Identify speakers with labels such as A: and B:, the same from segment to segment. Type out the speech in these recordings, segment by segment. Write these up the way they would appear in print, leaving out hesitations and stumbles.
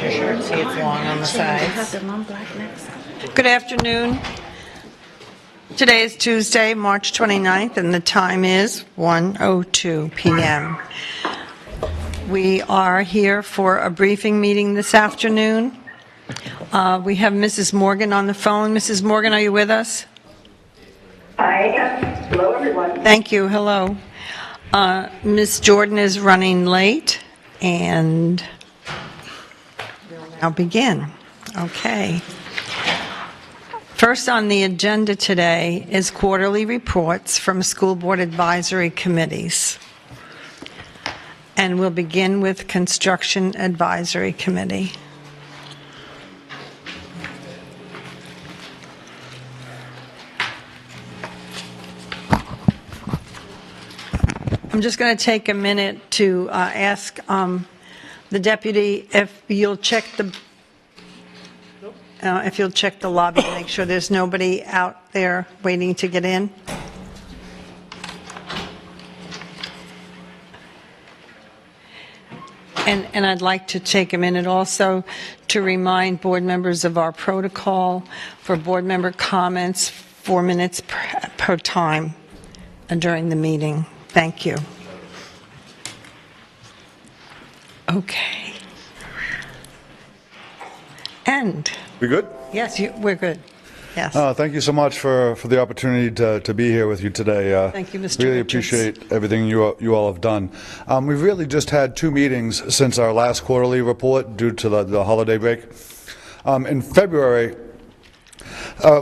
A: your shirt, see it's long on the sides. Good afternoon. Today is Tuesday, March 29th, and the time is 1:02 p.m. We are here for a briefing meeting this afternoon. We have Mrs. Morgan on the phone. Mrs. Morgan, are you with us?
B: I am. Hello, everyone.
A: Thank you. Hello. Ms. Jordan is running late, and we'll now begin. Okay. First on the agenda today is quarterly reports from school board advisory committees. And we'll begin with Construction Advisory Committee. I'm just going to take a minute to ask the deputy if you'll check the lobby to make sure there's nobody out there waiting to get in. And I'd like to take a minute also to remind board members of our protocol for board member comments, 4 minutes per time during the meeting. Thank you. Okay. And
C: we good?
A: Yes, we're good. Yes.
C: Thank you so much for the opportunity to be here with you today.
A: Thank you, Mr.
C: Really
A: Richards.
C: appreciate everything you all have done. We've really just had 2 meetings since our last quarterly report due to the holiday break. In February,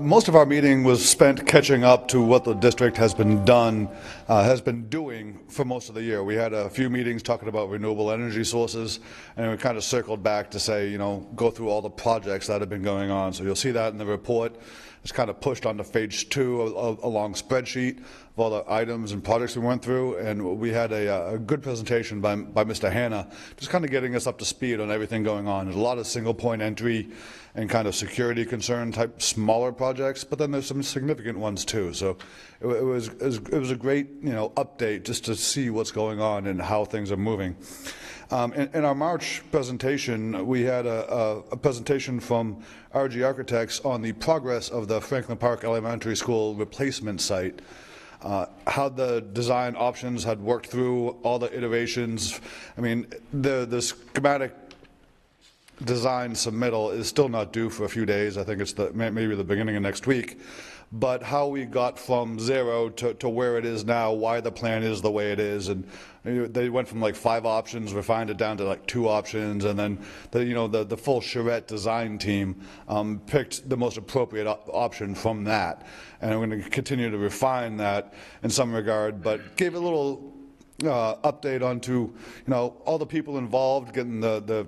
C: most of our meeting was spent catching up to what the district has been doing for most of the year. We had a few meetings talking about renewable energy sources, and we kind of circled back to say, go through all the projects that have been going on. So you'll see that in the report. It's kind of pushed onto page 2 a long spreadsheet of all the items and projects we went through, and we had a good presentation by Mr. Hanna, just kind of getting us up to speed on everything going on. There's a lot of single point entry and kind of security concern type smaller projects, but then there's some significant ones too. So it was a great update just to see what's going on and how things are moving. In our March presentation, we had a presentation from RG Architects on the progress of the Franklin Park Elementary School replacement site. How the design options had worked through all the iterations. I mean, the schematic design submittal is still not due for a few days. I think it's maybe the beginning of next week. But how we got from 0 to where it is now, why the plan is the way it is, and they went from like 5 options, refined it down to like 2 options, and then the full charrette design team picked the most appropriate option from that. And I'm going to continue to refine that in some regard, but gave a little update onto all the people involved, getting the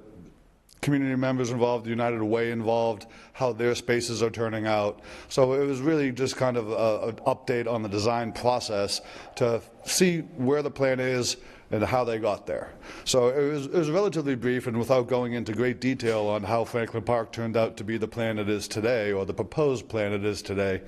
C: community members involved, the United Way involved, how their spaces are turning out. So it was really just kind of an update on the design process to see where the plan is and how they got there. So it was relatively brief, and without going into great detail on how Franklin Park turned out to be the plan it is today, or the proposed plan it is today,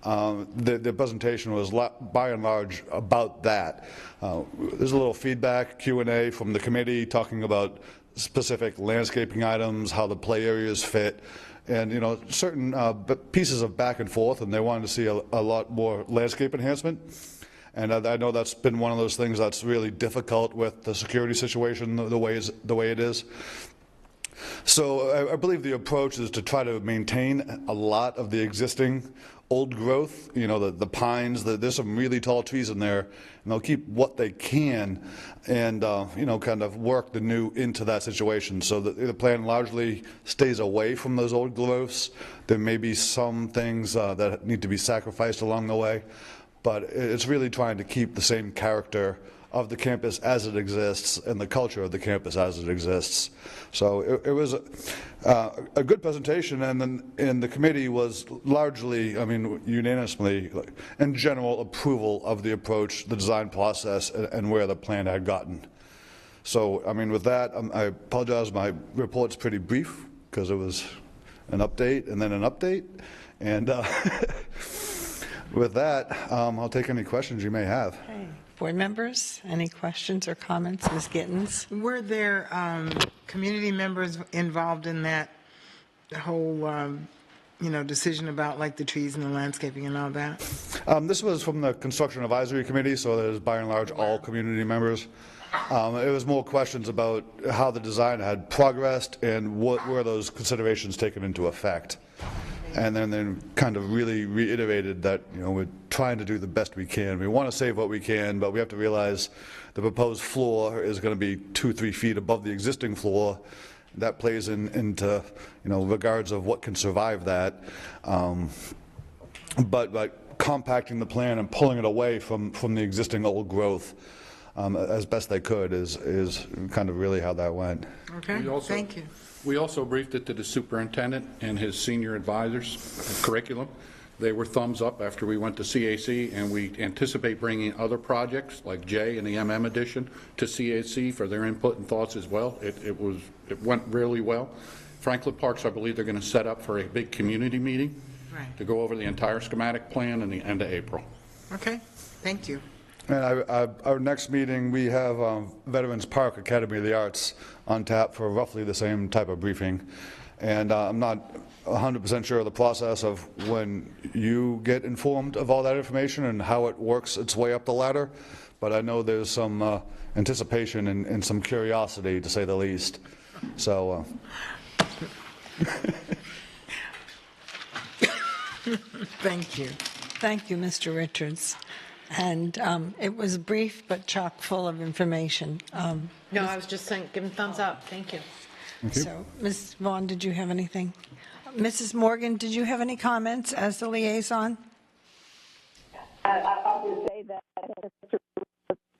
C: the presentation was by and large about that. There's a little feedback, Q&A from the committee talking about specific landscaping items, how the play areas fit, and certain pieces of back and forth, and they wanted to see a lot more landscape enhancement. And I know that's been one of those things that's really difficult with the security situation the way it is. So I believe the approach is to try to maintain a lot of the existing old growth, the pines. There's some really tall trees in there, and they'll keep what they can, and kind of work the new into that situation. So the plan largely stays away from those old growths. There may be some things that need to be sacrificed along the way, but it's really trying to keep the same character of the campus as it exists and the culture of the campus as it exists. So it was a good presentation, and the committee was largely, unanimously, in general approval of the approach, the design process, and where the plan had gotten. So, with that, I apologize, my report's pretty brief because it was an update and then an update. And With that, I'll take any questions you may have.
A: Okay. Board members, any questions or comments? Ms. Gittens?
D: Were there community members involved in that whole, decision about like the trees and the landscaping and all that?
C: This was from the Construction Advisory Committee, so there's by and large all community members. It was more questions about how the design had progressed and what were those considerations taken into effect. And then kind of really reiterated that, we're trying to do the best we can. We want to save what we can, but we have to realize the proposed floor is going to be 2-3 feet above the existing floor. That plays into, regards of what can survive that. But compacting the plan and pulling it away from the existing old growth as best they could is kind of really how that went.
D: Okay, thank you.
E: We also briefed it to the superintendent and his senior advisors, curriculum. They were thumbs up after we went to CAC, and we anticipate bringing other projects like J and the MM edition to CAC for their input and thoughts as well. It went really well. Franklin Parks, I believe they're going to set up for a big community meeting to go over the entire schematic plan in the end of April.
D: Okay, thank you.
C: And our next meeting, we have Veterans Park Academy of the Arts on tap for roughly the same type of briefing. And I'm not 100% sure of the process of when you get informed of all that information and how it works its way up the ladder, but I know there's some anticipation and some curiosity, to say the least. So.
D: Thank you.
A: Thank you, Mr. Richards. And it was brief but chock full of information.
F: No, I was just saying, give him thumbs up. Thank you.
A: So, Ms. Vaughn, did you have anything? Mrs. Morgan, did you have any comments as the liaison?
B: I'll just say that Mr.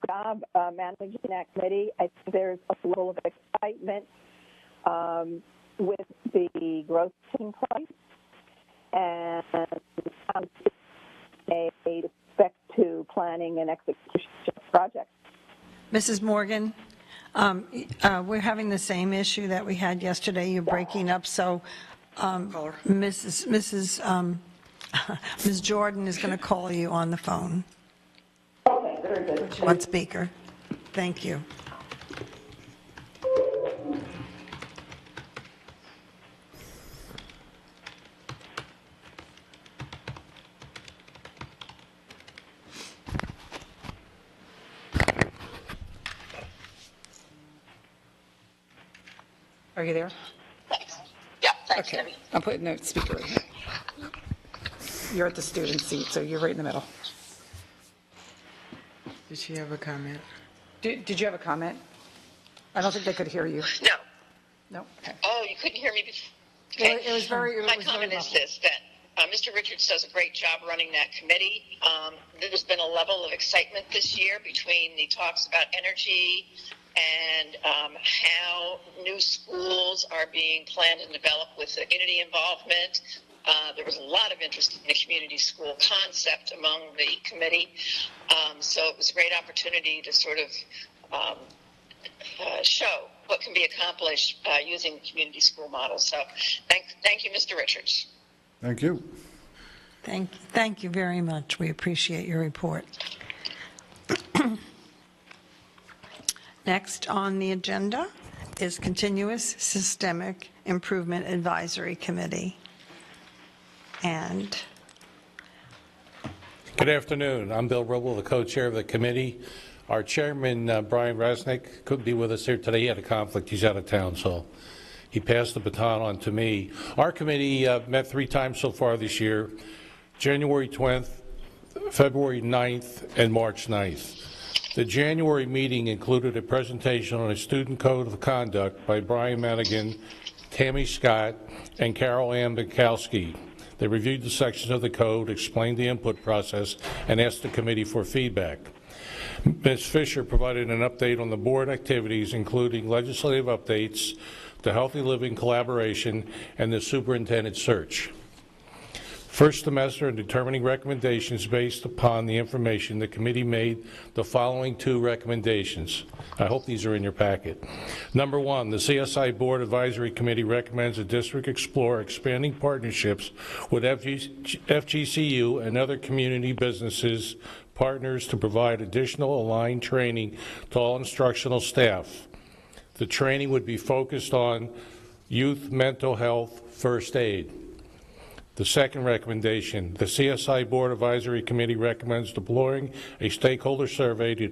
B: job managing that committee. I think there's a level of excitement with the growth taking place, and respect to planning and execution of projects.
A: Mrs. Morgan, we're having the same issue that we had yesterday. You're breaking up, so Ms. Jordan is going to call you on the phone.
B: Okay, very good.
A: On speaker. Thank you.
F: Are you there?
G: Thanks. Yeah, thanks,
F: Okay.
G: Debbie.
F: I'm putting the speaker right here. You're at the student seat, so you're right in the middle.
D: Did she have a comment?
F: Did you have a comment? I don't think they could hear you.
G: No.
F: No? Okay.
G: Oh, you couldn't hear me before? Okay.
F: It was very.
G: My comment is this, that Mr. Richards does a great job running that committee. There's been a level of excitement this year between the talks about energy and how new schools are being planned and developed with the community involvement. There was a lot of interest in the community school concept among the committee. So it was a great opportunity to sort of show what can be accomplished using the community school model. So thank you, Mr. Richards.
C: Thank you.
A: Thank you very much. We appreciate your report. Next on the agenda is Continuous Systemic Improvement Advisory Committee. And
H: good afternoon. I'm Bill Rubel, the co-chair of the committee. Our chairman, Brian Resnick, couldn't be with us here today. He had a conflict. He's out of town, so he passed the baton on to me. Our committee met 3 times so far this year, January 20th, February 9th, and March 9th. The January meeting included a presentation on a student code of conduct by Brian Madigan, Tammy Scott, and Carol Ann Bukowski. They reviewed the sections of the code, explained the input process, and asked the committee for feedback. Ms. Fisher provided an update on the board activities, including legislative updates, the Healthy Living Collaboration, and the superintendent search. First semester, in determining recommendations based upon the information, the committee made the following 2 recommendations. I hope these are in your packet. Number 1, the CSI Board Advisory Committee recommends the district explore expanding partnerships with FGCU and other community businesses partners to provide additional aligned training to all instructional staff. The training would be focused on youth mental health first aid. The second recommendation, the CSI Board Advisory Committee recommends deploying a stakeholder survey to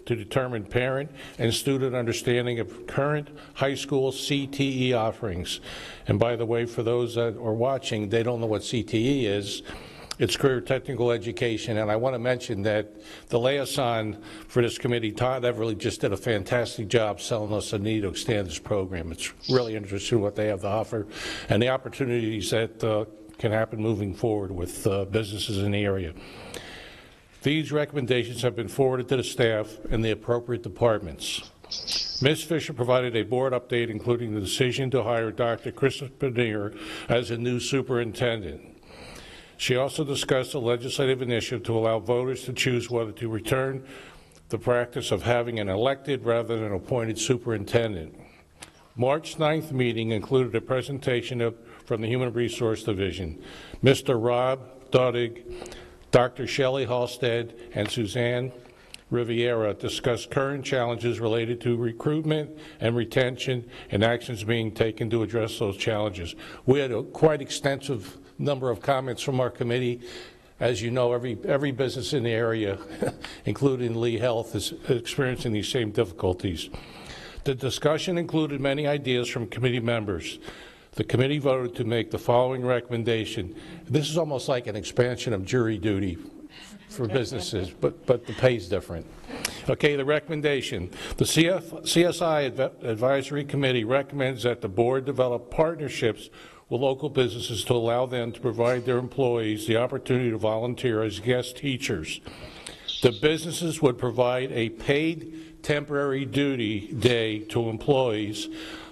H: determine parent and student understanding of current high school CTE offerings. And by the way, for those that are watching, they don't know what CTE is. It's career technical education, and I want to mention that the liaison for this committee, Todd Everly, just did a fantastic job selling us the need to extend this program. It's really interesting what they have to offer and the opportunities that can happen moving forward with businesses in the area. These recommendations have been forwarded to the staff and the appropriate departments. Ms. Fisher provided a board update, including the decision to hire Dr. Chris Paneer as a new superintendent. She also discussed a legislative initiative to allow voters to choose whether to return the practice of having an elected rather than an appointed superintendent. March 9th meeting included a presentation from the Human Resource Division. Mr. Rob Dodig, Dr. Shelley Halstead, and Suzanne Riviera discussed current challenges related to recruitment and retention and actions being taken to address those challenges. We had a quite extensive number of comments from our committee. As you know, every business in the area, including Lee Health, is experiencing these same difficulties. The discussion included many ideas from committee members. The committee voted to make the following recommendation. This is almost like an expansion of jury duty for businesses, but the pay's different. Okay, the recommendation. The CSI Advisory Committee recommends that the board develop partnerships with local businesses to allow them to provide their employees the opportunity to volunteer as guest teachers. The businesses would provide a paid temporary duty day to employees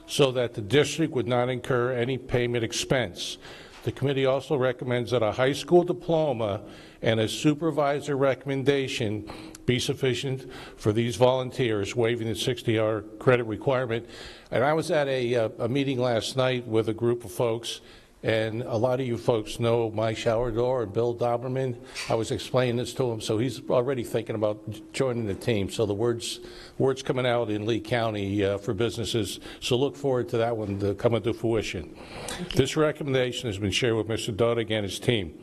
H: so that the district would not incur any payment expense. The committee also recommends that a high school diploma and a supervisor recommendation be sufficient for these volunteers, waiving the 60-hour credit requirement. And I was at a meeting last night with a group of folks, and a lot of you folks know Mike Showerdor and Bill Doberman. I was explaining this to him, so he's already thinking about joining the team. So the word's coming out in Lee County for businesses, so look forward to that one to come into fruition. This recommendation has been shared with Mr. Dodig and his team.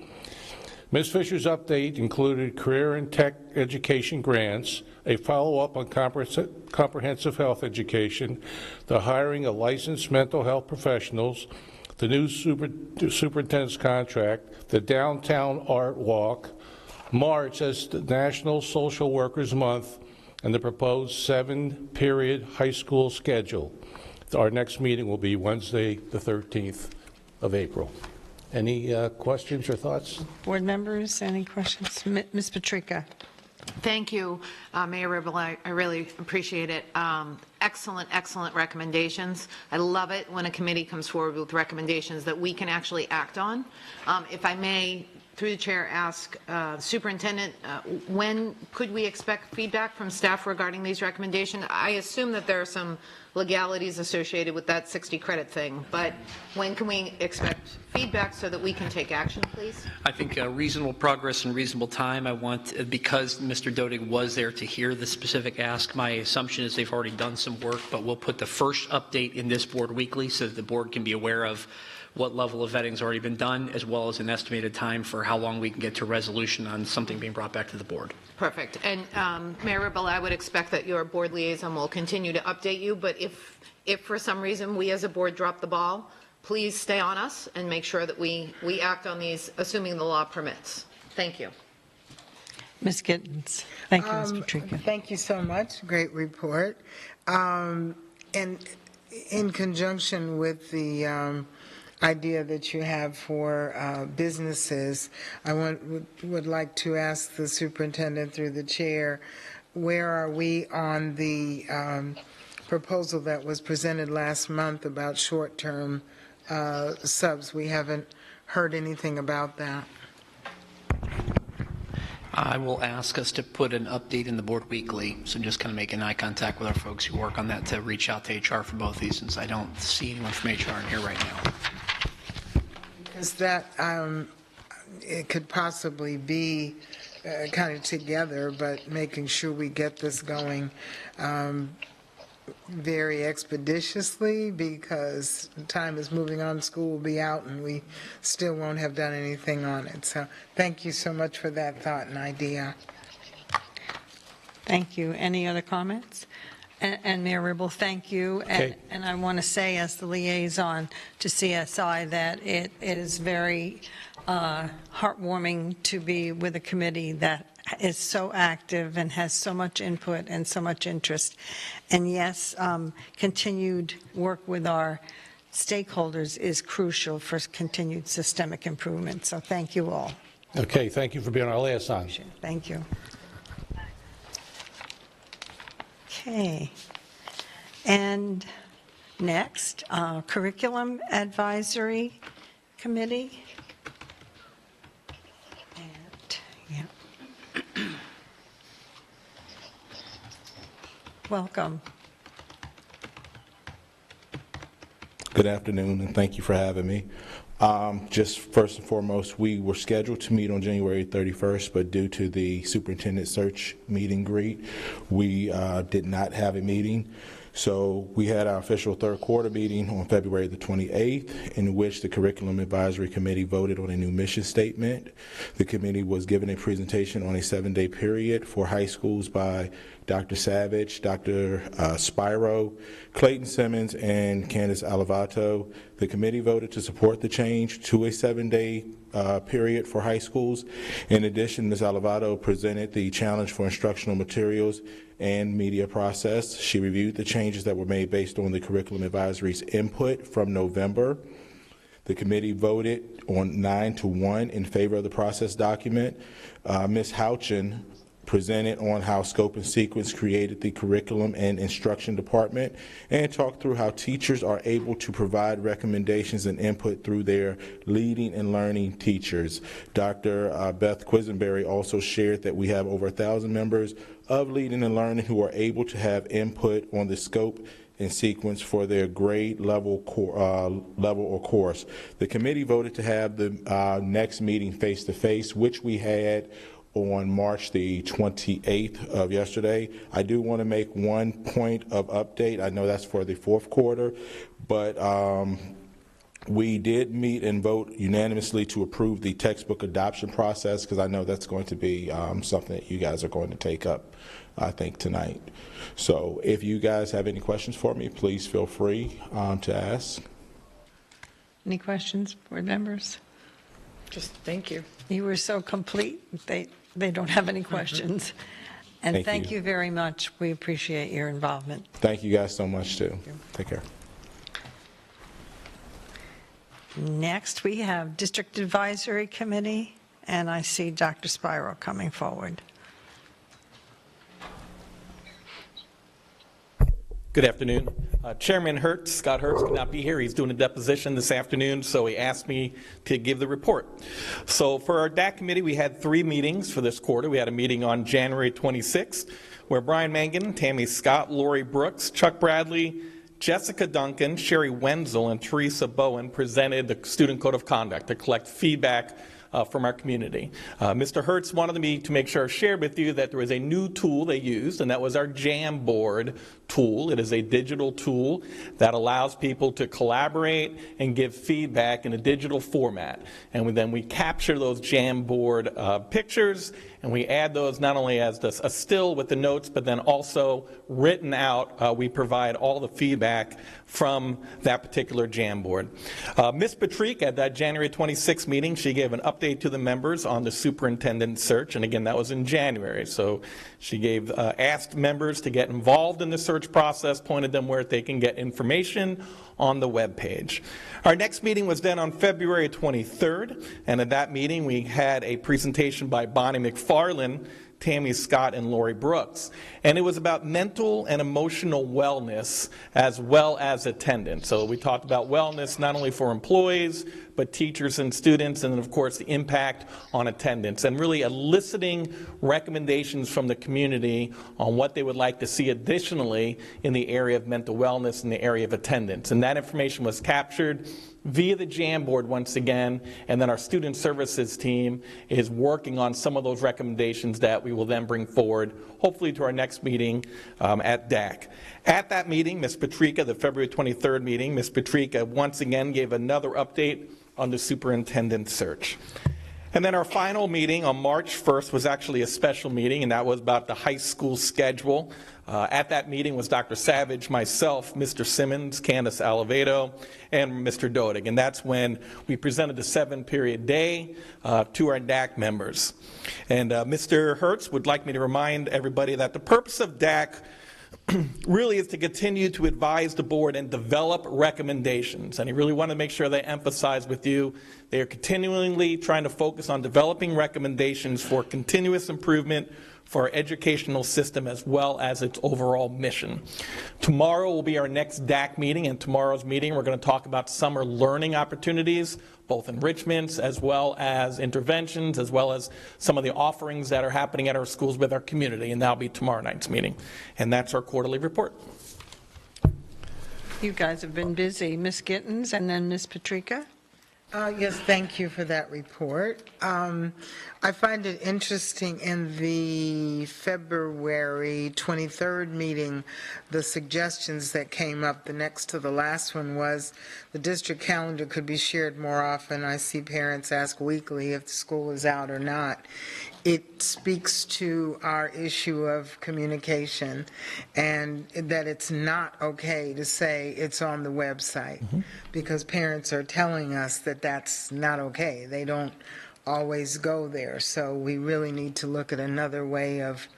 H: Ms. Fisher's update included career and tech education grants, a follow-up on comprehensive health education, the hiring of licensed mental health professionals, the new superintendent's contract, the downtown art walk, March as the National Social Workers Month, and the proposed 7-period high school schedule. Our next meeting will be Wednesday, the 13th of April. Any questions or thoughts?
A: Board members, any questions? Ms. Patrica.
I: Thank you, Mayor Ribble. I really appreciate it. Excellent, excellent recommendations. I love it when a committee comes forward with recommendations that we can actually act on. If I may, through the chair, ask Superintendent, when could we expect feedback from staff regarding these recommendations? I assume that there are some legalities associated with that 60 credit thing, but when can we expect feedback so that we can take action, please?
J: I think reasonable progress and reasonable time. I want, because Mr. Dodig was there to hear the specific ask, my assumption is they've already done some work, but we'll put the first update in this board weekly so that the board can be aware of what level of vetting has already been done, as well as an estimated time for how long we can get to resolution on something being brought back to the board.
I: Perfect. And Mayor Ribble, I would expect that your board liaison will continue to update you, but if for some reason we as a board drop the ball, please stay on us and make sure that we act on these, assuming the law permits. Thank you.
A: Ms. Gittens. Thank you, Ms. Patrica.
D: Thank you so much. Great report. And in conjunction with the idea that you have for businesses, I would like to ask the superintendent through the chair, where are we on the proposal that was presented last month about short-term subs? We haven't heard anything about that.
J: I will ask us to put an update in the board weekly, so just kind of making eye contact with our folks who work on that to reach out to HR for both these, since I don't see anyone from HR in here right now.
D: Because that, it could possibly be kind of together, but making sure we get this going very expeditiously, because time is moving on, school will be out, and we still won't have done anything on it. So thank you so much for that thought and idea.
A: Thank you. Any other comments? And Mayor Ribble, thank you.
H: Okay.
A: And I want to say, as the liaison to CSI, that it is very heartwarming to be with a committee that is so active and has so much input and so much interest. And yes, continued work with our stakeholders is crucial for continued systemic improvement. So thank you all.
H: Okay, thank you for being our liaison.
A: Thank you. Okay. And next, Curriculum Advisory Committee. Welcome.
K: Good afternoon, and thank you for having me. Just first and foremost, we were scheduled to meet on January 31st, but due to the superintendent search meet and greet, we did not have a meeting. So we had our official third quarter meeting on February the 28th, in which the Curriculum Advisory Committee voted on a new mission statement. The committee was given a presentation on a 7-day period for high schools by Dr. Savage, Dr. Spiro, Clayton Simmons, and Candace Alivato. The committee voted to support the change to a 7-day period for high schools. In addition, Ms. Alivato presented the challenge for instructional materials and media process. She reviewed the changes that were made based on the Curriculum Advisory's input from November. The committee voted on 9-1 in favor of the process document. Ms. Houchin presented on how Scope and Sequence created the curriculum and instruction department, and talked through how teachers are able to provide recommendations and input through their leading and learning teachers. Dr. Beth Quisenberry also shared that we have over 1,000 members of Leading and Learning who are able to have input on the scope and sequence for their grade level or course. The committee voted to have the next meeting face-to-face, which we had on March the 28th of yesterday. I do want to make one point of update. I know that's for the fourth quarter, but we did meet and vote unanimously to approve the textbook adoption process, because I know that's going to be something that you guys are going to take up, I think, tonight. So if you guys have any questions for me, please feel free to ask.
A: Any questions, board members?
F: Just thank you.
A: You were so complete, they don't have any questions. And thank you very much. We appreciate your involvement.
K: Thank you guys so much, too. Take care.
A: Next, we have District Advisory Committee, and I see Dr. Spiro coming forward.
L: Good afternoon. Chairman Hertz, Scott Hertz, could not be here. He's doing a deposition this afternoon, so he asked me to give the report. So for our DAC committee, we had 3 meetings for this quarter. We had a meeting on January 26th, where Brian Mangan, Tammy Scott, Lori Brooks, Chuck Bradley, Jessica Duncan, Sherry Wenzel, and Teresa Bowen presented the Student Code of Conduct to collect feedback from our community. Mr. Hertz wanted me to make sure I shared with you that there was a new tool they used, and that was our Jamboard tool. It is a digital tool that allows people to collaborate and give feedback in a digital format. And then we capture those Jamboard pictures, and we add those not only as a still with the notes, but then also written out. We provide all the feedback from that particular Jamboard. Ms. Patrick, at that January 26th meeting, she gave an update to the members on the superintendent search, and again, that was in January. So she asked members to get involved in the search process, pointed them where they can get information on the web page. Our next meeting was then on February 23rd, and at that meeting we had a presentation by Bonnie McFarland Tammy Scott and Lori Brooks. And it was about mental and emotional wellness as well as attendance. So we talked about wellness not only for employees, but teachers and students, and then of course the impact on attendance, and really eliciting recommendations from the community on what they would like to see additionally in the area of mental wellness and the area of attendance. And that information was captured via the Jamboard once again, and then our student services team is working on some of those recommendations that we will then bring forward, hopefully to our next meeting at DAC. At that meeting, Ms. Patrika, the February 23rd meeting, Ms. Patrika once again gave another update on the superintendent search. And then our final meeting on March 1st was actually a special meeting, and that was about the high school schedule. At that meeting was Dr. Savage, myself, Mr. Simmons, Candace Alivedo, and Mr. Dodig. And that's when we presented the 7-period day to our DAC members. And Mr. Hertz would like me to remind everybody that the purpose of DAC really is to continue to advise the board and develop recommendations. And he really wanted to make sure they emphasize with you they are continually trying to focus on developing recommendations for continuous improvement for our educational system as well as its overall mission. Tomorrow will be our next DAC meeting, and tomorrow's meeting we're going to talk about summer learning opportunities, both enrichments as well as interventions, as well as some of the offerings that are happening at our schools with our community, and that'll be tomorrow night's meeting. And that's our quarterly report.
A: You guys have been busy. Ms. Gittens and then Ms. Patrika.
D: Yes, thank you for that report. I find it interesting in the February 23rd meeting, the suggestions that came up, the next to the last one was the district calendar could be shared more often. I see parents ask weekly if the school is out or not. It speaks to our issue of communication and that it's not okay to say it's on the website because parents are telling us that that's not okay. They don't always go there. So we really need to look at another way of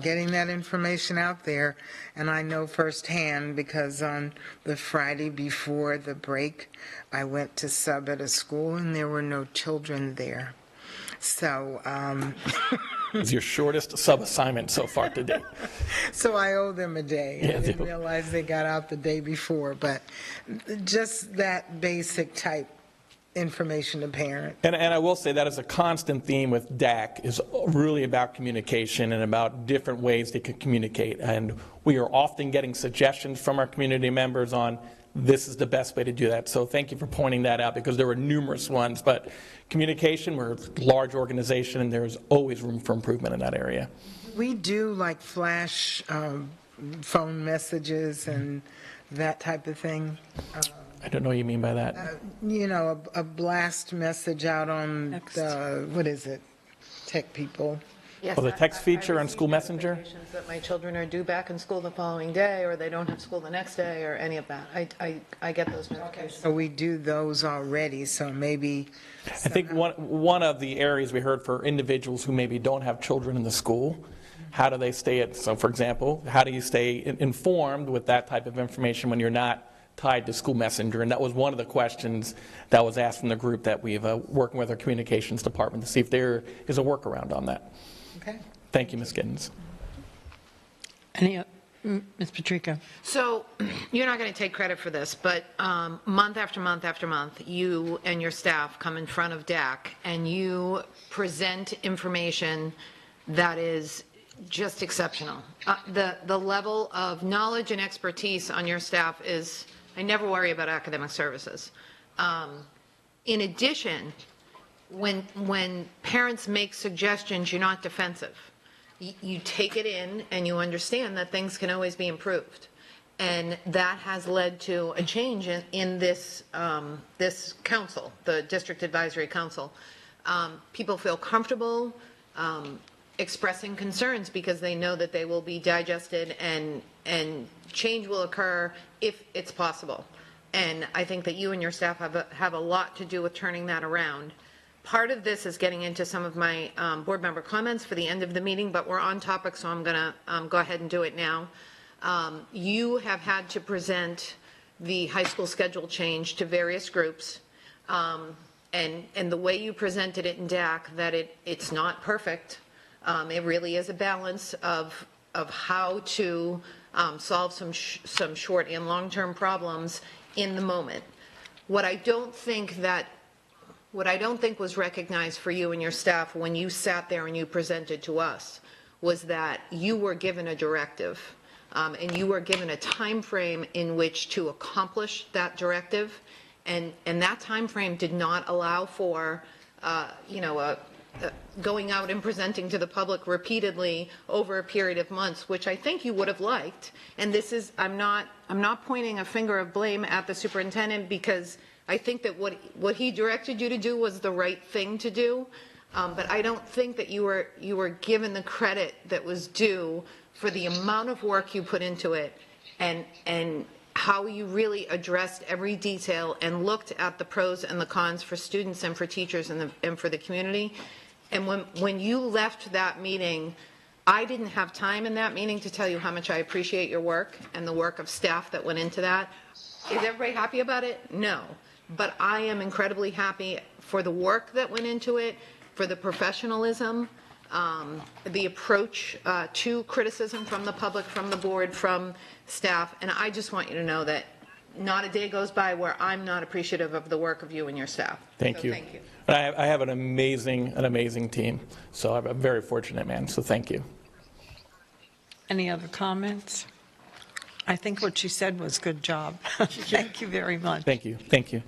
D: getting that information out there. And I know firsthand because on the Friday before the break, I went to sub at a school and there were no children there. So
L: It's your shortest sub-assignment so far today.
D: So I owe them a day.
L: Yeah,
D: I didn't realize they got out the day before, but just that basic type information to parents.
L: And I will say that is a constant theme with DAC, is really about communication and about different ways they can communicate. And we are often getting suggestions from our community members on this is the best way to do that. So thank you for pointing that out because there were numerous ones. But communication, we're a large organization and there's always room for improvement in that area.
D: We do like flash phone messages and that type of thing.
L: I don't know what you mean by that.
D: You know, a blast message out on the, what is it, tech people.
I: Yes,
L: the text feature on School Messenger?
I: Notifications that my children are due back in school the following day, or they don't have school the next day, or any of that. I get those notifications.
D: So we do those already, so maybe.
L: I think one of the areas we heard for individuals who maybe don't have children in the school, how do they stay at, so for example, how do you stay informed with that type of information when you're not tied to School Messenger? And that was one of the questions that was asked from the group that we've working with our communications department to see if there is a workaround on that.
D: Okay.
L: Thank you, Ms. Giddens.
A: Ms. Patrika.
I: So you're not going to take credit for this, but month after month after month, you and your staff come in front of DAC and you present information that is just exceptional. The level of knowledge and expertise on your staff is, I never worry about academic services. In addition, when parents make suggestions, you're not defensive. You take it in and you understand that things can always be improved. And that has led to a change in this, this council, the District Advisory Council. People feel comfortable expressing concerns because they know that they will be digested and change will occur if it's possible. And I think that you and your staff have a lot to do with turning that around. Part of this is getting into some of my board member comments for the end of the meeting, but we're on topic, so I'm going to go ahead and do it now. You have had to present the high school schedule change to various groups, and the way you presented it in DAC, that it's not perfect, It really is a balance of how to solve some short and long-term problems in the moment. What I don't think was recognized for you and your staff when you sat there and you presented to us was that you were given a directive, and you were given a time frame in which to accomplish that directive, and that time frame did not allow for going out and presenting to the public repeatedly over a period of months, which I think you would have liked. And this is, I'm not pointing a finger of blame at the superintendent, because I think that what he directed you to do was the right thing to do. But I don't think that you were given the credit that was due for the amount of work you put into it, and how you really addressed every detail and looked at the pros and the cons for students and for teachers and for the community. And when you left that meeting, I didn't have time in that meeting to tell you how much I appreciate your work and the work of staff that went into that. Is everybody happy about it? No. But I am incredibly happy for the work that went into it, for the professionalism, the approach to criticism from the public, from the board, from staff. And I just want you to know that not a day goes by where I'm not appreciative of the work of you and your staff.
L: Thank you.
I: Thank you.
L: I have an amazing team. So I'm a very fortunate man. So thank you.
A: Any other comments? I think what you said was good job. Thank you very much.
L: Thank you. Thank you.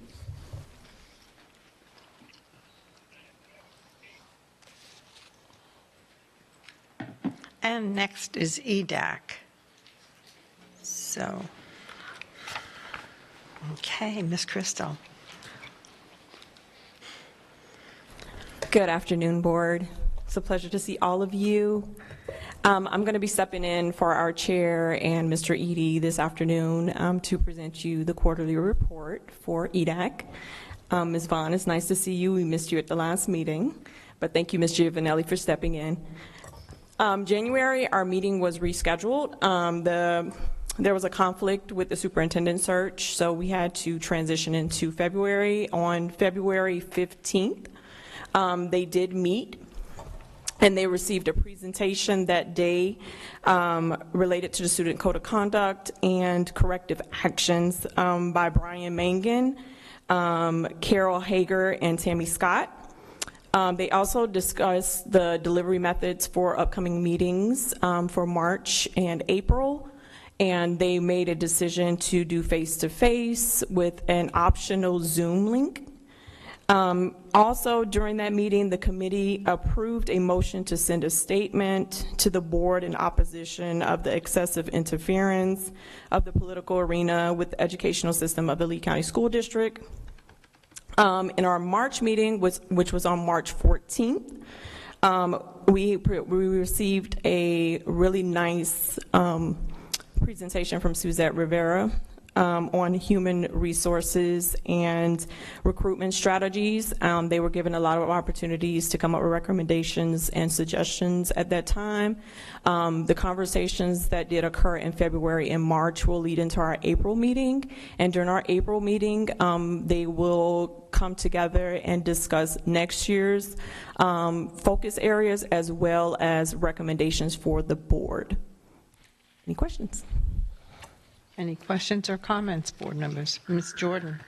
A: And next is EDAC. So, okay, Ms. Crystal.
M: Good afternoon, board. It's a pleasure to see all of you. I'm going to be stepping in for our chair and Mr. Edie this afternoon to present you the quarterly report for EDAC. Ms. Vaughn, it's nice to see you. We missed you at the last meeting, but thank you, Ms. Giovanelli, for stepping in. January, our meeting was rescheduled. There was a conflict with the superintendent search, so we had to transition into February. On February 15th, they did meet, and they received a presentation that day related to the student code of conduct and corrective actions by Brian Mangan, Carol Hager, and Tammy Scott. They also discussed the delivery methods for upcoming meetings for March and April, and they made a decision to do face-to-face with an optional Zoom link. Also, during that meeting, the committee approved a motion to send a statement to the board in opposition of the excessive interference of the political arena with the educational system of the Lee County School District. In our March meeting, which was on March 14th, we received a really nice presentation from Suzette Rivera on human resources and recruitment strategies. They were given a lot of opportunities to come up with recommendations and suggestions at that time. The conversations that did occur in February and March will lead into our April meeting, and during our April meeting, they will come together and discuss next year's focus areas as well as recommendations for the board. Any questions?
A: Any questions or comments, board members? Ms. Jordan.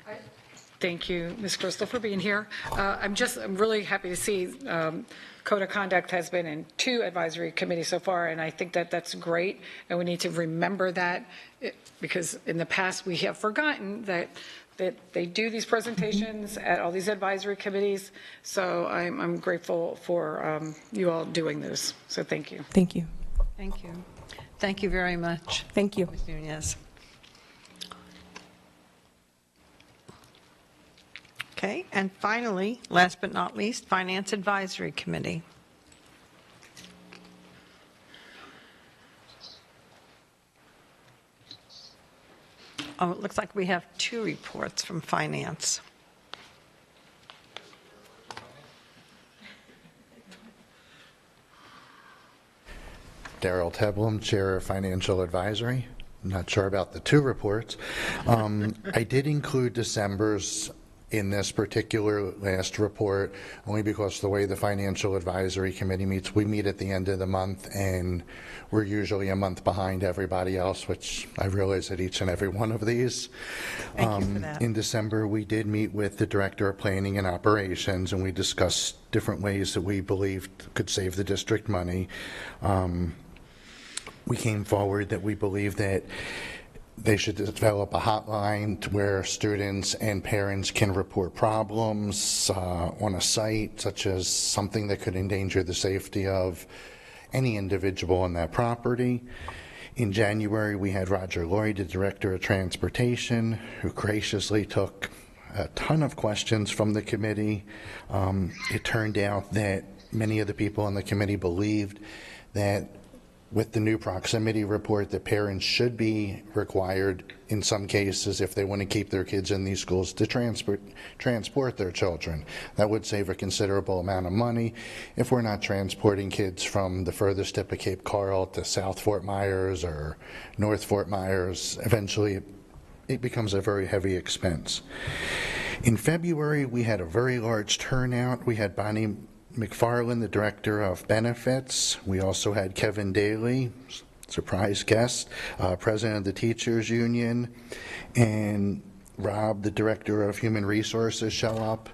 F: Thank you, Ms. Crystal, for being here. I'm really happy to see Code of Conduct has been in 2 advisory committees so far, and I think that that's great, and we need to remember that, because in the past we have forgotten that they do these presentations at all these advisory committees, so I'm grateful for you all doing this, so thank you.
M: Thank you.
A: Thank you. Thank you very much.
M: Thank you.
A: Ms. Nunez. Okay, and finally, last but not least, Finance Advisory Committee. Oh, it looks like we have 2 reports from Finance.
N: Daryl Teblum, Chair of Financial Advisory. I'm not sure about the 2 reports. I did include December's in this particular last report, only because the way the Financial Advisory Committee meets, we meet at the end of the month, and we're usually a month behind everybody else, which I realize at each and every one of these.
A: Thank you for that.
N: In December, we did meet with the Director of Planning and Operations, and we discussed different ways that we believed could save the district money. We came forward that we believe that they should develop a hotline to where students and parents can report problems on a site, such as something that could endanger the safety of any individual on that property. In January, we had Roger Lloyd, the Director of Transportation, who graciously took a ton of questions from the committee. It turned out that many of the people on the committee believed that with the new proximity report, that parents should be required, in some cases, if they want to keep their kids in these schools, to transport their children. That would save a considerable amount of money if we're not transporting kids from the furthest tip of Cape Coral to South Fort Myers or North Fort Myers. Eventually, it becomes a very heavy expense. In February, we had a very large turnout. We had Bonnie McFarland, the Director of Benefits. We also had Kevin Daly, surprise guest, President of the Teachers Union, and Rob, the Director of Human Resources, show up.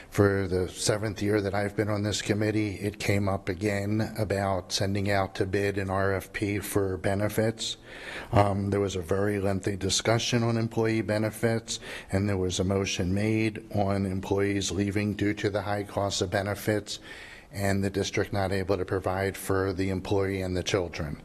N: For the 7th year that I've been on this committee, it came up again about sending out to bid an RFP for benefits. There was a very lengthy discussion on employee benefits, and there was a motion made on employees leaving due to the high cost of benefits and the district not able to provide for the employee and the children.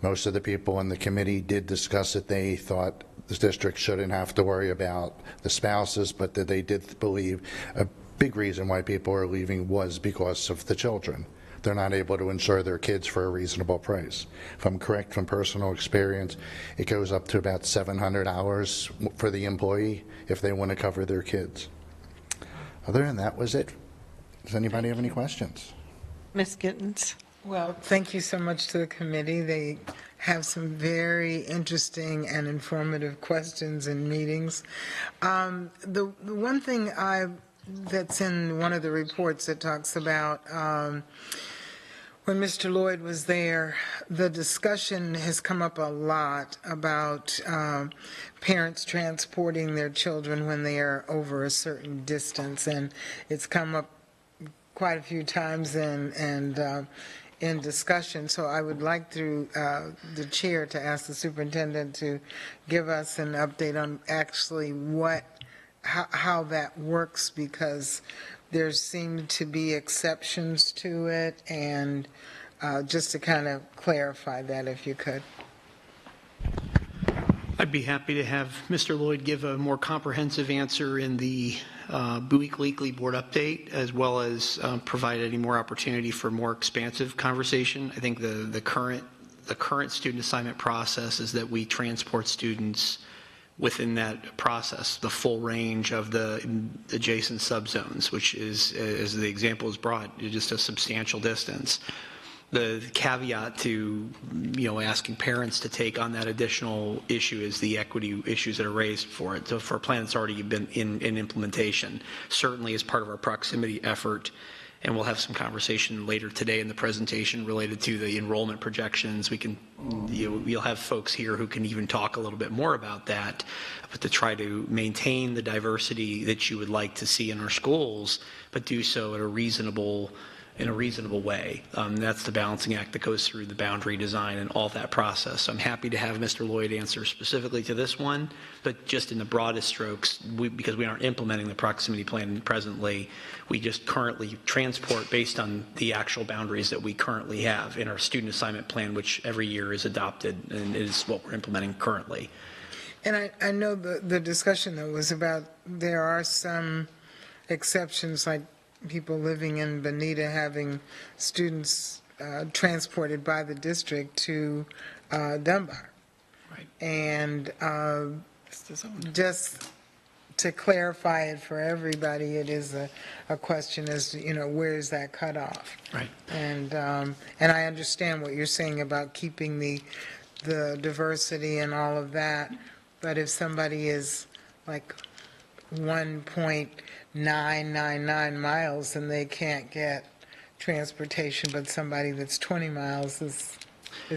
N: Most of the people on the committee did discuss that they thought the district shouldn't have to worry about the spouses, but that they did believe a big reason why people are leaving was because of the children. They're not able to insure their kids for a reasonable price. If I'm correct from personal experience, it goes up to about $700 for the employee if they want to cover their kids. Other than that was it. Does anybody have any questions?
A: Ms. Gittens?
D: Well, thank you so much to the committee. They have some very interesting and informative questions and meetings. The one thing that's in one of the reports that talks about when Mr. Lloyd was there, the discussion has come up a lot about parents transporting their children when they are over a certain distance, and it's come up quite a few times in discussion. So I would like through the chair to ask the superintendent to give us an update on actually how that works, because there seem to be exceptions to it, and just to kind of clarify that, if you could.
J: I'd be happy to have Mr. Lloyd give a more comprehensive answer in the weekly board update, as well as provide any more opportunity for more expansive conversation. I think the current student assignment process is that we transport students within that process, the full range of the adjacent subzones, which is, as the example is brought, just a substantial distance. The caveat to, asking parents to take on that additional issue is the equity issues that are raised for it. So for a plan that's already been in implementation, certainly as part of our proximity effort, and we'll have some conversation later today in the presentation related to the enrollment projections. We can, you'll have folks here who can even talk a little bit more about that, but to try to maintain the diversity that you would like to see in our schools, but do so in a reasonable way. That's the balancing act that goes through the boundary design and all that process. So I'm happy to have Mr. Lloyd answer specifically to this one, but just in the broadest strokes, because we aren't implementing the proximity plan presently, we just currently transport based on the actual boundaries that we currently have in our student assignment plan, which every year is adopted and is what we're implementing currently.
D: And I know the discussion, though, was about there are some exceptions, like people living in Bonita having students transported by the district to Dunbar.
J: Right.
D: And just to clarify it for everybody, it is a question as to, where is that cutoff?
J: Right.
D: And I understand what you're saying about keeping the diversity and all of that, but if somebody is like 1.999 miles and they can't get transportation, but somebody that's 20 miles is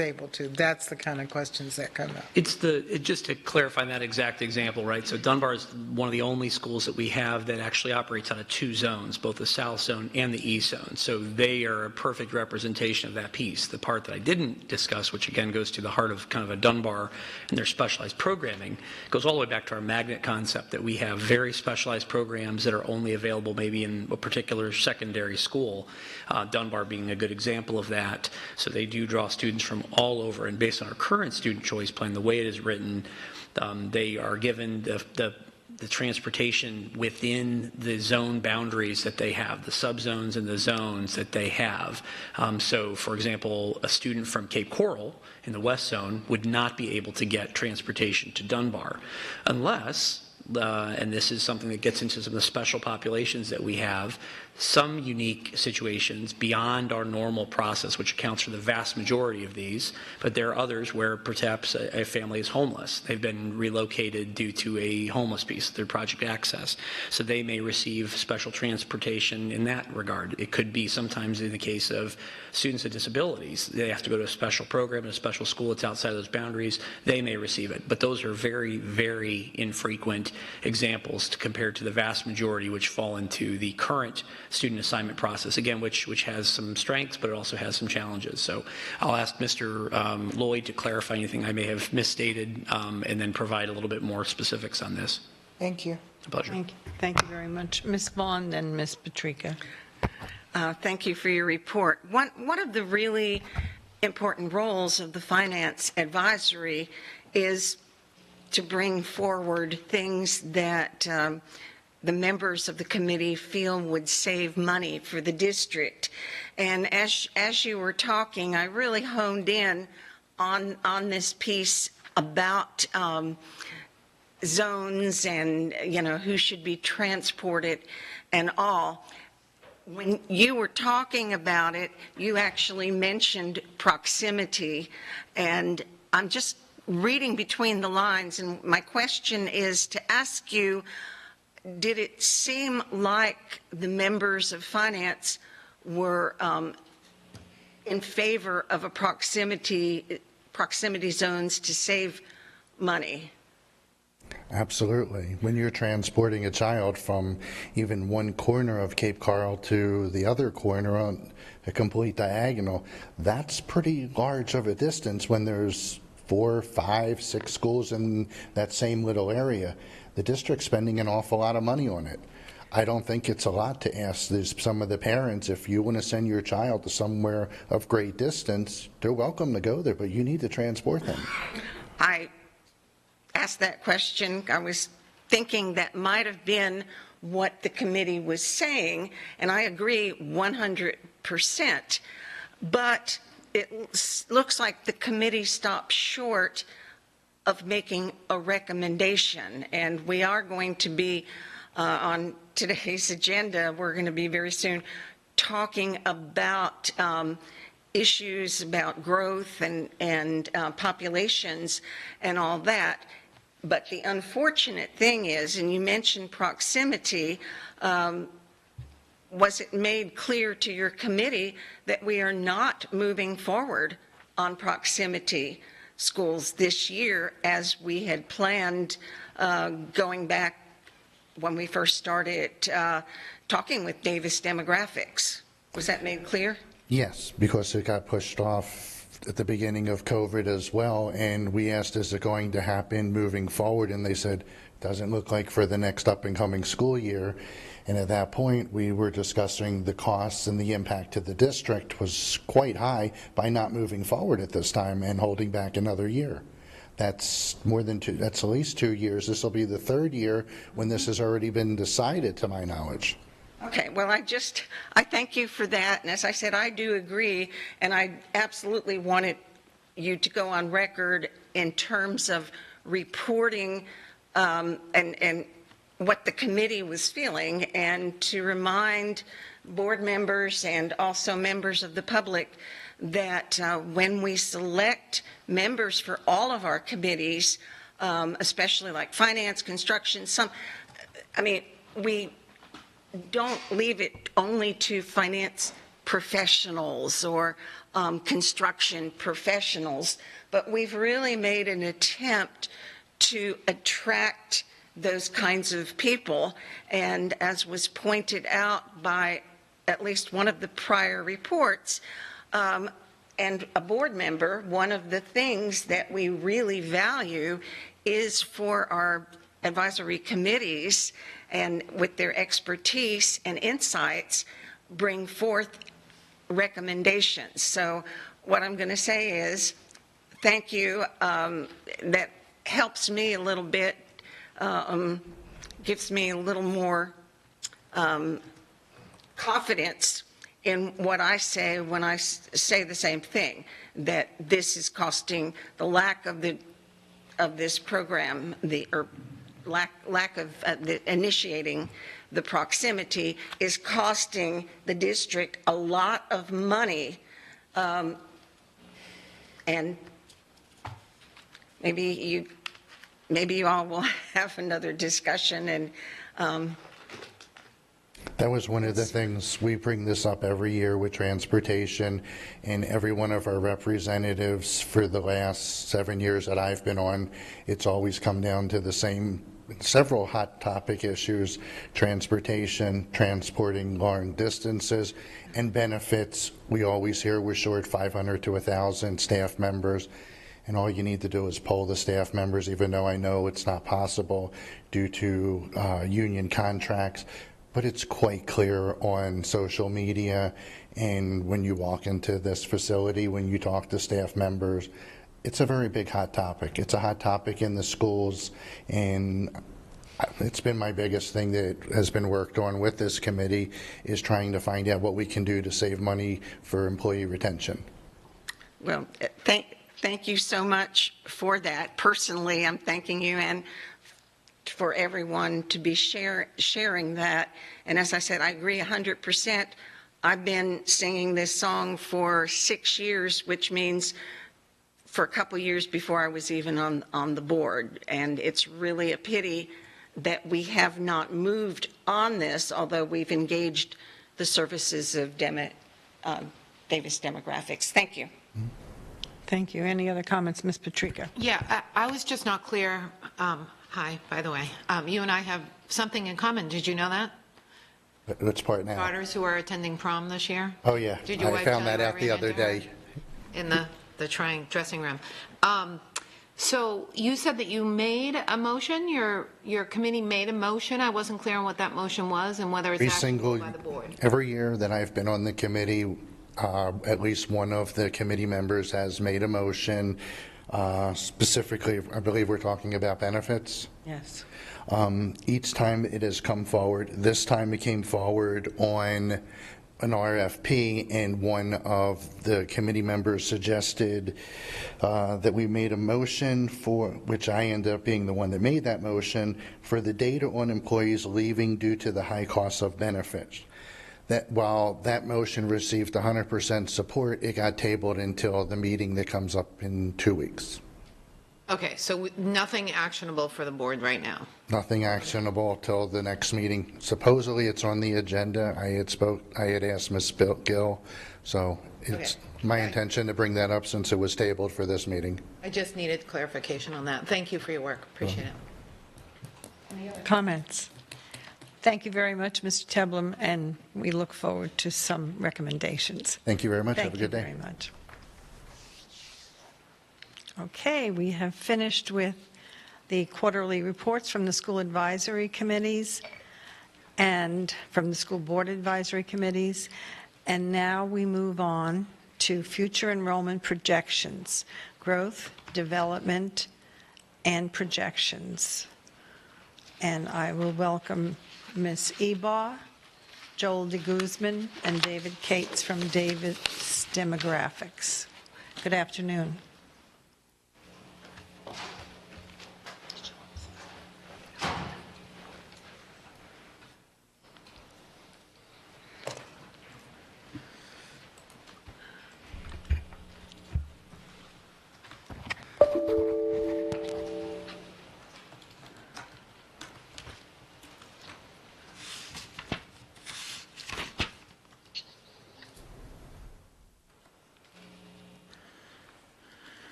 D: able to. That's the kind of questions that come up.
J: Just to clarify that exact example, right? So Dunbar is one of the only schools that we have that actually operates out of two zones, both the South Zone and the East Zone. So they are a perfect representation of that piece. The part that I didn't discuss, which again goes to the heart of kind of a Dunbar and their specialized programming, goes all the way back to our magnet concept that we have very specialized programs that are only available maybe in a particular secondary school, Dunbar being a good example of that. So they do draw students from all over, and based on our current student choice plan, the way it is written, they are given the transportation within the zone boundaries that they have, the subzones and the zones that they have. So, for example, a student from Cape Coral in the West Zone would not be able to get transportation to Dunbar unless, and this is something that gets into some of the special populations that we have, some unique situations beyond our normal process, which accounts for the vast majority of these, but there are others where perhaps a family is homeless. They've been relocated due to a homeless piece through Project Access. So they may receive special transportation in that regard. It could be sometimes in the case of students with disabilities. They have to go to a special program in a special school that's outside of those boundaries. They may receive it. But those are very, very infrequent examples compared to the vast majority which fall into the current student assignment process, again, which has some strengths, but it also has some challenges. So I'll ask Mr. Lloyd to clarify anything I may have misstated and then provide a little bit more specifics on this.
D: Thank you.
J: A pleasure.
A: Thank you very much. Ms. Vaughn and Ms. Patrica.
O: Thank you for your report. One of the really important roles of the Finance Advisory is to bring forward things that the members of the committee feel would save money for the district. And as you were talking, I really honed in on this piece about zones and, who should be transported and all. When you were talking about it, you actually mentioned proximity, and I'm just reading between the lines, and my question is to ask you, did it seem like the members of Finance were in favor of a proximity zones to save money?
N: Absolutely. When you're transporting a child from even one corner of Cape Coral to the other corner on a complete diagonal, that's pretty large of a distance when there's 4, 5, 6 schools in that same little area. The district's spending an awful lot of money on it. I don't think it's a lot to ask some of the parents, if you want to send your child to somewhere of great distance, they're welcome to go there, but you need to transport them.
O: I asked that question. I was thinking that might have been what the committee was saying, and I agree 100%. But it looks like the committee stopped short of making a recommendation, and we are going to be on today's agenda, we're going to be very soon talking about issues about growth and populations and all that. But the unfortunate thing is, and you mentioned proximity, was it made clear to your committee that we are not moving forward on proximity schools this year as we had planned going back when we first started talking with Davis Demographics? Was that made clear?
N: Yes, because it got pushed off at the beginning of COVID as well, and we asked, is it going to happen moving forward? And they said, doesn't look like for the next up-and-coming school year. And at that point, we were discussing the costs, and the impact to the district was quite high by not moving forward at this time and holding back another year. That's more than two, that's at least 2 years. This will be the third year when this has already been decided, to my knowledge.
O: Okay, well, I thank you for that. And as I said, I do agree, and I absolutely wanted you to go on record in terms of reporting and what the committee was feeling, and to remind board members and also members of the public that when we select members for all of our committees, especially like finance, construction, I mean, we don't leave it only to finance professionals or construction professionals, but we've really made an attempt to attract those kinds of people. And as was pointed out by at least one of the prior reports, and a board member, one of the things that we really value is for our advisory committees and with their expertise and insights bring forth recommendations. So what I'm going to say is thank you. That helps me a little bit, gives me a little more confidence in what I say when I say the same thing, that this is costing the lack of this program, lack of initiating the proximity is costing the district a lot of money, and maybe you all will have another discussion. And
N: that was one of the things, we bring this up every year with transportation, and every one of our representatives for the last 7 years that I've been on, it's always come down to the same several hot topic issues: transportation, transporting long distances, and benefits. We always hear we're short 500 to 1,000 staff members, and all you need to do is poll the staff members, even though I know it's not possible due to union contracts. But it's quite clear on social media, and when you walk into this facility, when you talk to staff members, it's a very big hot topic. It's a hot topic in the schools, and it's been my biggest thing that has been worked on with this committee, is trying to find out what we can do to save money for employee retention.
O: well, thank you so much for that. Personally, I'm thanking you, and for everyone to be sharing that. And as I said, I agree 100%. I've been singing this song for 6 years, which means for a couple years before I was even on the board. And it's really a pity that we have not moved on this, although we've engaged the services of Davis Demographics. Thank you.
A: Thank you. Any other comments, Ms. Patrica?
I: Yeah, I was just not clear. Hi, by the way. You and I have something in common. Did you know that?
N: Which part now?
I: Daughters who are attending prom this year.
N: Oh, yeah.
I: Did your
N: I
I: wife
N: found
I: tell
N: that
I: you I
N: out the
I: ran
N: other
I: into her
N: day.
I: in the dressing room. So you said that you made a motion, your committee made a motion. I wasn't clear on what that motion was and whether it's actionable by the board.
N: Every year that I've been on the committee, at least one of the committee members has made a motion. Specifically, I believe we're talking about benefits.
A: Yes.
N: Each time it has come forward, this time it came forward on an RFP, and one of the committee members suggested that we made a motion for, which I ended up being the one that made that motion, for the data on employees leaving due to the high cost of benefits. That while that motion received 100% support, it got tabled until the meeting that comes up in 2 weeks.
I: Okay, so nothing actionable for the board right now.
N: Nothing actionable till the next meeting. Supposedly it's on the agenda. I had asked Ms. Gill, so it's my intention to bring that up since it was tabled for this meeting.
I: I just needed clarification on that. Thank you for your work. Appreciate it.
A: Any other comments? Thank you very much, Mr. Teblum, and we look forward to some recommendations.
N: Thank you very much. Have a good day.
A: Thank you very much. Okay, we have finished with the quarterly reports from the school advisory committees and from the school board advisory committees. And now we move on to future enrollment projections, growth, development, and projections. And I will welcome Ms. Ebaugh, Joel de Guzman, and David Cates from Davis Demographics. Good afternoon.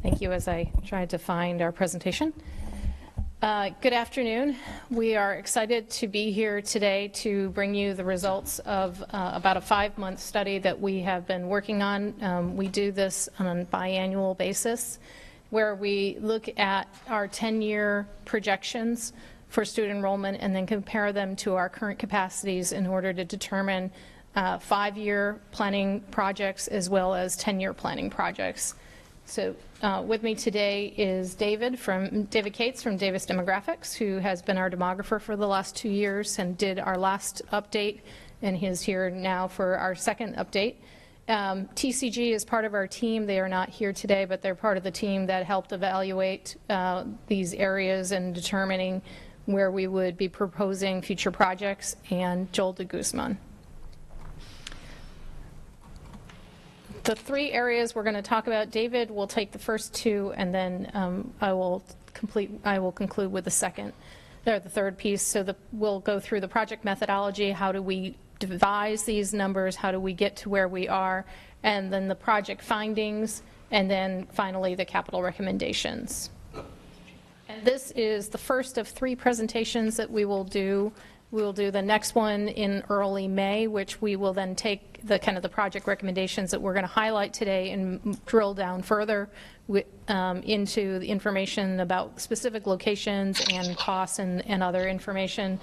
P: Thank you as I tried to find our presentation. Good afternoon. We are excited to be here today to bring you the results of about a 5-month study that we have been working on. We do this on a biannual basis where we look at our 10-year projections for student enrollment and then compare them to our current capacities in order to determine 5-year planning projects as well as 10-year planning projects. So with me today is David Cates from Davis Demographics, who has been our demographer for the last 2 years and did our last update, and he is here now for our second update. TCG is part of our team. They are not here today, but they're part of the team that helped evaluate these areas and determining where we would be proposing future projects, and Joel de Guzman. The 3 areas we're going to talk about, David will take the first 2, and then I will conclude with the third piece. So we'll go through the project methodology, how do we devise these numbers, how do we get to where we are, and then the project findings, and then finally the capital recommendations. And this is the first of 3 presentations that we will do. We'll do the next one in early May, which we will then take the project recommendations that we're going to highlight today and drill down further into the information about specific locations and costs and other information.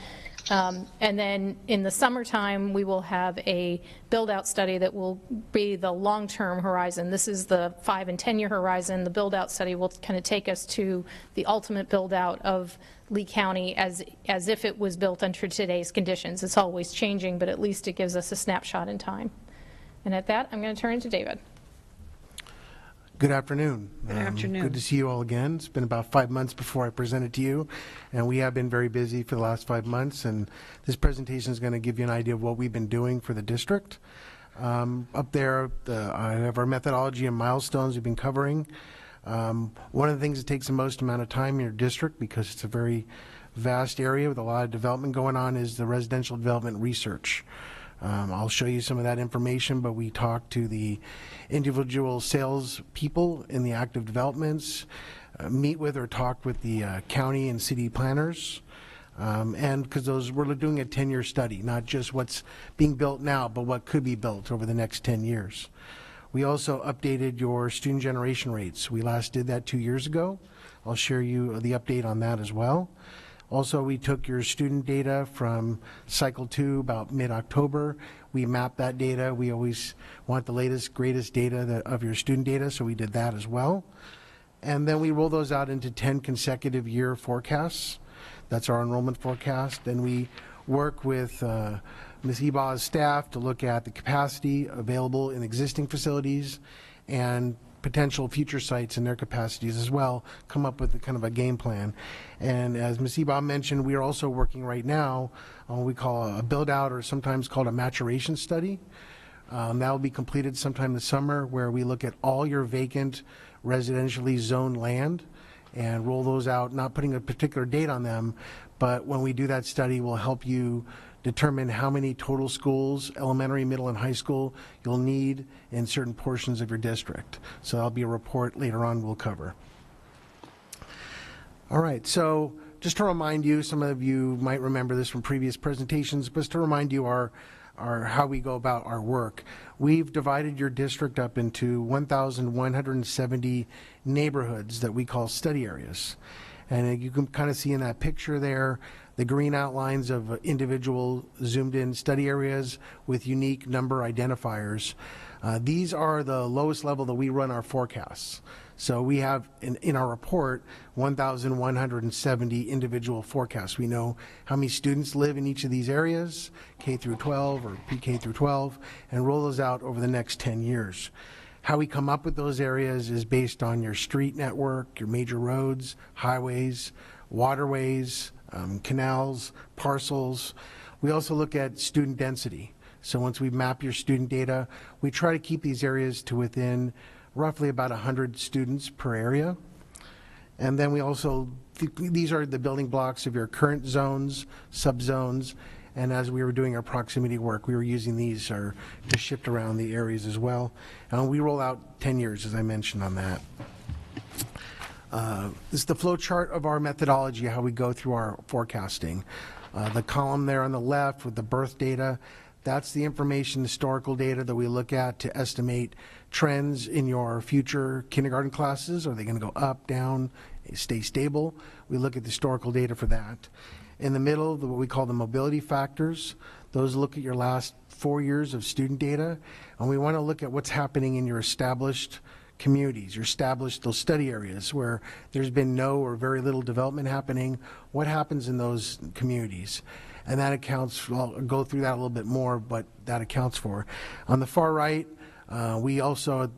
P: And then in the summertime, we will have a build-out study that will be the long-term horizon. This is the 5- and 10-year horizon. The build-out study will kind of take us to the ultimate build-out of Lee County as if it was built under today's conditions. It's always changing, but at least it gives us a snapshot in time. And at that, I'm going to turn to David.
Q: Good afternoon.
A: Good afternoon.
Q: Good to see you all again. It's been about 5 months before I presented to you, and we have been very busy for the last 5 months, and this presentation is going to give you an idea of what we've been doing for the district. Up there, I have our methodology and milestones we've been covering. One of the things that takes the most amount of time in your district, because it's a very vast area with a lot of development going on, is the residential development research. I'll show you some of that information, but we talk to the individual sales people in the active developments, meet with or talk with the county and city planners, and because we're doing a 10-year study, not just what's being built now, but what could be built over the next 10 years. We also updated your student generation rates. We last did that 2 years ago. I'll share you the update on that as well. Also, we took your student data from cycle 2 about mid-October. We mapped that data. We always want the latest, greatest data of your student data, so we did that as well. And then we roll those out into 10 consecutive year forecasts. That's our enrollment forecast. And we work with Ms. Ebaugh's staff to look at the capacity available in existing facilities and potential future sites and their capacities as well, come up with kind of a game plan. And as Ms. Ebaugh mentioned, we are also working right now on what we call a build-out, or sometimes called a maturation study. That will be completed sometime this summer, where we look at all your vacant residentially zoned land and roll those out, not putting a particular date on them, but when we do that study, we'll help you determine how many total schools, elementary, middle, and high school, you'll need in certain portions of your district. So that'll be a report later on we'll cover. All right, so just to remind you, some of you might remember this from previous presentations, but just to remind you how we go about our work. We've divided your district up into 1,170 neighborhoods that we call study areas. And you can kind of see in that picture there the green outlines of individual zoomed in study areas with unique number identifiers. These are the lowest level that we run our forecasts. So we have in our report 1,170 individual forecasts. We know how many students live in each of these areas, K through 12 or PK through 12, and roll those out over the next 10 years. How we come up with those areas is based on your street network, your major roads, highways, waterways, canals, parcels. We also look at student density. So once we map your student data, we try to keep these areas to within roughly about 100 students per area. And then we also, these are the building blocks of your current zones, subzones, and as we were doing our proximity work, we were using these to shift around the areas as well. And we roll out 10 years, as I mentioned on that. This is the flow chart of our methodology, how we go through our forecasting. The column there on the left with the birth data, that's the information, historical data that we look at to estimate trends in your future kindergarten classes. Are they going to go up, down, stay stable? We look at the historical data for that. In the middle, what we call the mobility factors. Those look at your last 4 years of student data, and we want to look at what's happening in your established communities, your established those study areas where there's been no or very little development happening. What happens in those communities? And that accounts for, I'll go through that a little bit more, but that accounts for. On the far right, we also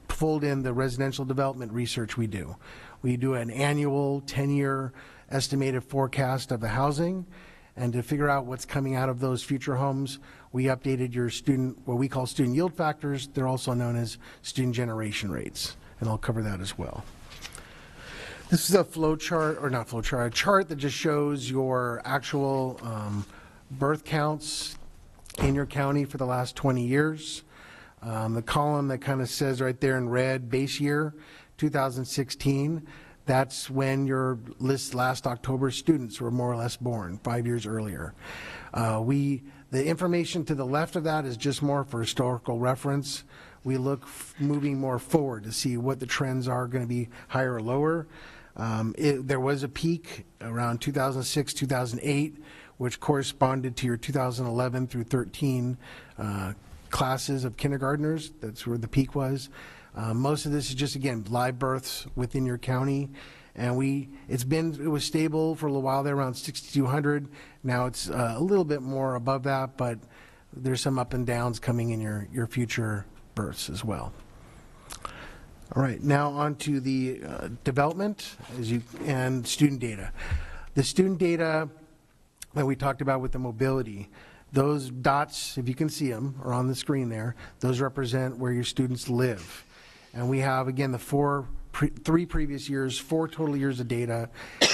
Q: pulled in the residential development research we do. We do an annual 10-year estimated forecast of the housing, and to figure out what's coming out of those future homes, we updated your student, what we call student yield factors. They're also known as student generation rates, and I'll cover that as well. This is a flow chart, or not flow chart, a chart that just shows your actual birth counts in your county for the last 20 years. The column that kind of says right there in red, base year, 2016, that's when your last October students were more or less born, 5 years earlier. The information to the left of that is just more for historical reference. We look moving more forward to see what the trends are going to be higher or lower. There was a peak around 2006, 2008, which corresponded to your 2011 through 13 classes of kindergartners. That's where the peak was. Most of this is just, again, live births within your county. And it was stable for a little while there, around 6,200. Now it's a little bit more above that, but there's some up and downs coming in your future births as well. All right, now on to the development and student data. The student data that we talked about with the mobility, those dots, if you can see them, are on the screen there. Those represent where your students live. And we have, again, the 3 previous years, 4 total years of data.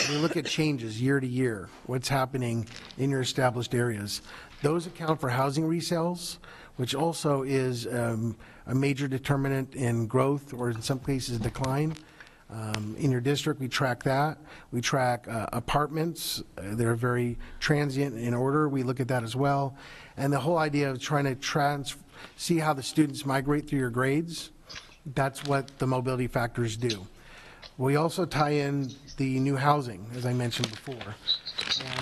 Q: We look at changes year to year, what's happening in your established areas. Those account for housing resales, which also is a major determinant in growth or in some cases decline. In your district, we track that. We track apartments. They're very transient in order. We look at that as well. And the whole idea of trying to see how the students migrate through your grades, that's what the mobility factors do. We also tie in the new housing, as I mentioned before.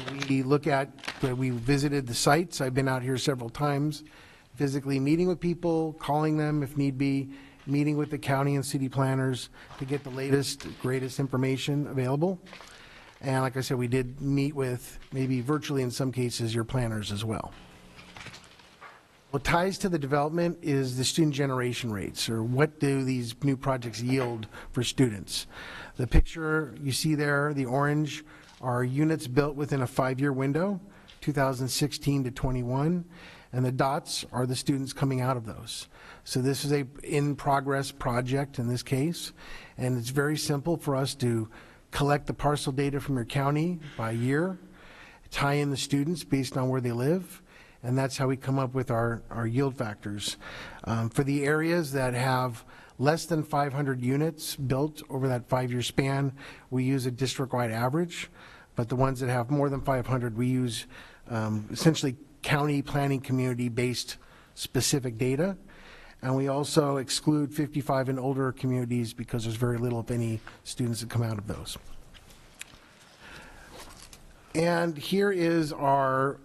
Q: And we look at, we visited the sites. I've been out here several times, physically meeting with people, calling them if need be, meeting with the county and city planners to get the latest, greatest information available. And like I said, we did meet with, maybe virtually in some cases, your planners as well. What ties to the development is the student generation rates, or what do these new projects yield for students. The picture you see there, the orange, are units built within a 5-year window, 2016 to 21, and the dots are the students coming out of those. So this is a in-progress project in this case, and it's very simple for us to collect the parcel data from your county by year, tie in the students based on where they live, and that's how we come up with our yield factors. For the areas that have less than 500 units built over that 5-year span, we use a district-wide average, but the ones that have more than 500, we use essentially county planning community-based specific data. And we also exclude 55 and older communities because there's very little, if any, students that come out of those. And here is our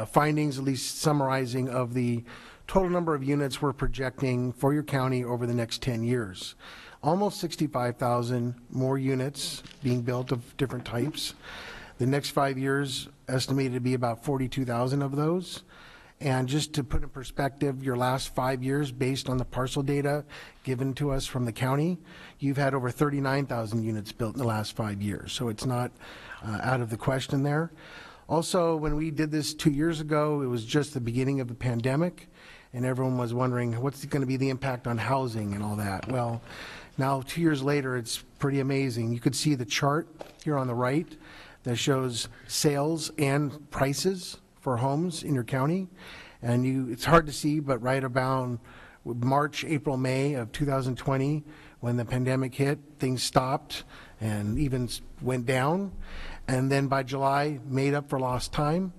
Q: findings, at least summarizing, of the total number of units we're projecting for your county over the next 10 years. Almost 65,000 more units being built of different types. The next 5 years estimated to be about 42,000 of those. And just to put in perspective, your last 5 years, based on the parcel data given to us from the county, you've had over 39,000 units built in the last 5 years. So it's not out of the question there. Also, when we did this 2 years ago, it was just the beginning of the pandemic, and everyone was wondering, what's going to be the impact on housing and all that? Well, now 2 years later, it's pretty amazing. You could see the chart here on the right that shows sales and prices for homes in your county. And it's hard to see, but right about March, April, May of 2020, When the pandemic hit, things stopped and even went down. And then by July, made up for lost time,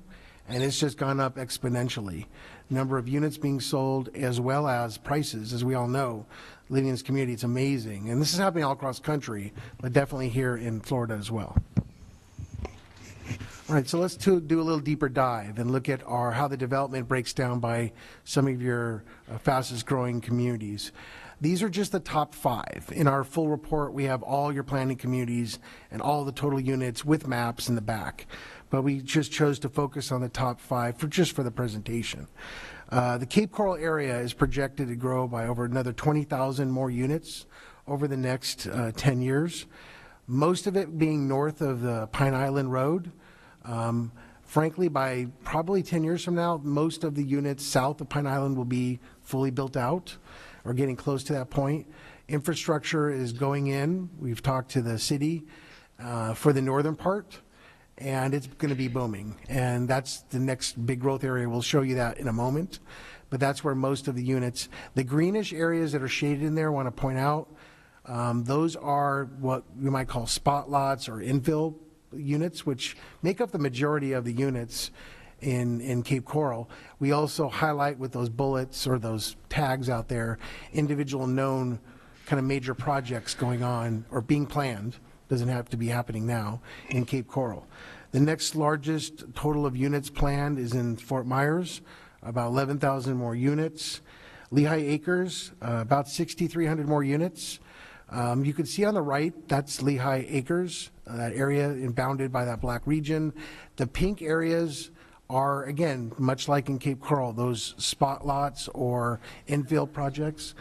Q: and it's just gone up exponentially. Number of units being sold as well as prices, as we all know, living in this community, it's amazing. And this is happening all across the country, but definitely here in Florida as well. All right, so let's do a little deeper dive and look at how the development breaks down by some of your fastest growing communities. These are just the top 5. In our full report, we have all your planning communities and all the total units with maps in the back. But we just chose to focus on the top 5 for the presentation. The Cape Coral area is projected to grow by over another 20,000 more units over the next 10 years, most of it being north of the Pine Island Road. Frankly, by probably 10 years from now, most of the units south of Pine Island will be fully built out or getting close to that point. Infrastructure is going in. We've talked to the city for the northern part, and it's going to be booming. And that's the next big growth area. We'll show you that in a moment. But that's where most of the units, the greenish areas that are shaded in there, I want to point out, those are what we might call spot lots or infill units, which make up the majority of the units in Cape Coral. We also highlight with those bullets or those tags out there individual known kind of major projects going on or being planned. Doesn't have to be happening now in Cape Coral. The next largest total of units planned is in Fort Myers, about 11,000 more units. Lehigh Acres, about 6,300 more units. You can see on the right, that's Lehigh Acres, that area bounded by that black region. The pink areas are, again, much like in Cape Coral, those spot lots or infill projects.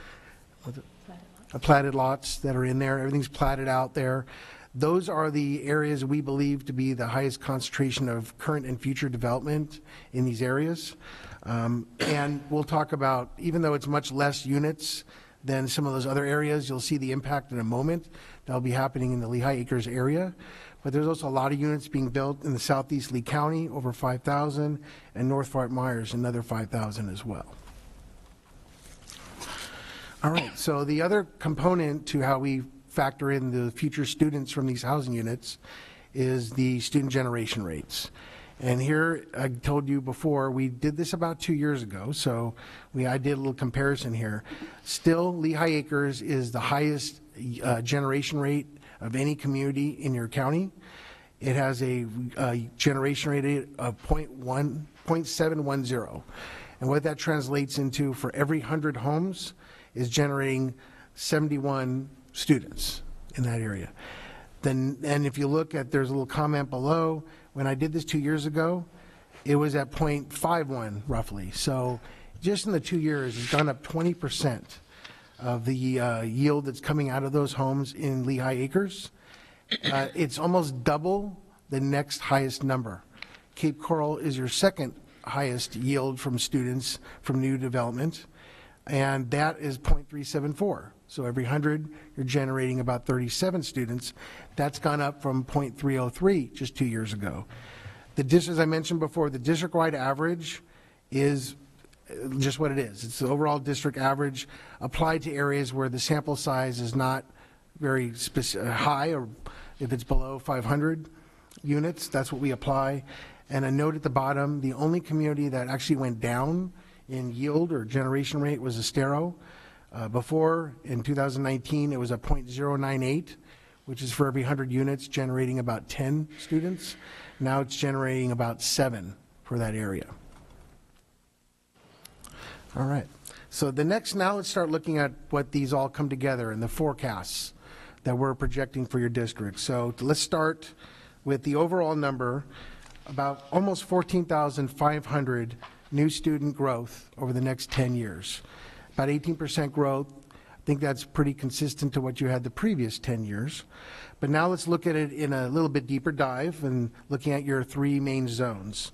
Q: Platted lots that are in there. Everything's platted out there. Those are the areas we believe to be the highest concentration of current and future development in these areas. And we'll talk about, even though it's much less units than some of those other areas, you'll see the impact in a moment. That'll be happening in the Lehigh Acres area. But there's also a lot of units being built in the southeast Lee County, over 5,000, and North Fort Myers, another 5,000 as well. All right, so the other component to how we factor in the future students from these housing units is the student generation rates. And here, I told you before, we did this about 2 years ago, so I did a little comparison here. Still, Lehigh Acres is the highest generation rate of any community in your county. It has a generation rate of 0.710. And what that translates into for every 100 homes is generating 71 students in that area. Then, and if you look at, there's a little comment below, when I did this 2 years ago, it was at 0.51 roughly. So just in the 2 years, it's gone up 20% of the yield that's coming out of those homes in Lehigh Acres. It's almost double the next highest number. Cape Coral is your second highest yield from students from new development, and that is 0.374. So every 100, you're generating about 37 students. That's gone up from 0.303 just 2 years ago. As I mentioned before, the district-wide average is just what it is. It's the overall district average applied to areas where the sample size is not very high, or if it's below 500 units, that's what we apply. And a note at the bottom, the only community that actually went down in yield or generation rate was Estero. Before, in 2019, it was a 0.098, which is for every 100 units generating about 10 students. Now it's generating about 7 for that area. All right. So now let's start looking at what these all come together and the forecasts that we're projecting for your district. So let's start with the overall number, about almost 14,500 new student growth over the next 10 years. About 18% growth. I think that's pretty consistent to what you had the previous 10 years. But now let's look at it in a little bit deeper dive and looking at your 3 main zones.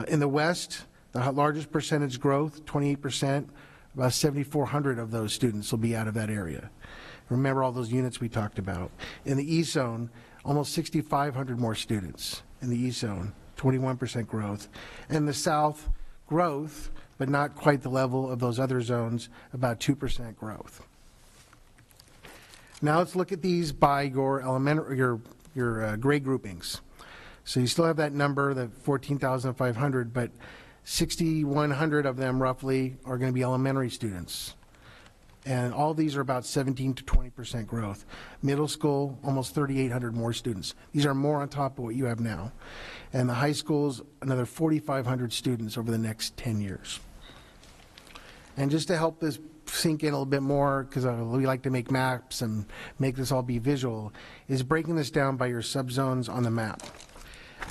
Q: In the West, the largest percentage growth, 28%, about 7,400 of those students will be out of that area. Remember all those units we talked about. In the East Zone, almost 6,500 more students in the East Zone, 21% growth. In the South, growth, but not quite the level of those other zones, about 2% growth. Now let's look at these by your elementary, your grade groupings. So you still have that number, the 14,500, but 6,100 of them roughly are going to be elementary students. And all these are about 17 to 20% growth. Middle school, almost 3,800 more students. These are more on top of what you have now. And the high schools, another 4,500 students over the next 10 years. And just to help this sink in a little bit more, because we like to make maps and make this all be visual, is breaking this down by your subzones on the map.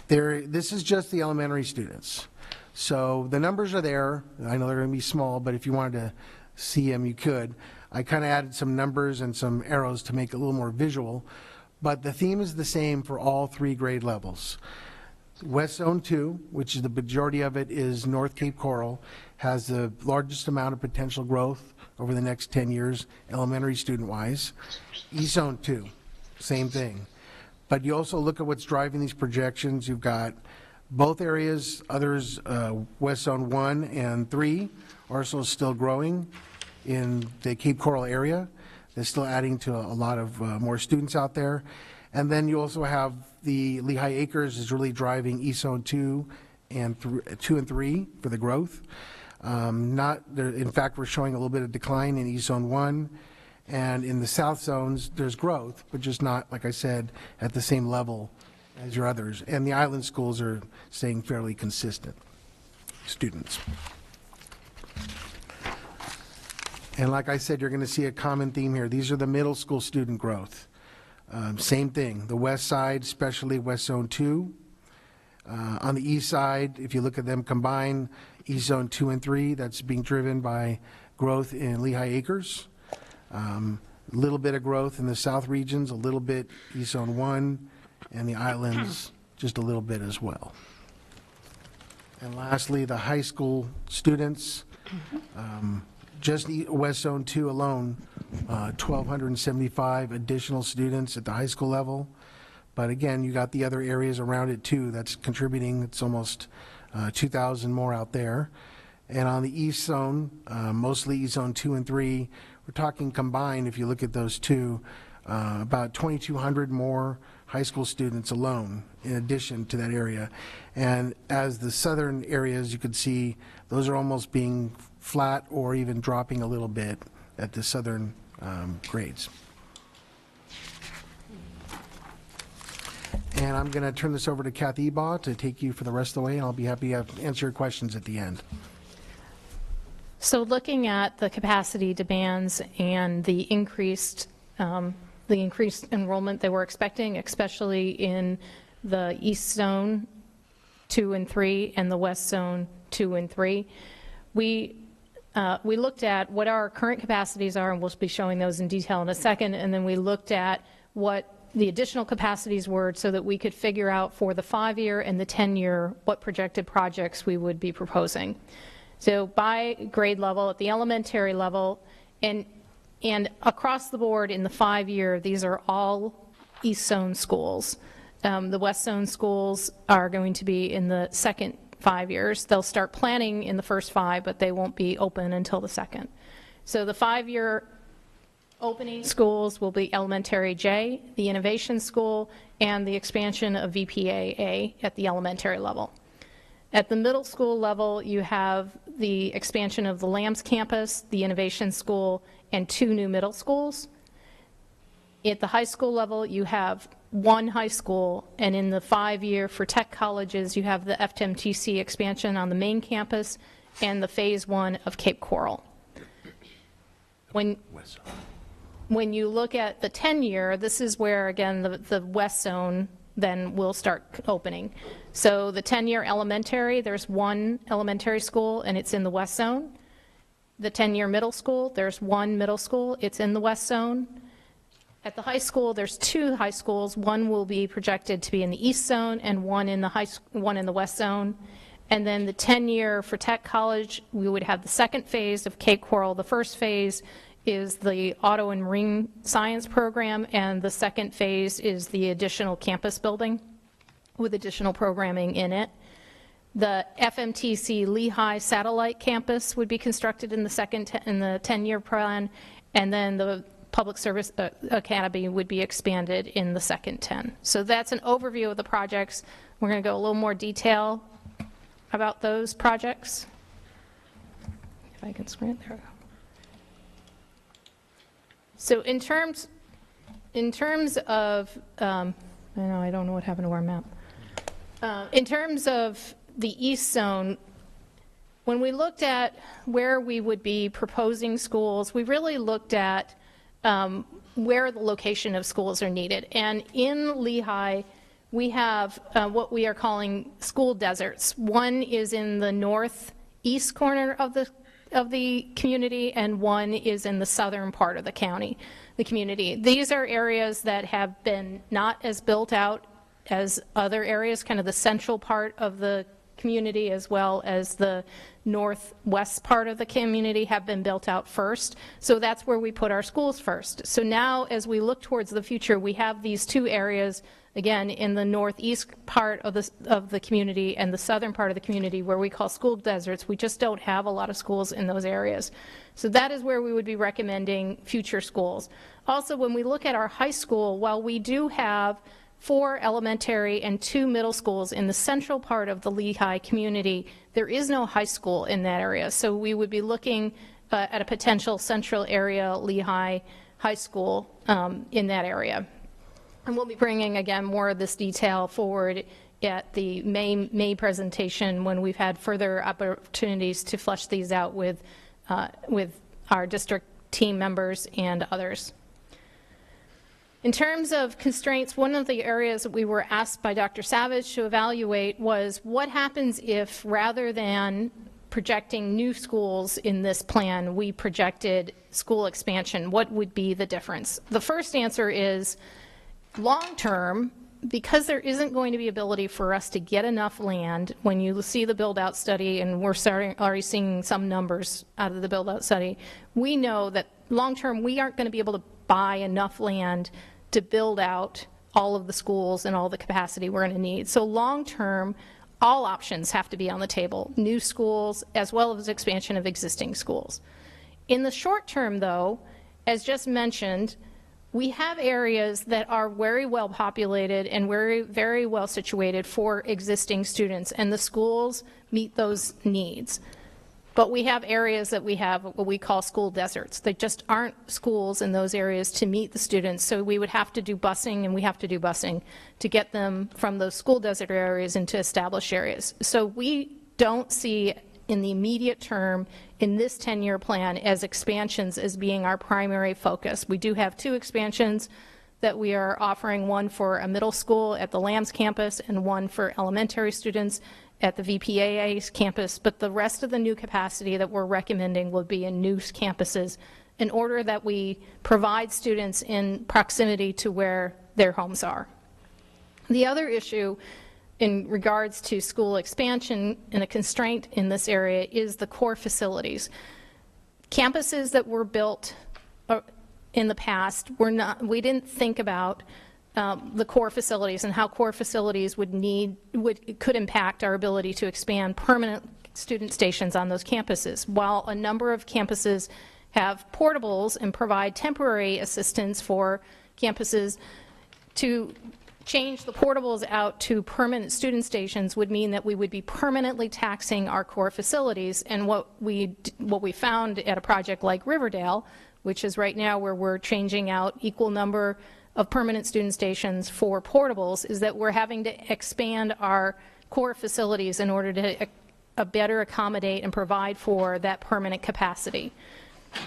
Q: This is just the elementary students. So the numbers are there. I know they're going to be small, but if you wanted to see them, you could. I kind of added some numbers and some arrows to make it a little more visual, but the theme is the same for all 3 grade levels. West Zone 2, which is the majority of it is North Cape Coral, has the largest amount of potential growth over the next 10 years, elementary student-wise. East Zone 2, same thing. But you also look at what's driving these projections. You've got both areas, others, West Zone 1 and 3, are also still growing in the Cape Coral area. They're still adding to a lot of more students out there. And then you also have the Lehigh Acres is really driving East Zone 2 and 3 for the growth. In fact, we're showing a little bit of decline in East Zone 1. And in the South Zones, there's growth, but just not, like I said, at the same level as your others. And the island schools are staying fairly consistent students. And like I said, you're going to see a common theme here. These are the middle school student growth. Same thing, the west side, especially West Zone 2. On the east side, if you look at them combined, East Zone 2 and 3, that's being driven by growth in Lehigh Acres. A little bit of growth in the south regions, a little bit East Zone 1, and the islands just a little bit as well. And lastly, the high school students, just West Zone 2 alone, 1,275 additional students at the high school level. But again, you got the other areas around it too that's contributing. It's almost 2,000 more out there. And on the east zone, mostly East Zone 2 and 3, we're talking combined, if you look at those two, about 2,200 more high school students alone in addition to that area. And as the southern areas, you could see those are almost being flat or even dropping a little bit at the southern grades. And I'm going to turn this over to Kathy Ebaugh to take you for the rest of the way, and I'll be happy to answer your questions at the end.
P: So looking at the capacity demands and the increased enrollment that we're expecting, especially in the East Zone 2 and 3 and the West Zone 2 and 3, we looked at what our current capacities are, and we'll be showing those in detail in a second, and then we looked at what the additional capacities were so that we could figure out for the 5-year and the 10-year what projected projects we would be proposing. So by grade level, at the elementary level, and across the board in the 5-year, these are all East Zone schools. The West Zone schools are going to be in the second 5 years. They'll start planning in the first 5, but they won't be open until the second. So the 5-year opening schools will be Elementary J, the Innovation School, and the expansion of VPA-A at the elementary level. At the middle school level, you have the expansion of the Lambs campus, the Innovation School, and 2 new middle schools. At the high school level, you have 1 high school, and in the 5-year for tech colleges, you have the FTMTC expansion on the main campus and the phase 1 of Cape Coral. When you look at the 10-year, this is where, again, the West Zone then will start opening. So the 10-year elementary, there's 1 elementary school, and it's in the West Zone. The 10-year middle school, there's 1 middle school, it's in the West Zone. At the high school, there's 2 high schools. 1 will be projected to be in the East Zone, and 1 in the West Zone. And then the 10-year for tech college, we would have the second phase of Cape Coral. The first phase is the auto and marine science program, and the second phase is the additional campus building with additional programming in it. The FMTC Lehigh satellite campus would be constructed in the 10-year plan, and then the Public Service Academy would be expanded in the second 10. So that's an overview of the projects. We're going to go a little more detail about those projects. If I can screen it, there we go. So in terms of, I don't know what happened to our map. In terms of the East Zone, when we looked at where we would be proposing schools, we really looked at where the location of schools are needed. And in Lehigh, we have what we are calling school deserts. One is in the northeast corner of the community, and one is in the southern part of the community. These are areas that have been not as built out as other areas, kind of the central part of the community as well as the northwest part of the community have been built out first. So that's where we put our schools first. So now as we look towards the future, we have these two areas, again, in the northeast part of the community and the southern part of the community where we call school deserts. We just don't have a lot of schools in those areas. So that is where we would be recommending future schools. Also, when we look at our high school, while we do have 4 elementary and 2 middle schools in the central part of the Lehigh community, there is no high school in that area. So we would be looking at a potential central area Lehigh High School in that area. And we'll be bringing, again, more of this detail forward at the May presentation when we've had further opportunities to flesh these out with our district team members and others. In terms of constraints, one of the areas that we were asked by Dr. Savage to evaluate was what happens if, rather than projecting new schools in this plan, we projected school expansion? What would be the difference? The first answer is long-term, because there isn't going to be ability for us to get enough land. When you see the build-out study, and we're already seeing some numbers out of the build-out study, we know that long-term we aren't going to be able to buy enough land to build out all of the schools and all the capacity we're going to need. So long-term, all options have to be on the table, new schools as well as expansion of existing schools. In the short term, though, as just mentioned, we have areas that are very well populated and very well situated for existing students, and the schools meet those needs. But we have areas that we have what we call school deserts. There just aren't schools in those areas to meet the students, so we would have to do busing, and we have to do busing to get them from those school desert areas into established areas. So we don't see in the immediate term in this 10-year plan as expansions as being our primary focus. We do have 2 expansions that we are offering, one for a middle school at the Lambs campus and one for elementary students at the VPAA campus, but the rest of the new capacity that we're recommending will be in new campuses in order that we provide students in proximity to where their homes are. The other issue in regards to school expansion and a constraint in this area is the core facilities. Campuses that were built in the past we didn't think about the core facilities and how core facilities could impact our ability to expand permanent student stations on those campuses. While a number of campuses have portables and provide temporary assistance for campuses, to change the portables out to permanent student stations would mean that we would be permanently taxing our core facilities. And what we found at a project like Riverdale, which is right now where we're changing out equal number of permanent student stations for portables, is that we're having to expand our core facilities in order to better accommodate and provide for that permanent capacity.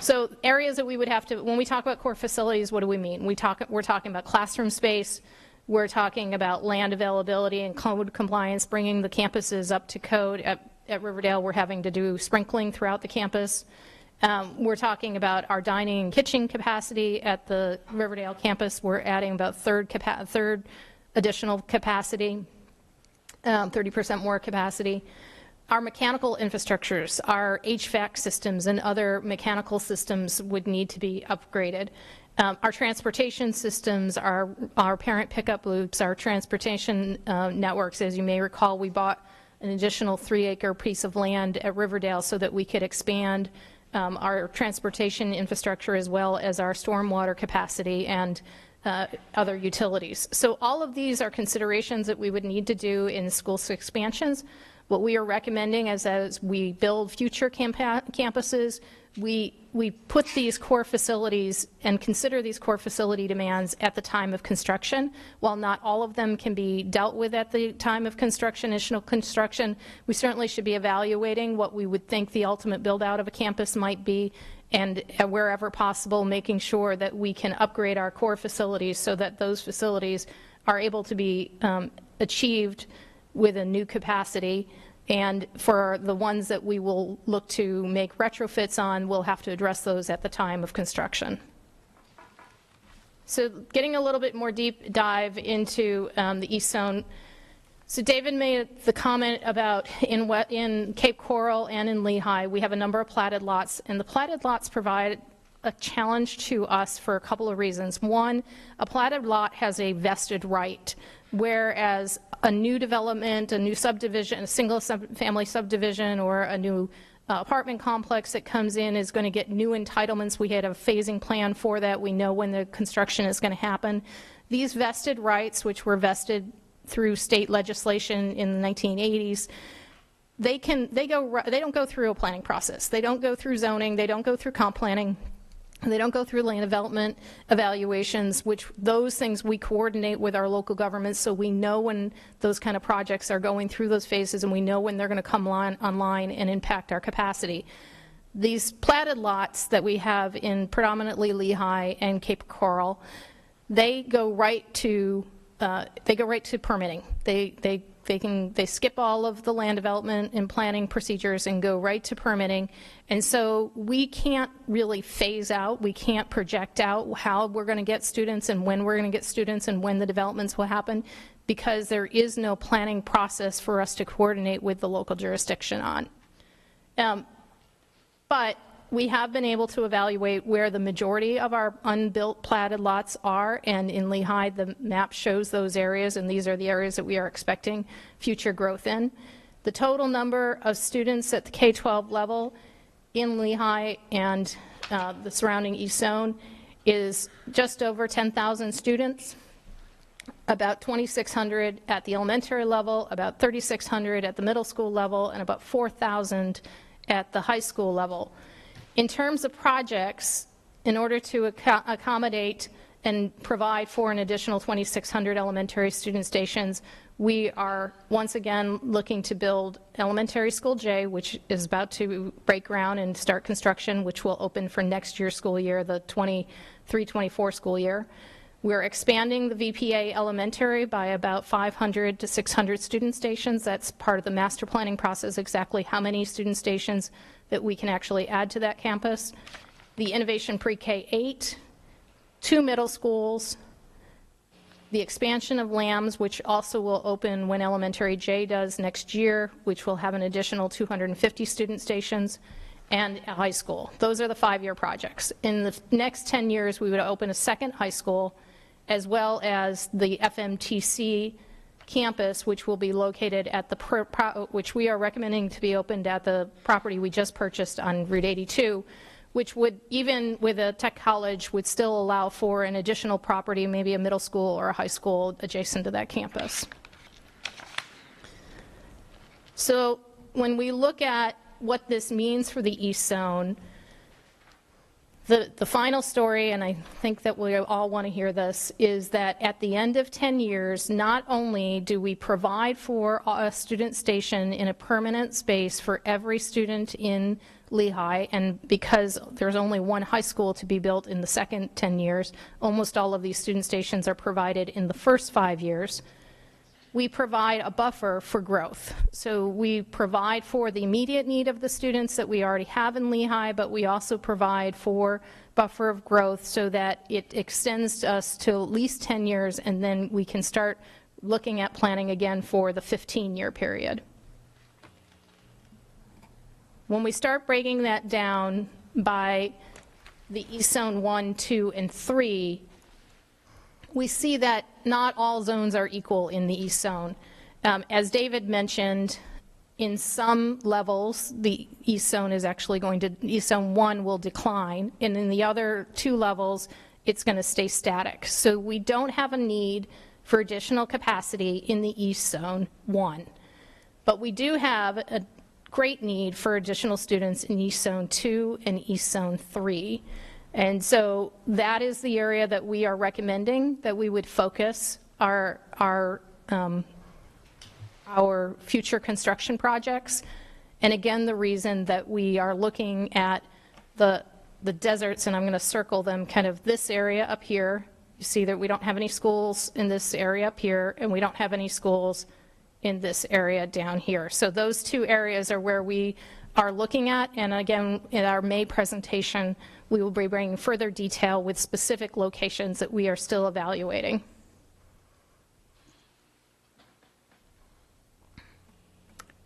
P: So areas that we would have to, when we talk about core facilities, what do we mean? We're talking about classroom space, we're talking about land availability and code compliance, bringing the campuses up to code. At Riverdale, we're having to do sprinkling throughout the campus. We're talking about our dining and kitchen capacity at the Riverdale campus. We're adding about third additional capacity, 30% more capacity. Our mechanical infrastructures, our HVAC systems and other mechanical systems would need to be upgraded. Our transportation systems, our parent pickup loops, our transportation networks, as you may recall, we bought an additional 3-acre piece of land at Riverdale so that we could expand our transportation infrastructure as well as our stormwater capacity and other utilities. So all of these are considerations that we would need to do in school expansions. What we are recommending is as we build future campuses, we put these core facilities and consider these core facility demands at the time of construction. While not all of them can be dealt with at the time of construction, initial construction, we certainly should be evaluating what we would think the ultimate build out of a campus might be, and wherever possible, making sure that we can upgrade our core facilities so that those facilities are able to be achieved with a new capacity. And for the ones that we will look to make retrofits on, we'll have to address those at the time of construction. So getting a little bit more deep dive into the East Zone. So David made the comment about in Cape Coral and in Lehigh, we have a number of platted lots, and the platted lots provide a challenge to us for a couple of reasons. One, a platted lot has a vested right, whereas a new development, a new subdivision, a single family subdivision, or a new apartment complex that comes in is going to get new entitlements. We had a phasing plan for that. We know when the construction is going to happen. These vested rights, which were vested through state legislation in the 1980s, they don't go through a planning process. They don't go through zoning. They don't go through comp planning. They don't go through land development evaluations, which those things we coordinate with our local governments, so we know when those kind of projects are going through those phases, and we know when they're going to come online and impact our capacity. These platted lots that we have in predominantly Lehigh and Cape Coral, they go right to permitting. They skip all of the land development and planning procedures and go right to permitting. And so we can't really phase out, we can't project out how we're going to get students and when we're going to get students and when the developments will happen, because there is no planning process for us to coordinate with the local jurisdiction on. But we have been able to evaluate where the majority of our unbuilt platted lots are, and in Lehigh the map shows those areas, and these are the areas that we are expecting future growth in. The total number of students at the K-12 level in Lehigh and the surrounding East Zone is just over 10,000 students, about 2,600 at the elementary level, about 3,600 at the middle school level, and about 4,000 at the high school level. In terms of projects, in order to accommodate and provide for an additional 2,600 elementary student stations, we are once again looking to build Elementary School J, which is about to break ground and start construction, which will open for next year's school year, the 23-24 school year. We're expanding the VPA Elementary by about 500 to 600 student stations. That's part of the master planning process, exactly how many student stations that we can actually add to that campus. The Innovation Pre-K-8, 2 middle schools, the expansion of LAMS, which also will open when Elementary J does next year, which will have an additional 250 student stations, and a high school. Those are the 5-year projects. In the next 10 years, we would open a second high school, as well as the FMTC campus, which will be located at the, which we are recommending to be opened at the property we just purchased on Route 82, which would, even with a tech college, would still allow for an additional property, maybe a middle school or a high school adjacent to that campus. So when we look at what this means for the East Zone, the final story, and I think that we all want to hear this, is that at the end of 10 years, not only do we provide for a student station in a permanent space for every student in Lehigh, and because there's only one high school to be built in the second 10 years, almost all of these student stations are provided in the first 5 years. We provide a buffer for growth. So we provide for the immediate need of the students that we already have in Lehigh, but we also provide for buffer of growth so that it extends us to at least 10 years, and then we can start looking at planning again for the 15-year period. When we start breaking that down by the East Zone 1, 2, and 3, we see that not all zones are equal in the East Zone. As David mentioned, In some levels, the East Zone is actually East Zone 1 will decline, and in the other 2 levels, it's going to stay static. So we don't have a need for additional capacity in the East Zone 1. But we do have a great need for additional students in East Zone 2 and East Zone 3. And so that is the area that we are recommending that we would focus our future construction projects. And again, the reason that we are looking at the deserts, and I'm going to circle them, kind of this area up here. You see that we don't have any schools in this area up here, and we don't have any schools in this area down here. So those 2 areas are where we are looking at, and again, in our May presentation, we will be bringing further detail with specific locations that we are still evaluating.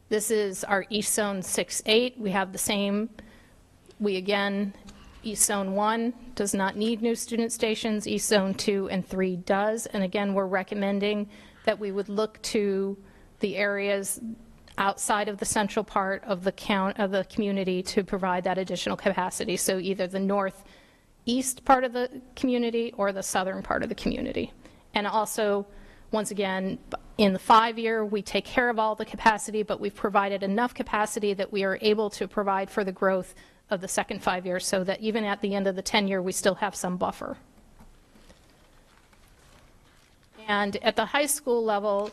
P: This is our East Zone 6-8. We have the same, East Zone 1 does not need new student stations. East Zone 2 and 3 does. And again, we're recommending that we would look to the areas outside of the central part of the community to provide that additional capacity. So either the northeast part of the community or the southern part of the community. And also, once again, in the 5-year, we take care of all the capacity, but we've provided enough capacity that we are able to provide for the growth of the second 5 years, so that even at the end of the 10-year, we still have some buffer. And at the high school level,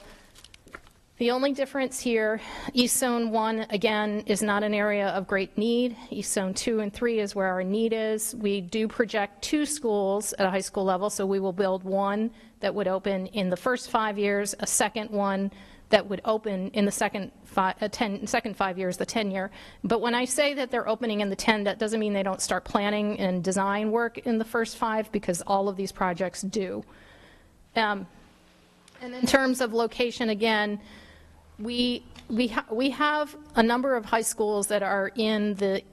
P: the only difference here, East Zone 1, again, is not an area of great need. East Zone 2 and 3 is where our need is. We do project 2 schools at a high school level, so we will build one that would open in the first 5 years, a second one that would open in the second 5 years, the 10-year. But when I say that they're opening in the 10, that doesn't mean they don't start planning and design work in the first 5, because all of these projects do. And in terms of location, again, we have a number of high schools that are in the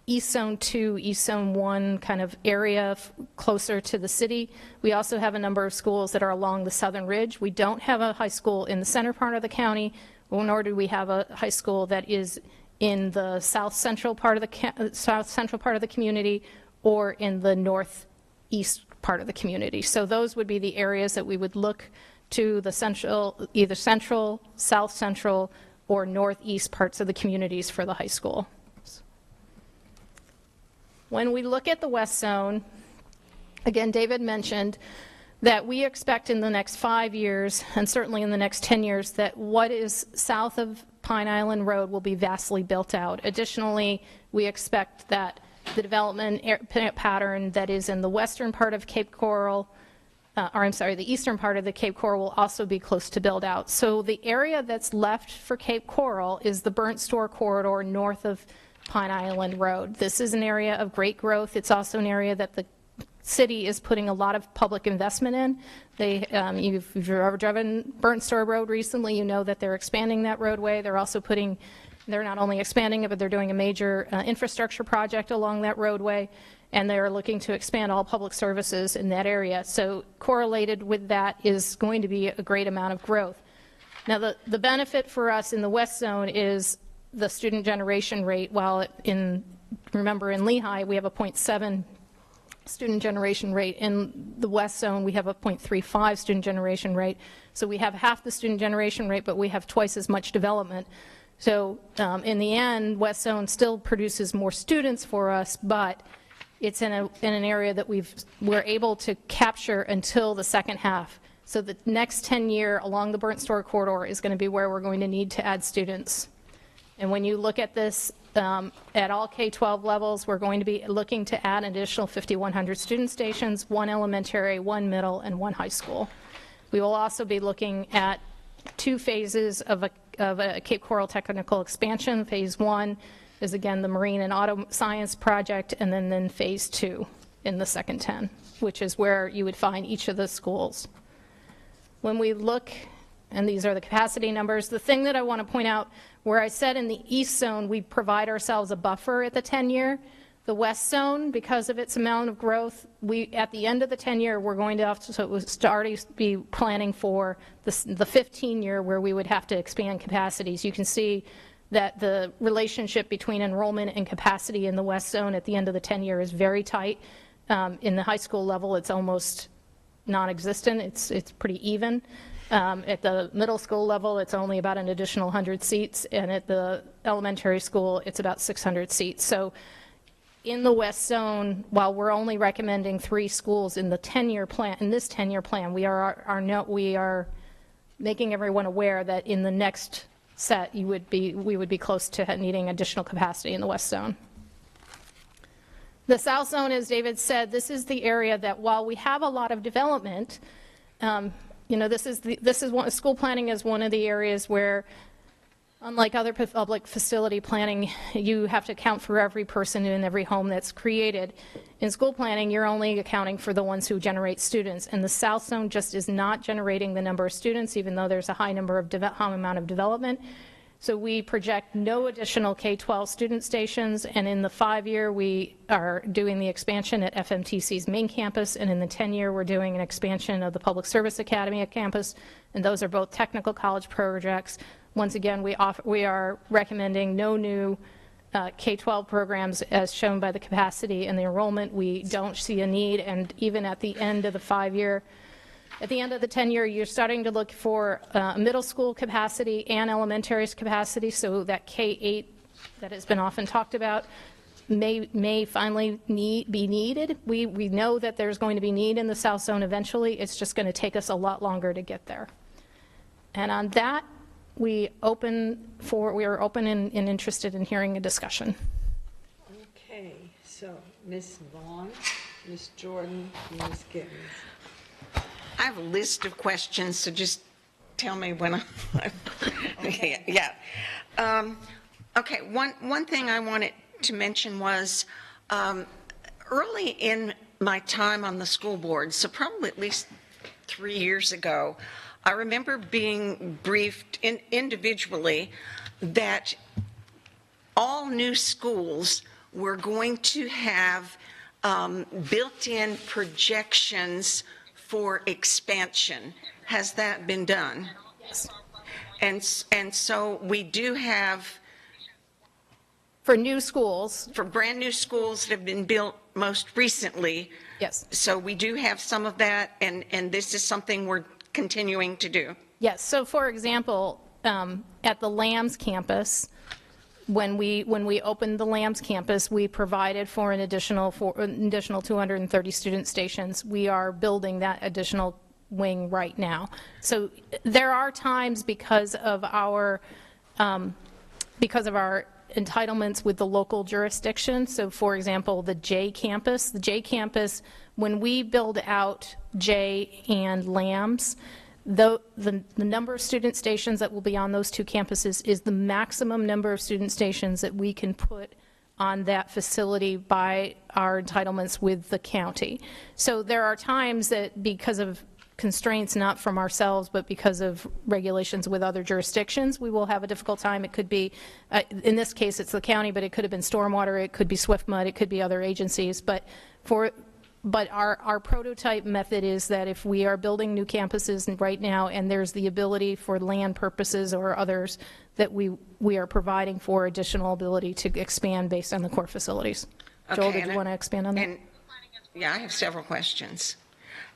P: East Zone 2, East Zone 1 kind of area closer to the city. We also have a number of schools that are along the southern ridge. We don't have a high school in the center part of the county, nor do we have a high school that is in the south central part of the community or in the northeast part of the community. So those would be the areas that we would look to, the central, either central, south central, or northeast parts of the communities for the high school. When we look at the West Zone, again, David mentioned that we expect in the next 5 years, and certainly in the next 10 years, that what is south of Pine Island Road will be vastly built out. Additionally, we expect that the development pattern that is in the western part of Cape Coral, the eastern part of the Cape Coral will also be close to build out. So the area that's left for Cape Coral is the Burnt Store corridor north of Pine Island Road. This is an area of great growth. It's also an area that the city is putting a lot of public investment in. If you've ever driven Burnt Store Road recently, you know that they're expanding that roadway. They're not only expanding it, but they're doing a major infrastructure project along that roadway, and they're looking to expand all public services in that area. So correlated with that is going to be a great amount of growth. Now, the benefit for us in the West Zone is the student generation rate. While remember in Lehigh, we have a 0.7 student generation rate. In the West Zone, we have a 0.35 student generation rate. So we have half the student generation rate, but we have twice as much development. So in the end, West Zone still produces more students for us, but it's in an area that we're able to capture until the second half. So the next 10-year along the Burnt Store corridor is going to be where we're going to need to add students. And when you look at this at all K-12 levels, we're going to be looking to add an additional 5,100 student stations, 1 elementary, 1 middle, and 1 high school. We will also be looking at 2 phases of a Cape Coral technical expansion. Phase 1 is, again, the marine and auto science project, and then phase 2 in the second 10, which is where you would find each of the schools. When we look, and these are the capacity numbers, the thing that I want to point out, where I said in the East Zone we provide ourselves a buffer at the 10-year, the West Zone, because of its amount of growth, at the end of the 10-year, we're going to have to already be planning for the 15-year where we would have to expand capacities. You can see that the relationship between enrollment and capacity in the West Zone at the end of the 10-year is very tight. In the high school level, it's almost non-existent. It's pretty even. At the middle school level, it's only about an additional 100 seats, and at the elementary school, it's about 600 seats. So in the West Zone, while we're only recommending 3 schools in the 10-year plan, in this 10-year plan, we are making everyone aware that in the next set, we would be close to needing additional capacity in the West Zone. The South Zone, as David said, this is the area that while we have a lot of development, school planning is one of the areas where, unlike other public facility planning, you have to account for every person in every home that's created. In school planning, you're only accounting for the ones who generate students, and the South Zone just is not generating the number of students, even though there's a high amount of development. So we project no additional K-12 student stations, and in the 5-year, we are doing the expansion at FMTC's main campus, and in the 10-year, we're doing an expansion of the Public Service Academy at campus, and those are both technical college projects. Once again, we are recommending no new K-12 programs as shown by the capacity and the enrollment. We don't see a need, and even at the end of the 5-year, at the end of the 10-year, you're starting to look for middle school capacity and elementary capacity, so that K-8 that has been often talked about may finally be needed. We know that there's going to be need in the South Zone eventually. It's just going to take us a lot longer to get there. And on that, we are open and interested in hearing a discussion.
A: Okay, so Ms. Vaughn, Ms. Jordan, Ms. Gibbons.
O: I have a list of questions, so just tell me when I'm... Okay. Yeah. Okay, one thing I wanted to mention was early in my time on the school board, so probably at least 3 years ago, I remember being briefed individually that all new schools were going to have built-in projections for expansion. Has that been done?
P: Yes.
O: And so we do have...
P: For new schools.
O: For brand new schools that have been built most recently.
P: Yes.
O: So we do have some of that, and this is something we're continuing to do.
P: Yes. So for example, at the Lambs campus, when we opened the Lambs campus, we provided for an additional 230 student stations. We are building that additional wing right now. So there are times because of our entitlements with the local jurisdiction. So for example, the J campus, when we build out J and Lambs, the number of student stations that will be on those 2 campuses is the maximum number of student stations that we can put on that facility by our entitlements with the county. So there are times that because of constraints not from ourselves but because of regulations with other jurisdictions, we will have a difficult time. It could be, in this case it's the county, but it could have been stormwater, it could be SWIFMUD, it could be other agencies. But our prototype method is that if we are building new campuses right now and there's the ability for land purposes or others, that we are providing for additional ability to expand based on the core facilities. Okay, Joel, did you want to expand on that?
O: Yeah, I have several questions.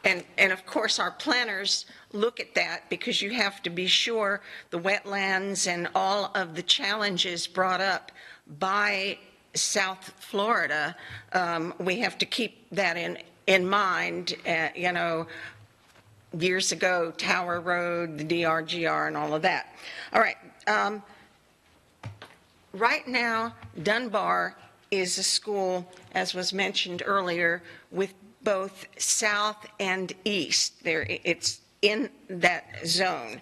O: And of course, our planners look at that because you have to be sure the wetlands and all of the challenges brought up by South Florida, we have to keep that in mind. Years ago, Tower Road, the DRGR, and all of that. All right. Right now, Dunbar is a school, as was mentioned earlier, with both south and east. It's in that zone.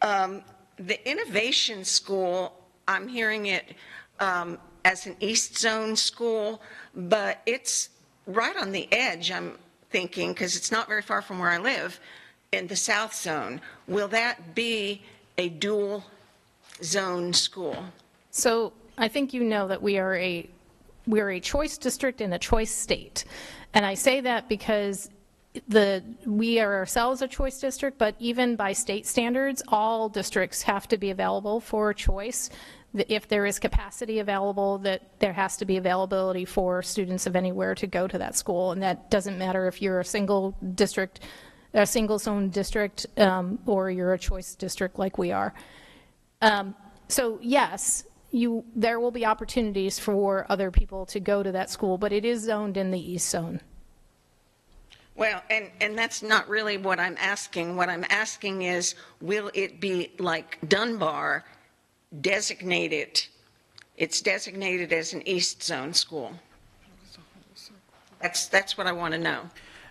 O: The Innovation School, I'm hearing it as an East Zone school, but it's right on the edge, I'm thinking, because it's not very far from where I live, in the South Zone. Will that be a dual zone school?
P: So I think you know that we are a choice district and a choice state. And I say that because we are ourselves a choice district, but even by state standards, all districts have to be available for choice. if there is capacity available, that there has to be availability for students of anywhere to go to that school. And that doesn't matter if you're a single district, a single zone district, or you're a choice district like we are. So yes, there will be opportunities for other people to go to that school, but it is zoned in the East Zone.
O: Well, and that's not really what I'm asking. What I'm asking is, will it be like Dunbar designated? It's designated as an East Zone school. That's what I want to know.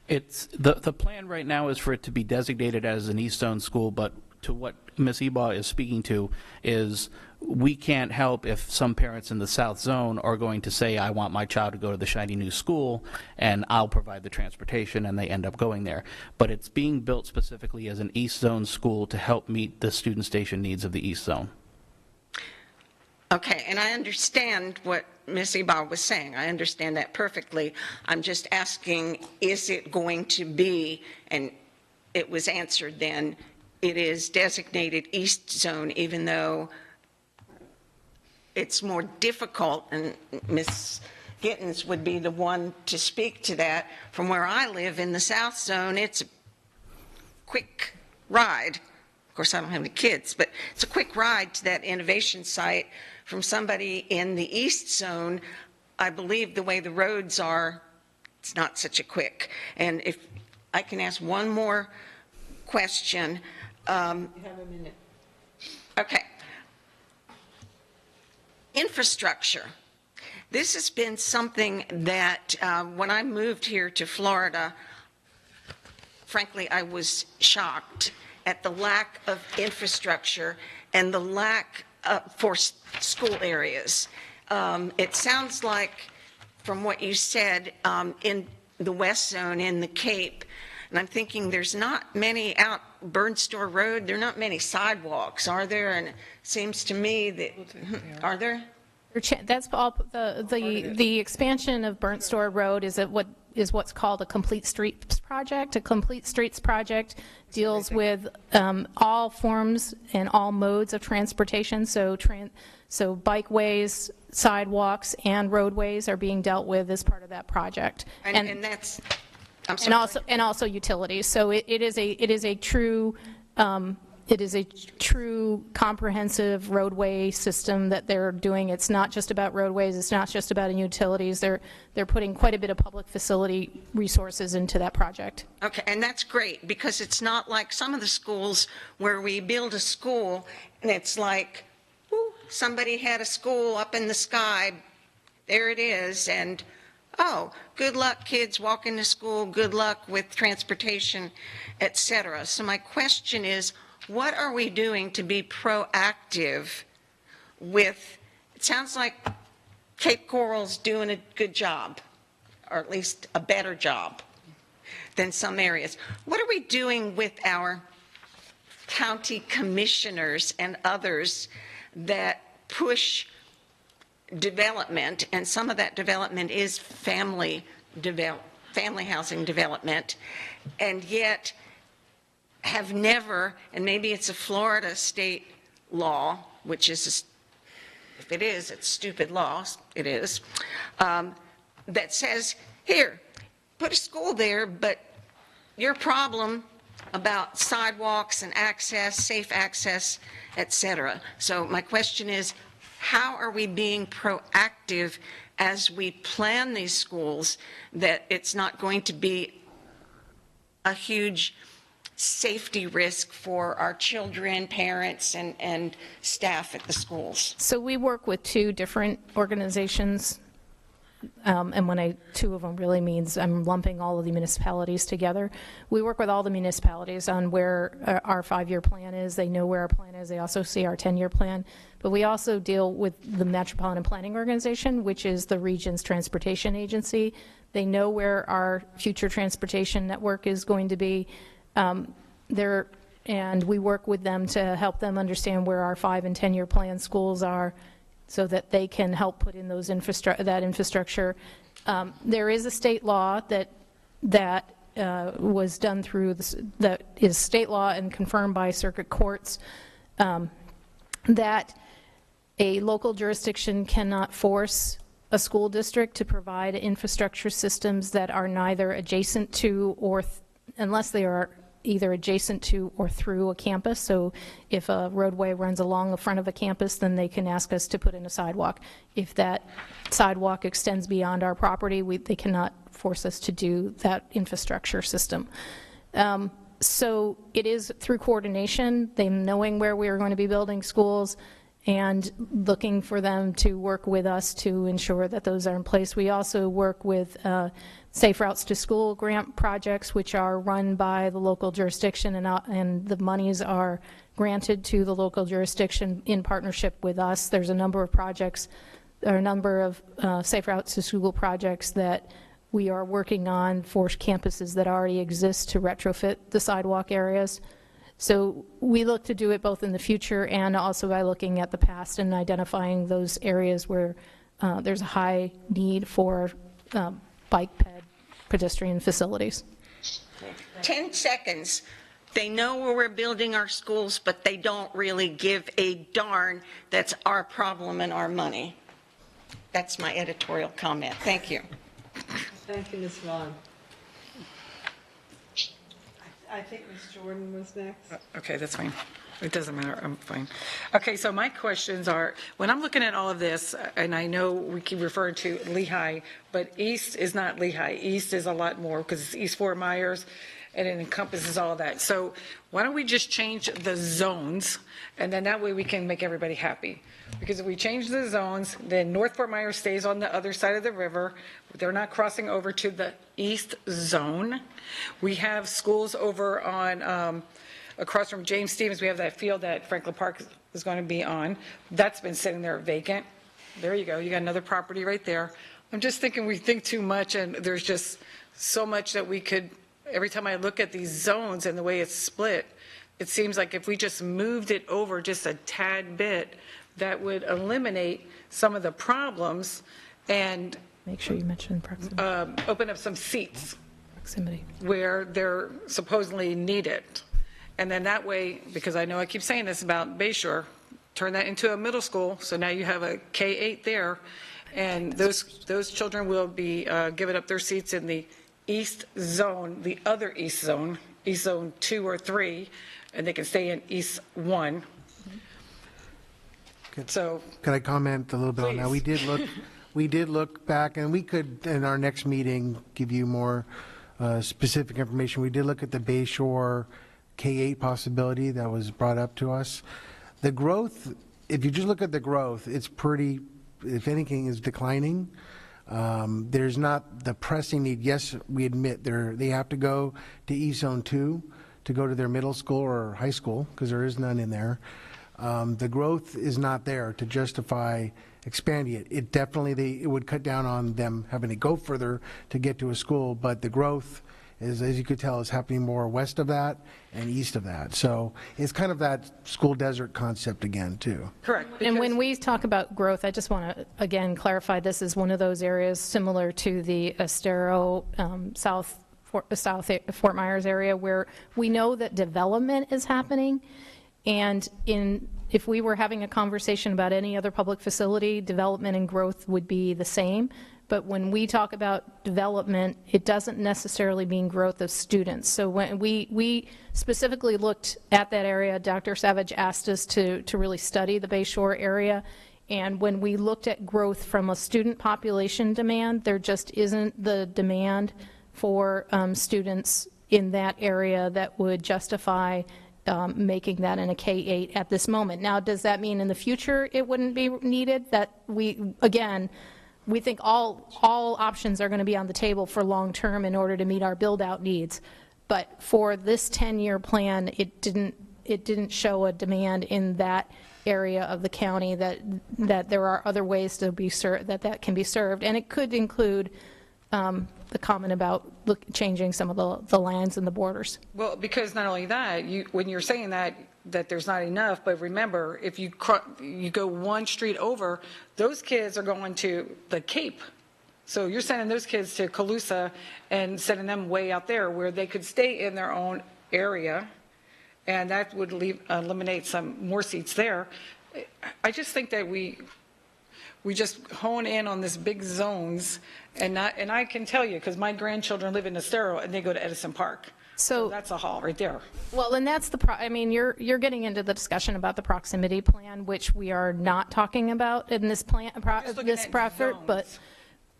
R: It's the plan right now is for it to be designated as an East Zone school, but to what Ms. Ebaugh is speaking to is we can't help if some parents in the South Zone are going to say, I want my child to go to the shiny new school, and I'll provide the transportation, and they end up going there. But it's being built specifically as an East Zone school to help meet the student station needs of the East Zone.
O: Okay, and I understand what Ms. Ebaugh was saying. I understand that perfectly. I'm just asking, is it going to be, and it was answered then, it is designated East Zone, even though it's more difficult, and Ms. Gittens would be the one to speak to that. From where I live in the South Zone, it's a quick ride. Of course, I don't have any kids, but it's a quick ride to that innovation site. From somebody in the East Zone, I believe the way the roads are, it's not such a quick. And if I can ask one more question. You have a minute. Okay. Infrastructure. This has been something that when I moved here to Florida, frankly, I was shocked at the lack of infrastructure and the lack for school areas. It sounds like, from what you said, in the West Zone, in the Cape, and I'm thinking there's not many out Burnstore Road, there are not many sidewalks, are there? And it seems to me that, are there?
P: That's all, the expansion of Burnstore Road is what's called a complete streets project. A complete streets project deals with all forms and all modes of transportation. So bikeways, sidewalks, and roadways are being dealt with as part of that project.
O: And that's, I'm sorry.
P: And also utilities. So it is a true comprehensive roadway system that they're doing. It's not just about roadways. It's not just about utilities. They're putting quite a bit of public facility resources into that project.
O: Okay, and that's great, because it's not like some of the schools where we build a school and it's like, ooh, somebody had a school up in the sky, there it is, and oh, good luck kids walking to school, good luck with transportation, etc. So my question is, what are we doing to be proactive with, it sounds like Cape Coral's doing a good job, or at least a better job than some areas. What are we doing with our county commissioners and others that push development, and some of that development is family housing development, and yet have never, and maybe it's a Florida state law, which is, if it is, it's stupid law, it is, that says, here, put a school there, but your problem about sidewalks and access, safe access, etc. So my question is, how are we being proactive as we plan these schools that it's not going to be a huge safety risk for our children, parents, and staff at the schools?
P: So we work with two different organizations, and when two of them really means I'm lumping all of the municipalities together. We work with all the municipalities on where our 5-year plan is. They know where our plan is. They also see our 10-year plan. But we also deal with the Metropolitan Planning Organization, which is the region's transportation agency. They know where our future transportation network is going to be. And we work with them to help them understand where our 5- and 10-year plan schools are, so that they can help put in those that infrastructure. There is a state law that was done through that is state law and confirmed by circuit courts that A local jurisdiction cannot force a school district to provide infrastructure systems that are neither adjacent to or, unless they are either adjacent to or through a campus. So if a roadway runs along the front of a campus, then they can ask us to put in a sidewalk. If that sidewalk extends beyond our property, they cannot force us to do that infrastructure system. So it is through coordination, them knowing where we are going to be building schools, and looking for them to work with us to ensure that those are in place. We also work with Safe Routes to School grant projects, which are run by the local jurisdiction, and the monies are granted to the local jurisdiction in partnership with us. There's a number of projects, or a number of Safe Routes to School projects that we are working on for campuses that already exist to retrofit the sidewalk areas. So we look to do it both in the future and also by looking at the past and identifying those areas where there's a high need for bike pedestrian facilities.
O: 10 seconds. They know where we're building our schools, but they don't really give a darn. That's our problem and our money. That's my editorial comment. Thank you.
A: Thank you, Ms. Vaughn. I think Ms. Jordan was next.
F: Okay, that's fine. It doesn't matter, I'm fine. Okay, so my questions are, when I'm looking at all of this, and I know we keep referring to Lehigh, but East is not Lehigh. East is a lot more, because it's East Fort Myers, and it encompasses all of that. So why don't we just change the zones, and then that way we can make everybody happy. Because if we change the zones, then North Fort Myers stays on the other side of the river. They're not crossing over to the east zone. We have schools over on, across from James Stevens, we have that field that Franklin Park is going to be on. That's been sitting there vacant. There you go. You got another property right there. I'm just thinking we think too much, and there's just so much that we could, every time I look at these zones and the way it's split, it seems like if we just moved it over just a tad bit, that would eliminate some of the problems and
P: make sure you mention proximity.
F: Open up some seats
P: proximity
F: where they're supposedly needed. And then that way, because I know I keep saying this about Bayshore, turn that into a middle school, so now you have a K-8 there, and those children will be giving up their seats in the east zone, the other east zone 2 or 3, and they can stay in East 1. So,
Q: could I comment a little bit on that? We did look back, and we could, in our next meeting, give you more specific information. We did look at the Bayshore K-8 possibility that was brought up to us. The growth, if you just look at the growth, it's pretty, if anything, is declining. There's not the pressing need. Yes, we admit they have to go to East Zone 2 to go to their middle school or high school, because there is none in there. The growth is not there to justify expanding it. It definitely, it would cut down on them having to go further to get to a school, but the growth is, as you could tell, is happening more west of that and east of that. So it's kind of that school desert concept again, too.
F: Correct.
P: And when we talk about growth, I just want to, again, clarify this is one of those areas similar to the Estero South Fort Myers area where we know that development is happening. And if we were having a conversation about any other public facility, development and growth would be the same. But when we talk about development, it doesn't necessarily mean growth of students. So when we specifically looked at that area, Dr. Savage asked us to really study the Bayshore area. And when we looked at growth from a student population demand, there just isn't the demand for students in that area that would justify making that in a K-8 at this moment. Now, does that mean in the future it wouldn't be needed? That we think all options are going to be on the table for long term in order to meet our build out needs. But for this 10-year plan, it didn't show a demand in that area of the county that there are other ways to be that can be served, and it could include the comment about changing some of the lines and the borders.
F: Well, because not only that, when you're saying that there's not enough, but remember, if you go one street over, those kids are going to the Cape. So you're sending those kids to Colusa and sending them way out there where they could stay in their own area, and that would eliminate some more seats there. I just think that we just hone in on this big zones, and I can tell you, because my grandchildren live in Estero, and they go to Edison Park. So that's a haul right there.
P: Well, and that's I mean, you're getting into the discussion about the proximity plan, which we are not talking about in this plan, this profit, but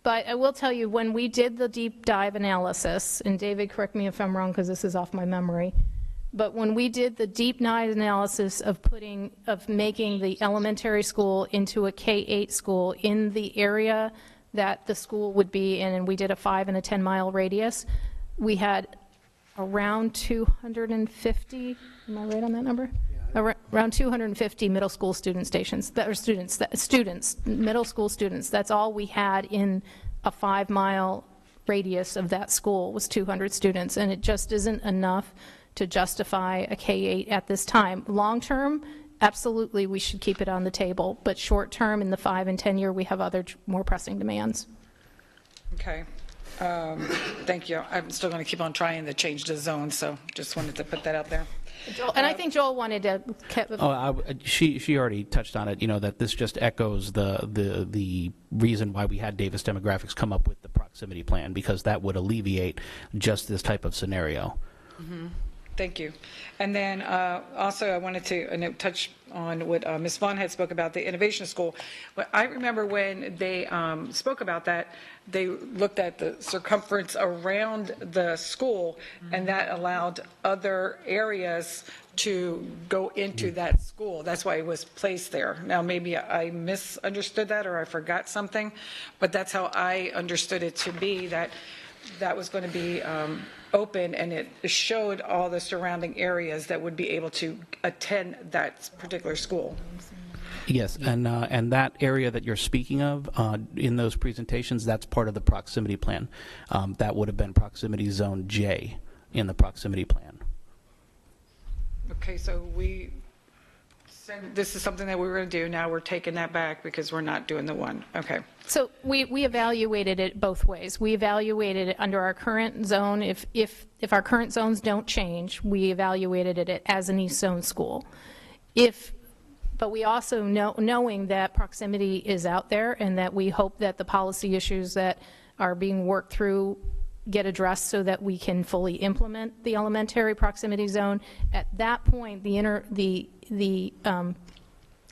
P: I will tell you, when we did the deep dive analysis, and David, correct me if I'm wrong, because this is off my memory, but when we did the deep dive analysis of making the elementary school into a K-8 school in the area that the school would be in, and we did a 5 and a 10-mile radius, we had around 250, am I right on that number? Yeah. Around 250 middle school student stations, middle school students. That's all we had in a 5-mile radius of that school was 200 students, and it just isn't enough to justify a K-8 at this time. Long term, absolutely, we should keep it on the table, but short term, in the 5 and 10 year, we have other more pressing demands.
F: Okay. Thank you. I'm still going to keep on trying to change the zone, so just wanted to put that out there.
P: Joel, and I think Joel wanted to.
R: She already touched on it. You know, that this just echoes the reason why we had Davis Demographics come up with the proximity plan, because that would alleviate just this type of scenario.
F: Mm-hmm. Thank you. And then also I wanted to touch on what Ms. Vaughn had spoke about, the innovation school. But I remember when they spoke about that, they looked at the circumference around the school, and that allowed other areas to go into that school. That's why it was placed there. Now, maybe I misunderstood that, or I forgot something, but that's how I understood it to be, that was going to be open, and it showed all the surrounding areas that would be able to attend that particular school.
R: Yes, and that area that you're speaking of in those presentations, that's part of the proximity plan. That would have been proximity zone J in the proximity plan.
F: Okay, so this is something that we were going to do. Now we're taking that back because we're not doing the one. Okay.
P: So we evaluated it both ways. We evaluated it under our current zone. If our current zones don't change, we evaluated it as an East Zone school. But we also knowing that proximity is out there, and that we hope that the policy issues that are being worked through get addressed so that we can fully implement the elementary proximity zone. At that point, the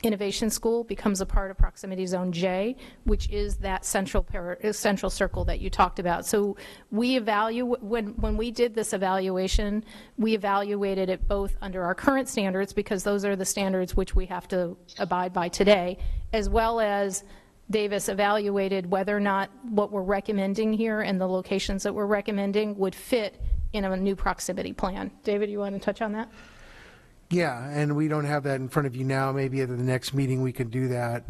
P: innovation school becomes a part of proximity zone J, which is that central circle that you talked about. So we when we did this evaluation, we evaluated it both under our current standards, because those are the standards which we have to abide by today, as well as Davis evaluated whether or not what we're recommending here and the locations that we're recommending would fit in a new proximity plan. David, you want to touch on that?
Q: Yeah, and we don't have that in front of you now. Maybe at the next meeting we can do that.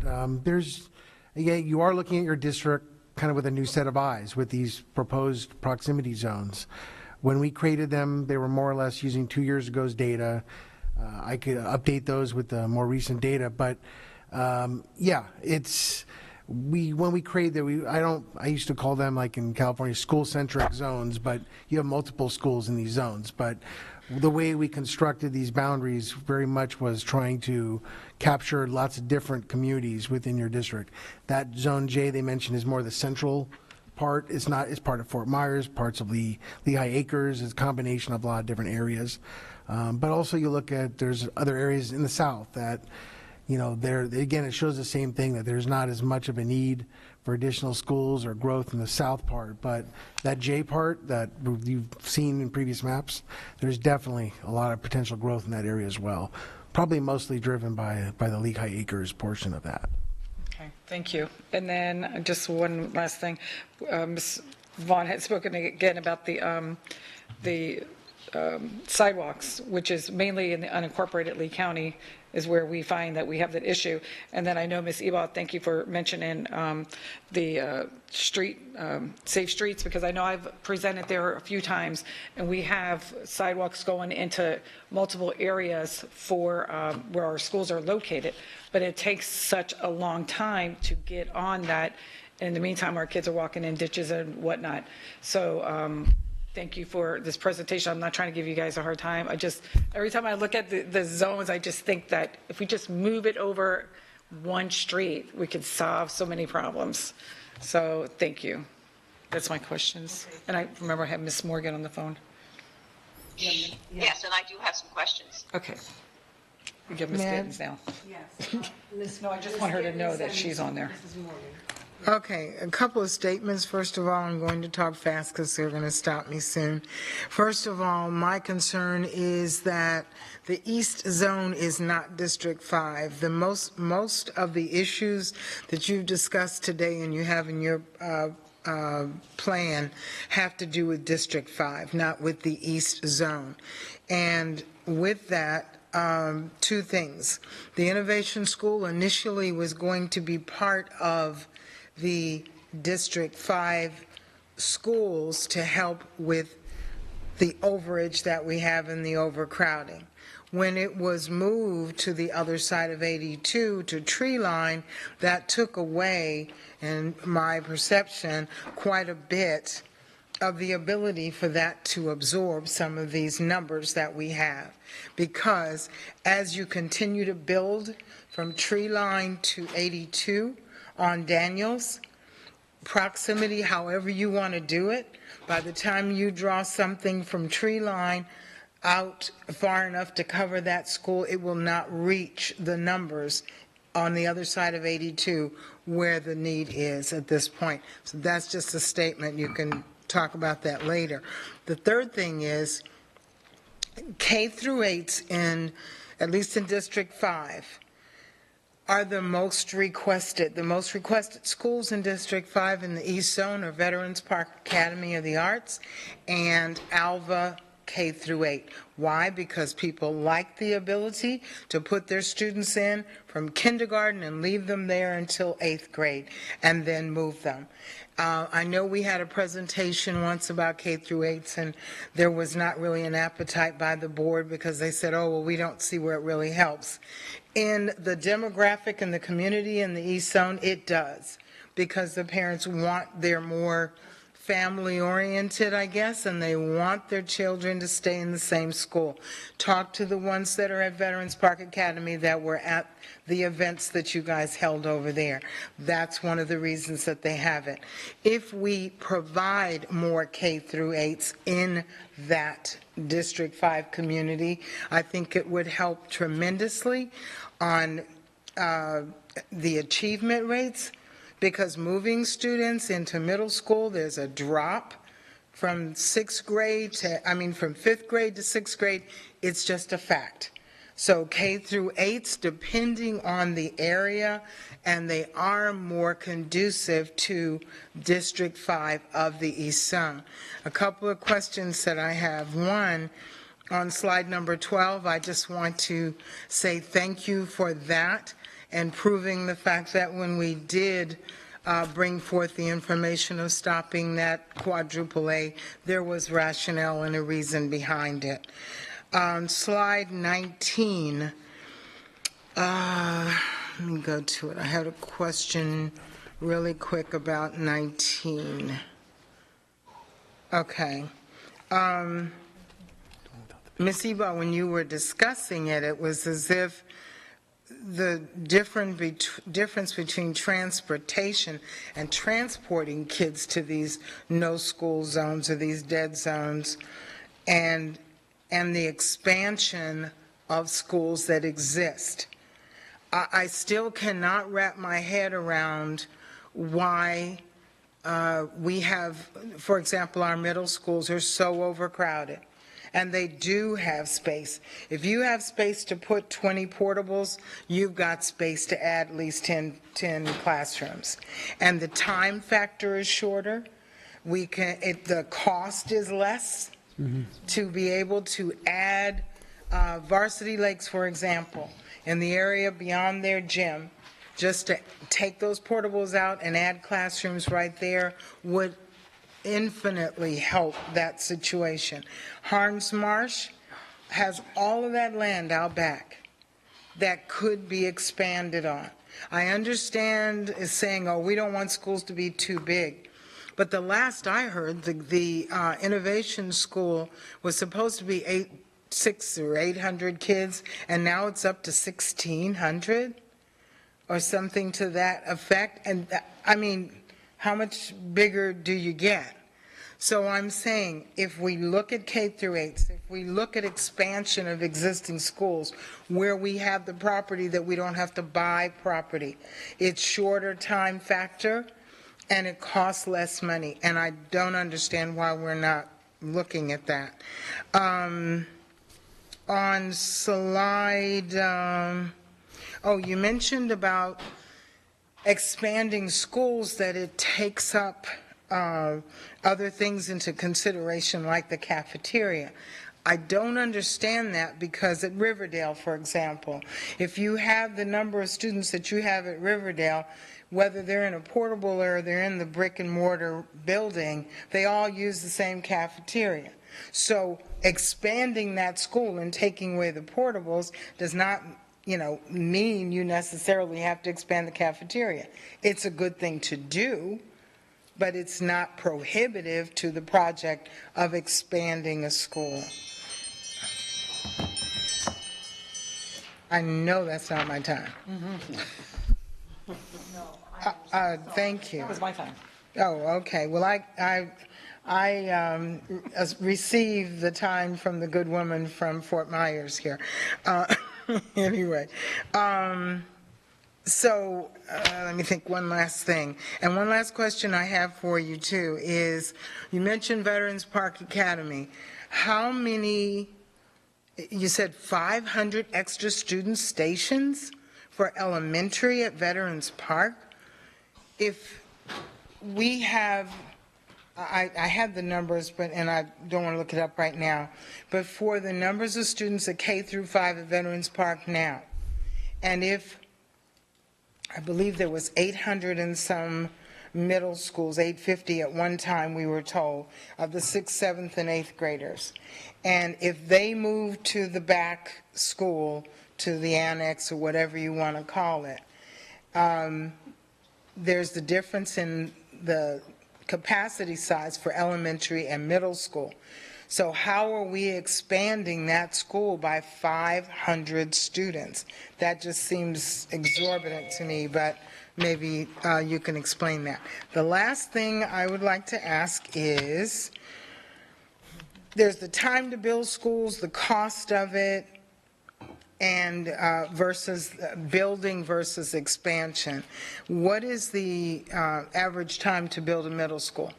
Q: You are looking at your district kind of with a new set of eyes with these proposed proximity zones. When we created them, they were more or less using 2 years ago's data. I could update those with the more recent data, but when we create that, I used to call them, like in California, school-centric zones, but you have multiple schools in these zones. But the way we constructed these boundaries very much was trying to capture lots of different communities within your district. That zone J they mentioned is more the central part. It's part of Fort Myers, parts of Lehigh Acres. It's a combination of a lot of different areas. But also you look at, there's other areas in the south that, again, it shows the same thing, that there's not as much of a need for additional schools or growth in the south part. But that J part that you've seen in previous maps, there's definitely a lot of potential growth in that area as well. Probably mostly driven by the Lehigh Acres portion of that.
F: Okay, thank you. And then just one last thing. Ms. Vaughn had spoken again about the sidewalks, which is mainly in the unincorporated Lee County, is where we find that we have that issue. And then I know, Ms. Eba, thank you for mentioning the safe streets, because I know I've presented there a few times, and we have sidewalks going into multiple areas for where our schools are located, but it takes such a long time to get on that. In the meantime, our kids are walking in ditches and whatnot. So Thank you for this presentation. I'm not trying to give you guys a hard time. Every time I look at the zones, I just think that if we just move it over one street, we could solve so many problems. So thank you. That's my questions. And I remember I have Ms. Morgan on the phone.
G: Yes, and I do have some questions.
F: Okay. We give Ms. Gittens now.
D: Yes.
F: No, I just want her to know that she's on there.
D: Okay, a couple of statements. First of all, I'm going to talk fast because they're going to stop me soon. First of all, my concern is that the East Zone is not District 5. The most of the issues that you've discussed today and you have in your plan have to do with District 5, not with the East Zone. And with that, two things. The Innovation School initially was going to be part of the District 5 schools to help with the overage that we have in the overcrowding. When it was moved to the other side of 82 to Tree Line, that took away, in my perception, quite a bit of the ability for that to absorb some of these numbers that we have. Because as you continue to build from Tree Line to 82 on Daniels, proximity, however you want to do it, by the time you draw something from Tree Line out far enough to cover that school, it will not reach the numbers on the other side of 82 where the need is at this point. So that's just a statement. You can talk about that later. The third thing is K through 8s in, at least in District 5, are the most requested. The most requested schools in District 5 in the East Zone are Veterans Park Academy of the Arts and Alva K through 8. Why? Because people like the ability to put their students in from kindergarten and leave them there until 8th grade and then move them. I know we had a presentation once about K through 8s, and there was not really an appetite by the board because they said, oh, well, we don't see where it really helps. In the demographic and the community in the East Zone, it does, because the parents want their more family-oriented, I guess, and they want their children to stay in the same school. Talk to the ones that are at Veterans Park Academy that were at the events that you guys held over there. That's one of the reasons that they have it. If we provide more K through 8s in that District 5 community, I think it would help tremendously on the achievement rates, because moving students into middle school, there's a drop from 6th grade to, from 5th grade to 6th grade. It's just a fact. So K through 8s, depending on the area, and they are more conducive to District 5 of the East Zone. A couple of questions that I have. One, on slide number 12, I just want to say thank you for that and proving the fact that when we did bring forth the information of stopping that quadruple A, there was rationale and a reason behind it. On slide 19, let me go to it. I had a question really quick about 19. Okay. Ms. Eba, when you were discussing it, it was as if the difference between transportation and transporting kids to these no-school zones or these dead zones and the expansion of schools that exist. I still cannot wrap my head around why we have, for example, our middle schools are so overcrowded. And they do have space. If you have space to put 20 portables, you've got space to add at least 10 classrooms. And the time factor is shorter. The cost is less to be able to add Varsity Lakes, for example, in the area beyond their gym, just to take those portables out and add classrooms right there would infinitely help that situation. Harns Marsh has all of that land out back that could be expanded on. I understand saying, oh, we don't want schools to be too big. But the last I heard, the Innovation School was supposed to be 600 or 800 kids, and now it's up to 1,600 or something to that effect. And I mean, how much bigger do you get? So I'm saying, if we look at K through 8, if we look at expansion of existing schools where we have the property that we don't have to buy property, it's shorter time factor and it costs less money. And I don't understand why we're not looking at that. On slide, you mentioned about expanding schools, that it takes up other things into consideration, like the cafeteria. I don't understand that, because at Riverdale, for example, if you have the number of students that you have at Riverdale, whether they're in a portable or they're in the brick and mortar building, they all use the same cafeteria. So expanding that school and taking away the portables does not, mean you necessarily have to expand the cafeteria. It's a good thing to do, but it's not prohibitive to the project of expanding a school. I know that's not my time. Thank you.
F: That was my time.
D: Oh, okay. Well, I received the time from the good woman from Fort Myers here. Anyway, so let me think one last thing. And one last question I have for you, too, is you mentioned Veterans Park Academy. How many, you said 500 extra student stations for elementary at Veterans Park? If we have, I have the numbers, and I don't want to look it up right now, but for the numbers of students at K through 5 at Veterans Park now, and if, I believe there was 800 and some middle schools, 850 at one time, we were told, of the 6th, 7th, and 8th graders. And if they move to the back school, to the annex or whatever you want to call it, there's the difference in the capacity size for elementary and middle school. So how are we expanding that school by 500 students? That just seems exorbitant to me, but maybe you can explain that. The last thing I would like to ask is, there's the time to build schools, the cost of it, and versus building versus expansion. What is the average time to build a middle school?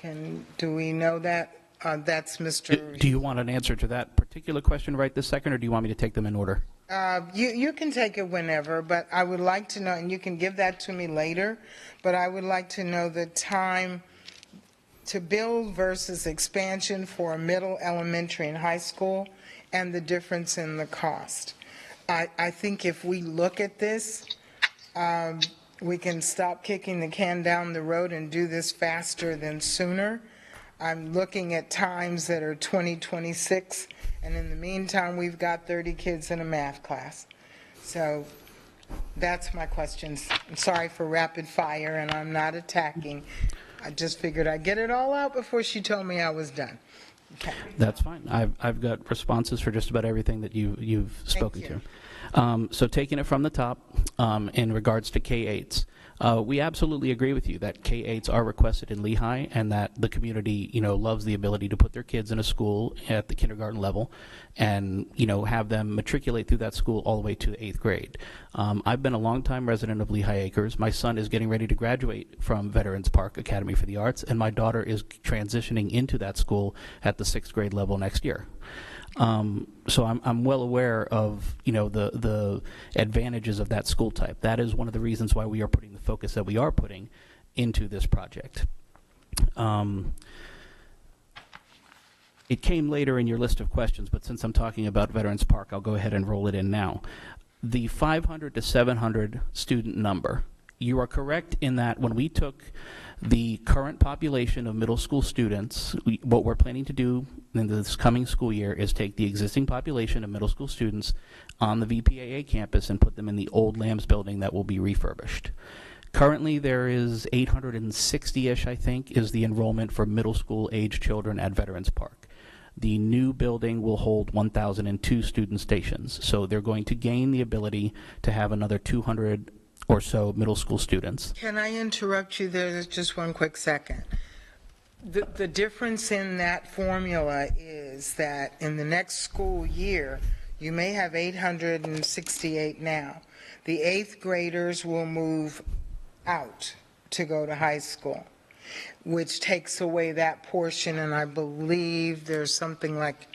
D: Do we know that? That's Mr.
R: Do you want an answer to that particular question right this second, or do you want me to take them in order?
D: You can take it whenever, but I would like to know, and you can give that to me later, but I would like to know the time to build versus expansion for middle, elementary, and high school, and the difference in the cost. I think if we look at this, we can stop kicking the can down the road and do this faster than sooner. I'm looking at times that are 2026, and in the meantime, we've got 30 kids in a math class. So that's my questions. I'm sorry for rapid fire, and I'm not attacking. I just figured I'd get it all out before she told me I was done. Okay.
R: That's fine. I've got responses for just about everything that you've spoken to. So taking it from the top, in regards to K-8s, we absolutely agree with you that K-8s are requested in Lehigh, and that the community, loves the ability to put their kids in a school at the kindergarten level and, have them matriculate through that school all the way to 8th grade. I've been a longtime resident of Lehigh Acres. My son is getting ready to graduate from Veterans Park Academy for the Arts, and my daughter is transitioning into that school at the 6th grade level next year. So I'm well aware of the advantages of that school type. That is one of the reasons why we are putting the focus that we are putting into this project. It came later in your list of questions, but since I'm talking about Veterans Park, I'll go ahead and roll it in now. The 500 to 700 student number, you are correct in that when we took the current population of middle school students, what we're planning to do in this coming school year is take the existing population of middle school students on the VPAA campus and put them in the old Lambs building that will be refurbished. Currently, there is 860-ish, I think, is the enrollment for middle school age children at Veterans Park. The new building will hold 1,002 student stations, so they're going to gain the ability to have another 200 or so middle school students.
D: Can I interrupt you there just one quick second? The difference in that formula is that in the next school year, you may have 868 now. The 8th graders will move out to go to high school, which takes away that portion, and I believe there's something like,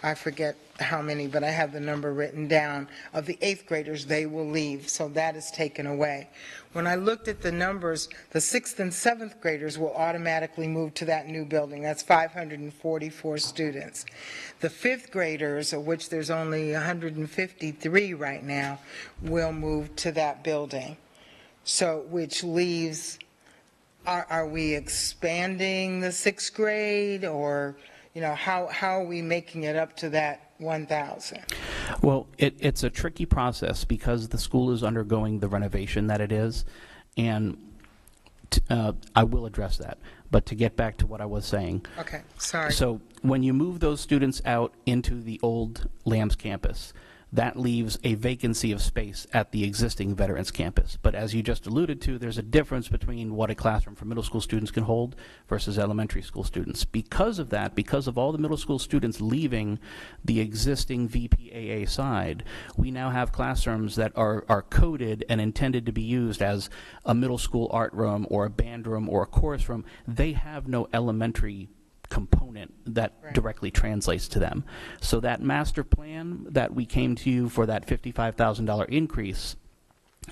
D: I forget how many, but I have the number written down, of the 8th graders, they will leave, so that is taken away. When I looked at the numbers, the 6th and 7th graders will automatically move to that new building. That's 544 students. The 5th graders, of which there's only 153 right now, will move to that building. So, which leaves, are we expanding the 6th grade, or, you know, how are we making it up to that 1,000?
R: Well, it's a tricky process because the school is undergoing the renovation that it is, and I will address that. But to get back to what I was saying.
D: Okay, sorry.
R: So when you move those students out into the old Lambs campus, that leaves a vacancy of space at the existing Veterans campus. But as you just alluded to, there's a difference between what a classroom for middle school students can hold versus elementary school students. Because of that, because of all the middle school students leaving the existing VPAA side, we now have classrooms that are coded and intended to be used as a middle school art room or a band room or a chorus room. They have no elementary component that directly translates to them. So that master plan that we came to you for that $55,000 increase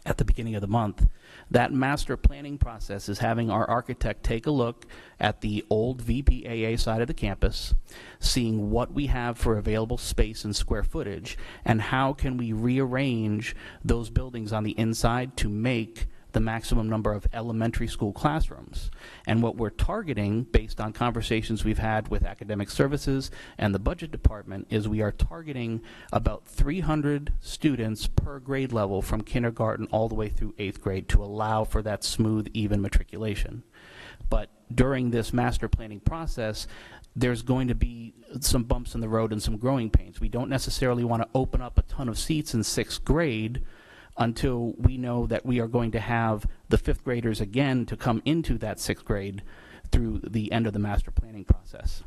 R: at the beginning of the month, that master planning process is having our architect take a look at the old VPAA side of the campus, seeing what we have for available space and square footage, and how can we rearrange those buildings on the inside to make the maximum number of elementary school classrooms. And what we're targeting, based on conversations we've had with academic services and the budget department, is we are targeting about 300 students per grade level from kindergarten all the way through 8th grade to allow for that smooth, even matriculation. But during this master planning process, there's going to be some bumps in the road and some growing pains. We don't necessarily want to open up a ton of seats in 6th grade until we know that we are going to have the 5th graders again to come into that 6th grade through the end of the master planning process.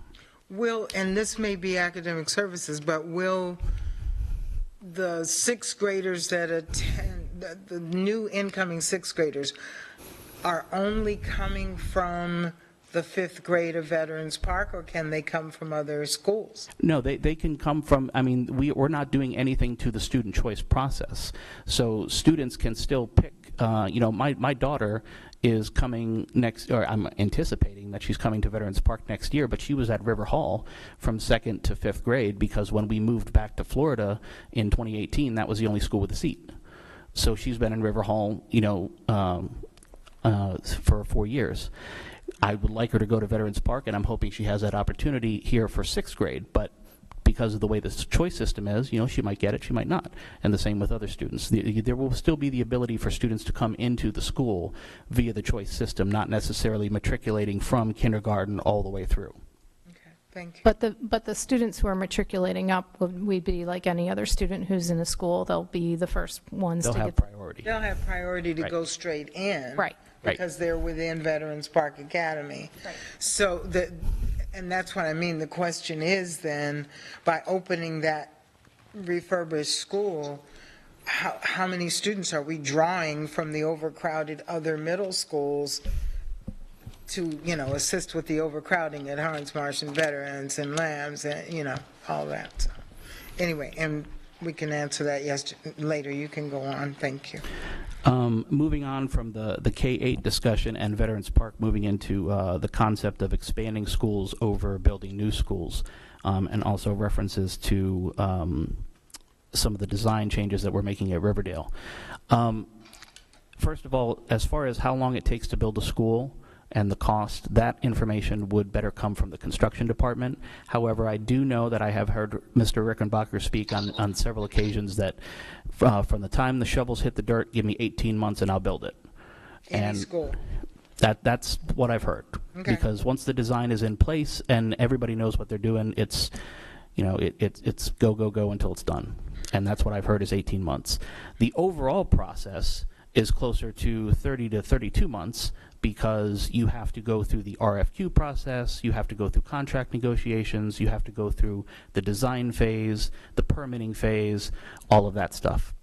D: Will, and this may be academic services, but will the 6th graders that attend, the new incoming 6th graders, are only coming from the 5th grade of Veterans Park, or can they come from other schools?
R: No, they can come from, I mean, we're not doing anything to the student choice process. So students can still pick, you know, my daughter is coming next, or I'm anticipating that she's coming to Veterans Park next year, but she was at River Hall from 2nd to 5th grade because when we moved back to Florida in 2018, that was the only school with a seat. So she's been in River Hall, you know, for 4 years. I would like her to go to Veterans Park, and I'm hoping she has that opportunity here for 6th grade. But because of the way this choice system is, you know, she might get it, she might not. And the same with other students. There will still be the ability for students to come into the school via the choice system, not necessarily matriculating from kindergarten all the way through.
D: Okay, thank you.
P: But the students who are matriculating up would be like any other student who's in a school. They'll be the first ones
R: They'll
P: to
R: have
P: get
R: priority.
D: They'll have priority to go straight in.
P: Right.
D: Because they're within Veterans Park Academy.
P: Right.
D: So, and that's what I mean. The question is then, by opening that refurbished school, how many students are we drawing from the overcrowded other middle schools to, you know, assist with the overcrowding at Harns Marsh and Veterans and Lambs and, you know, all that. So, anyway, and we can answer that later. You can go on. Thank you.
R: Moving on from the K-8 discussion and Veterans Park, moving into the concept of expanding schools over building new schools, and also references to some of the design changes that we're making at Riverdale. First of all, as far as how long it takes to build a school and the cost, that information would better come from the construction department. However, I do know that I have heard Mr. Rickenbacker speak on several occasions that from the time the shovels hit the dirt, give me 18 months and I'll build it.
D: Any school?
R: That's what I've heard.
D: Okay.
R: Because once the design is in place and everybody knows what they're doing, it's, it's go, go, go until it's done. And that's what I've heard is 18 months. The overall process is closer to 30 to 32 months because you have to go through the RFQ process, you have to go through contract negotiations, you have to go through the design phase, the permitting phase, all of that stuff.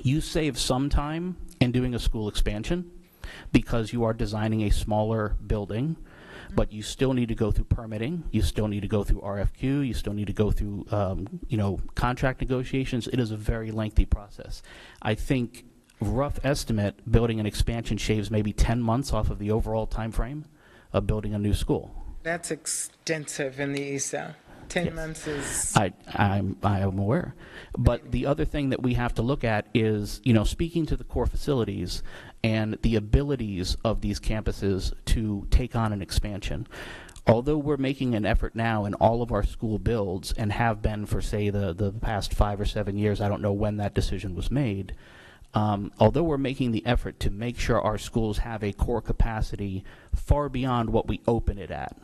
R: You save some time in doing a school expansion because you are designing a smaller building, but you still need to go through permitting, you still need to go through RFQ, you still need to go through contract negotiations. It is a very lengthy process. I think rough estimate, building an expansion shaves maybe 10 months off of the overall time frame of building a new school.
D: That's extensive in the ESA. 10 months is...
R: I'm aware. But the other thing that we have to look at is, speaking to the core facilities and the abilities of these campuses to take on an expansion. Although we're making an effort now in all of our school builds and have been for, say, the past 5 or 7 years, I don't know when that decision was made, although we're making the effort to make sure our schools have a core capacity far beyond what we open it at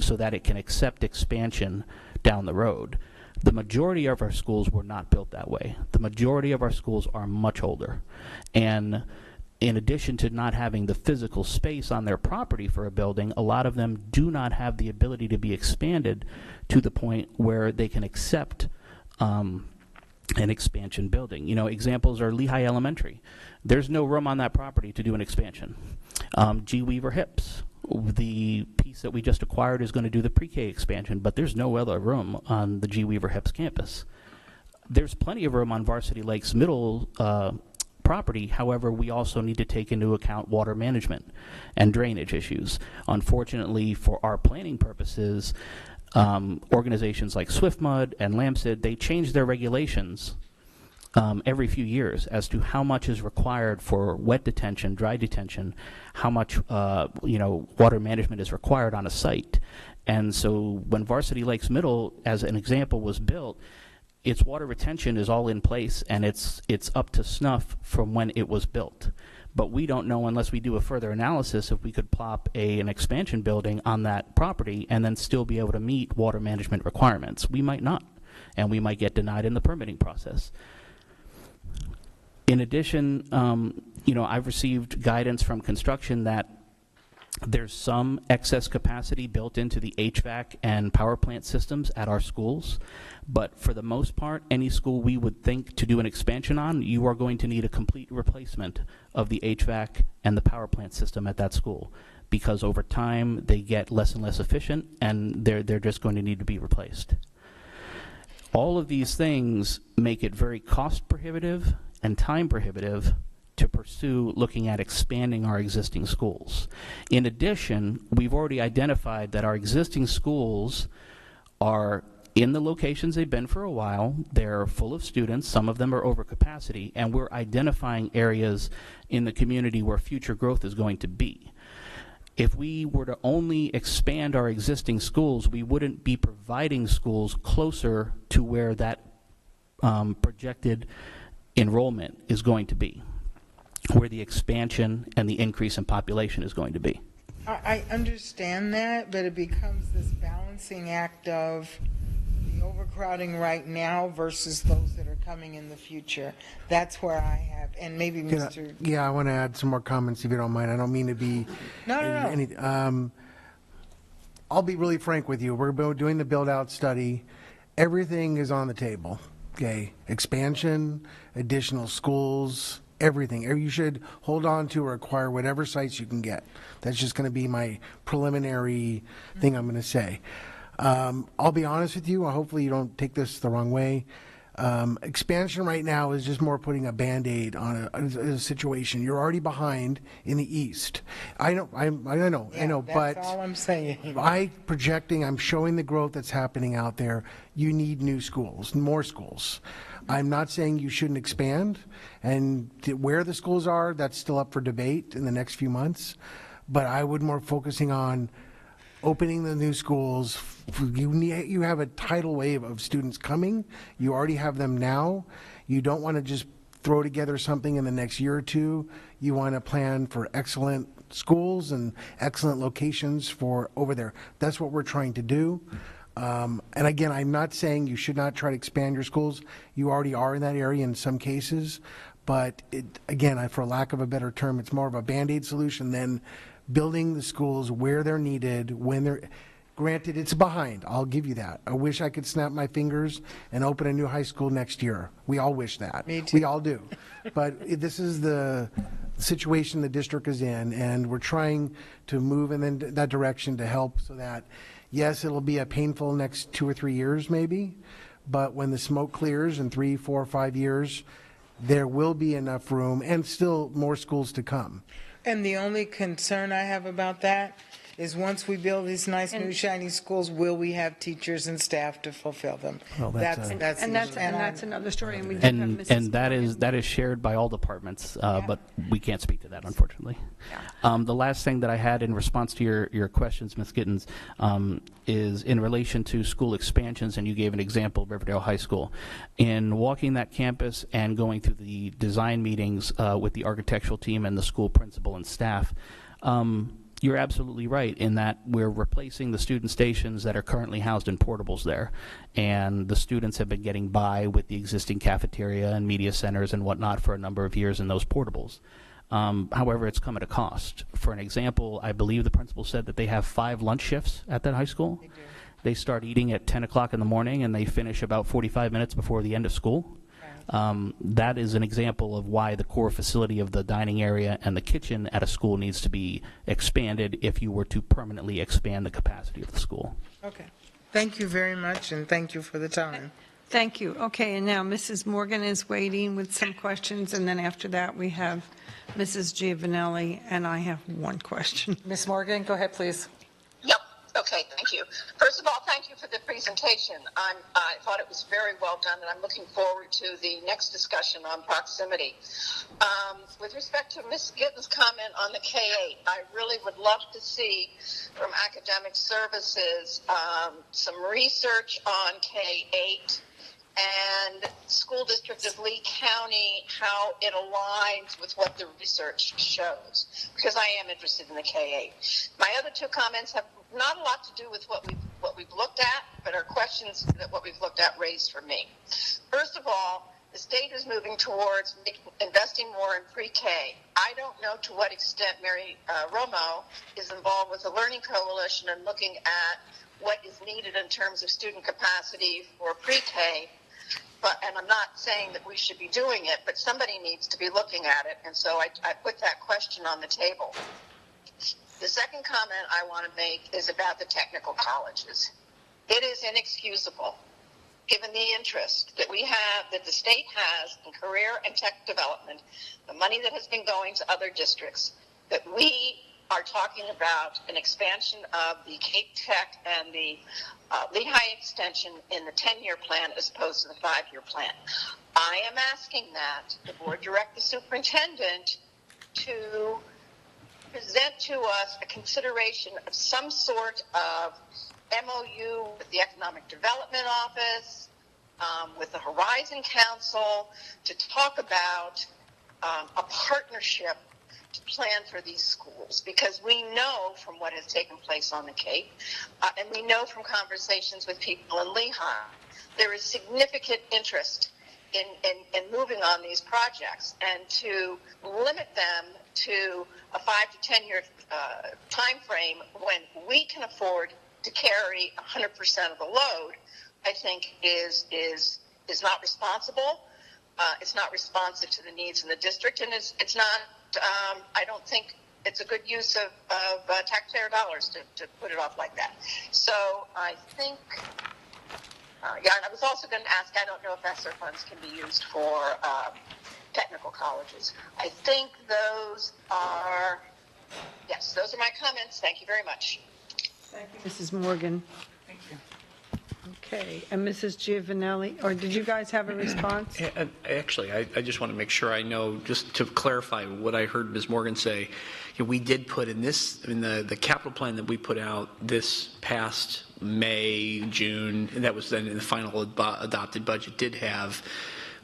R: so that it can accept expansion down the road, the majority of our schools were not built that way. The majority of our schools are much older. And in addition to not having the physical space on their property for a building, a lot of them do not have the ability to be expanded to the point where they can accept an expansion building. Examples are Lehigh Elementary. There's no room on that property to do an expansion. G. Weaver Hips, the piece that we just acquired, is going to do the pre-K expansion, but there's no other room on the G. Weaver Hips campus. There's plenty of room on Varsity Lakes Middle property. However, we also need to take into account water management and drainage issues. Unfortunately, for our planning purposes, organizations like SwiftMud and LAMSID, they change their regulations every few years as to how much is required for wet detention, dry detention, how much water management is required on a site. And so when Varsity Lakes Middle, as an example, was built, its water retention is all in place and it's up to snuff from when it was built. But we don't know, unless we do a further analysis, if we could plop an expansion building on that property and then still be able to meet water management requirements. We might not, and we might get denied in the permitting process. In addition, I've received guidance from construction that there's some excess capacity built into the HVAC and power plant systems at our schools, but for the most part, any school we would think to do an expansion on, you are going to need a complete replacement of the HVAC and the power plant system at that school, because over time they get less and less efficient and they're just going to need to be replaced. All of these things make it very cost prohibitive and time prohibitive to pursue looking at expanding our existing schools. In addition, we've already identified that our existing schools are in the locations they've been for a while. They're full of students. Some of them are over capacity, and we're identifying areas in the community where future growth is going to be. If we were to only expand our existing schools, we wouldn't be providing schools closer to where that projected enrollment is going to be, where the expansion and the increase in population is going to be.
D: I understand that, but it becomes this balancing act of the overcrowding right now versus those that are coming in the future. That's where I have, and maybe Mr.
Q: Yeah, I want to add some more comments if you don't mind. I don't mean to be...
D: No.
Q: I'll be really frank with you. We're doing the build-out study. Everything is on the table, okay? Expansion, additional schools, everything. You should hold on to or acquire whatever sites you can get. That's just going to be my preliminary thing I'm going to say. I'll be honest with you. Hopefully you don't take this the wrong way. Expansion right now is just more putting a Band-Aid on a situation. You're already behind in the East. I know, but
D: that's all I'm saying.
Q: I'm showing the growth that's happening out there. You need new schools, more schools. I'm not saying you shouldn't expand, and where the schools are, that's still up for debate in the next few months. But I would more focusing on opening the new schools. You have a tidal wave of students coming. You already have them now. You don't want to just throw together something in the next year or two. You want to plan for excellent schools and excellent locations for over there. That's what we're trying to do. And again, I'm not saying you should not try to expand your schools. You already are in that area in some cases. But again, for lack of a better term, it's more of a Band-Aid solution than building the schools where they're needed, when they're... Granted, it's behind. I'll give you that. I wish I could snap my fingers and open a new high school next year. We all wish that.
D: Me too.
Q: We all do. But this is the situation the district is in, and we're trying to move in that direction to help so that, yes, it'll be a painful next 2 or 3 years maybe, but when the smoke clears in 3, 4, 5 years, there will be enough room and still more schools to come.
D: And the only concern I have about that is once we build these nice new shiny schools, will we have teachers and staff to fulfill them?
Q: Well, that's
A: another story. And we do have Mrs.
R: And that is shared by all departments, but we can't speak to that, unfortunately. The last thing that I had in response to your questions, Ms. Gittens, is in relation to school expansions, and you gave an example of Riverdale High School. In walking that campus and going through the design meetings with the architectural team and the school principal and staff, you're absolutely right in that we're replacing the student stations that are currently housed in portables there, and the students have been getting by with the existing cafeteria and media centers and whatnot for a number of years in those portables. However, it's come at a cost. For an example, I believe the principal said that they have 5 lunch shifts at that high school.
D: They do.
R: They start eating at 10 o'clock in the morning and they finish about 45 minutes before the end of school. That is an example of why the core facility of the dining area and the kitchen at a school needs to be expanded if you were to permanently expand the capacity of the school.
D: Okay. Thank you very much, and thank you for the time.
A: Thank you. Okay, and now Mrs. Morgan is waiting with some questions, and then after that we have Mrs. Giovanelli, and I have one question.
F: Ms. Morgan, go ahead, please.
G: Yep. Okay, thank you. First of all, thank you for the presentation. I thought it was very well done, and I'm looking forward to the next discussion on proximity. With respect to Ms. Gittens' comment on the K-8, I really would love to see from academic services some research on K-8 and school district of Lee County, how it aligns with what the research shows, because I am interested in the K-8. My other 2 comments have not a lot to do with what we've looked at, but are questions that what we've looked at raised for me. First of all, the state is moving towards investing more in pre-K. I don't know to what extent Mary Romo is involved with the Learning Coalition and looking at what is needed in terms of student capacity for pre-K. And I'm not saying that we should be doing it, but somebody needs to be looking at it. And so I put that question on the table. The second comment I want to make is about the technical colleges. It is inexcusable, given the interest that we have, that the state has in career and tech development, the money that has been going to other districts, that we are talking about an expansion of the Cape Tech and the Lehigh extension in the 10-year plan as opposed to the 5-year plan. I am asking that the board direct the superintendent to present to us a consideration of some sort of MOU with the Economic Development Office, with the Horizon Council, to talk about a partnership to plan for these schools, because we know from what has taken place on the Cape, and we know from conversations with people in Lehigh, there is significant interest in moving on these projects, and to limit them to a 5 to 10 year time frame when we can afford to carry 100% of the load, I think is not responsible. It's not responsive to the needs in the district, and it's not. I don't think it's a good use of taxpayer dollars to put it off like that. So I think, and I was also going to ask, I don't know if ESSER funds can be used for technical colleges. I think those are my comments. Thank you very much.
A: Thank you, Mrs. Morgan.
F: Thank you.
A: Okay, and Mrs. Giovanelli, or did you guys have a response?
J: Actually, I just want to make sure I know, just to clarify what I heard Ms. Morgan say. We did put in the capital plan that we put out this past May, June, and that was then in the final adopted budget, did have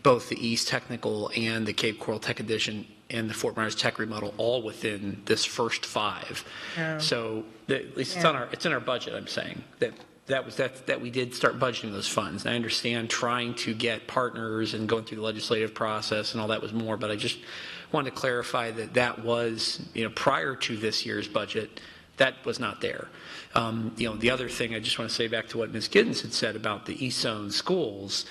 J: both the East Technical and the Cape Coral Tech Edition and the Fort Myers Tech remodel all within this first 5.
D: Yeah.
J: So at least it's in our budget. I'm saying that we did start budgeting those funds. And I understand trying to get partners and going through the legislative process and all that was more, but I just wanted to clarify that was, prior to this year's budget, that was not there. The other thing I just want to say back to what Ms. Giddens had said about the East Zone schools.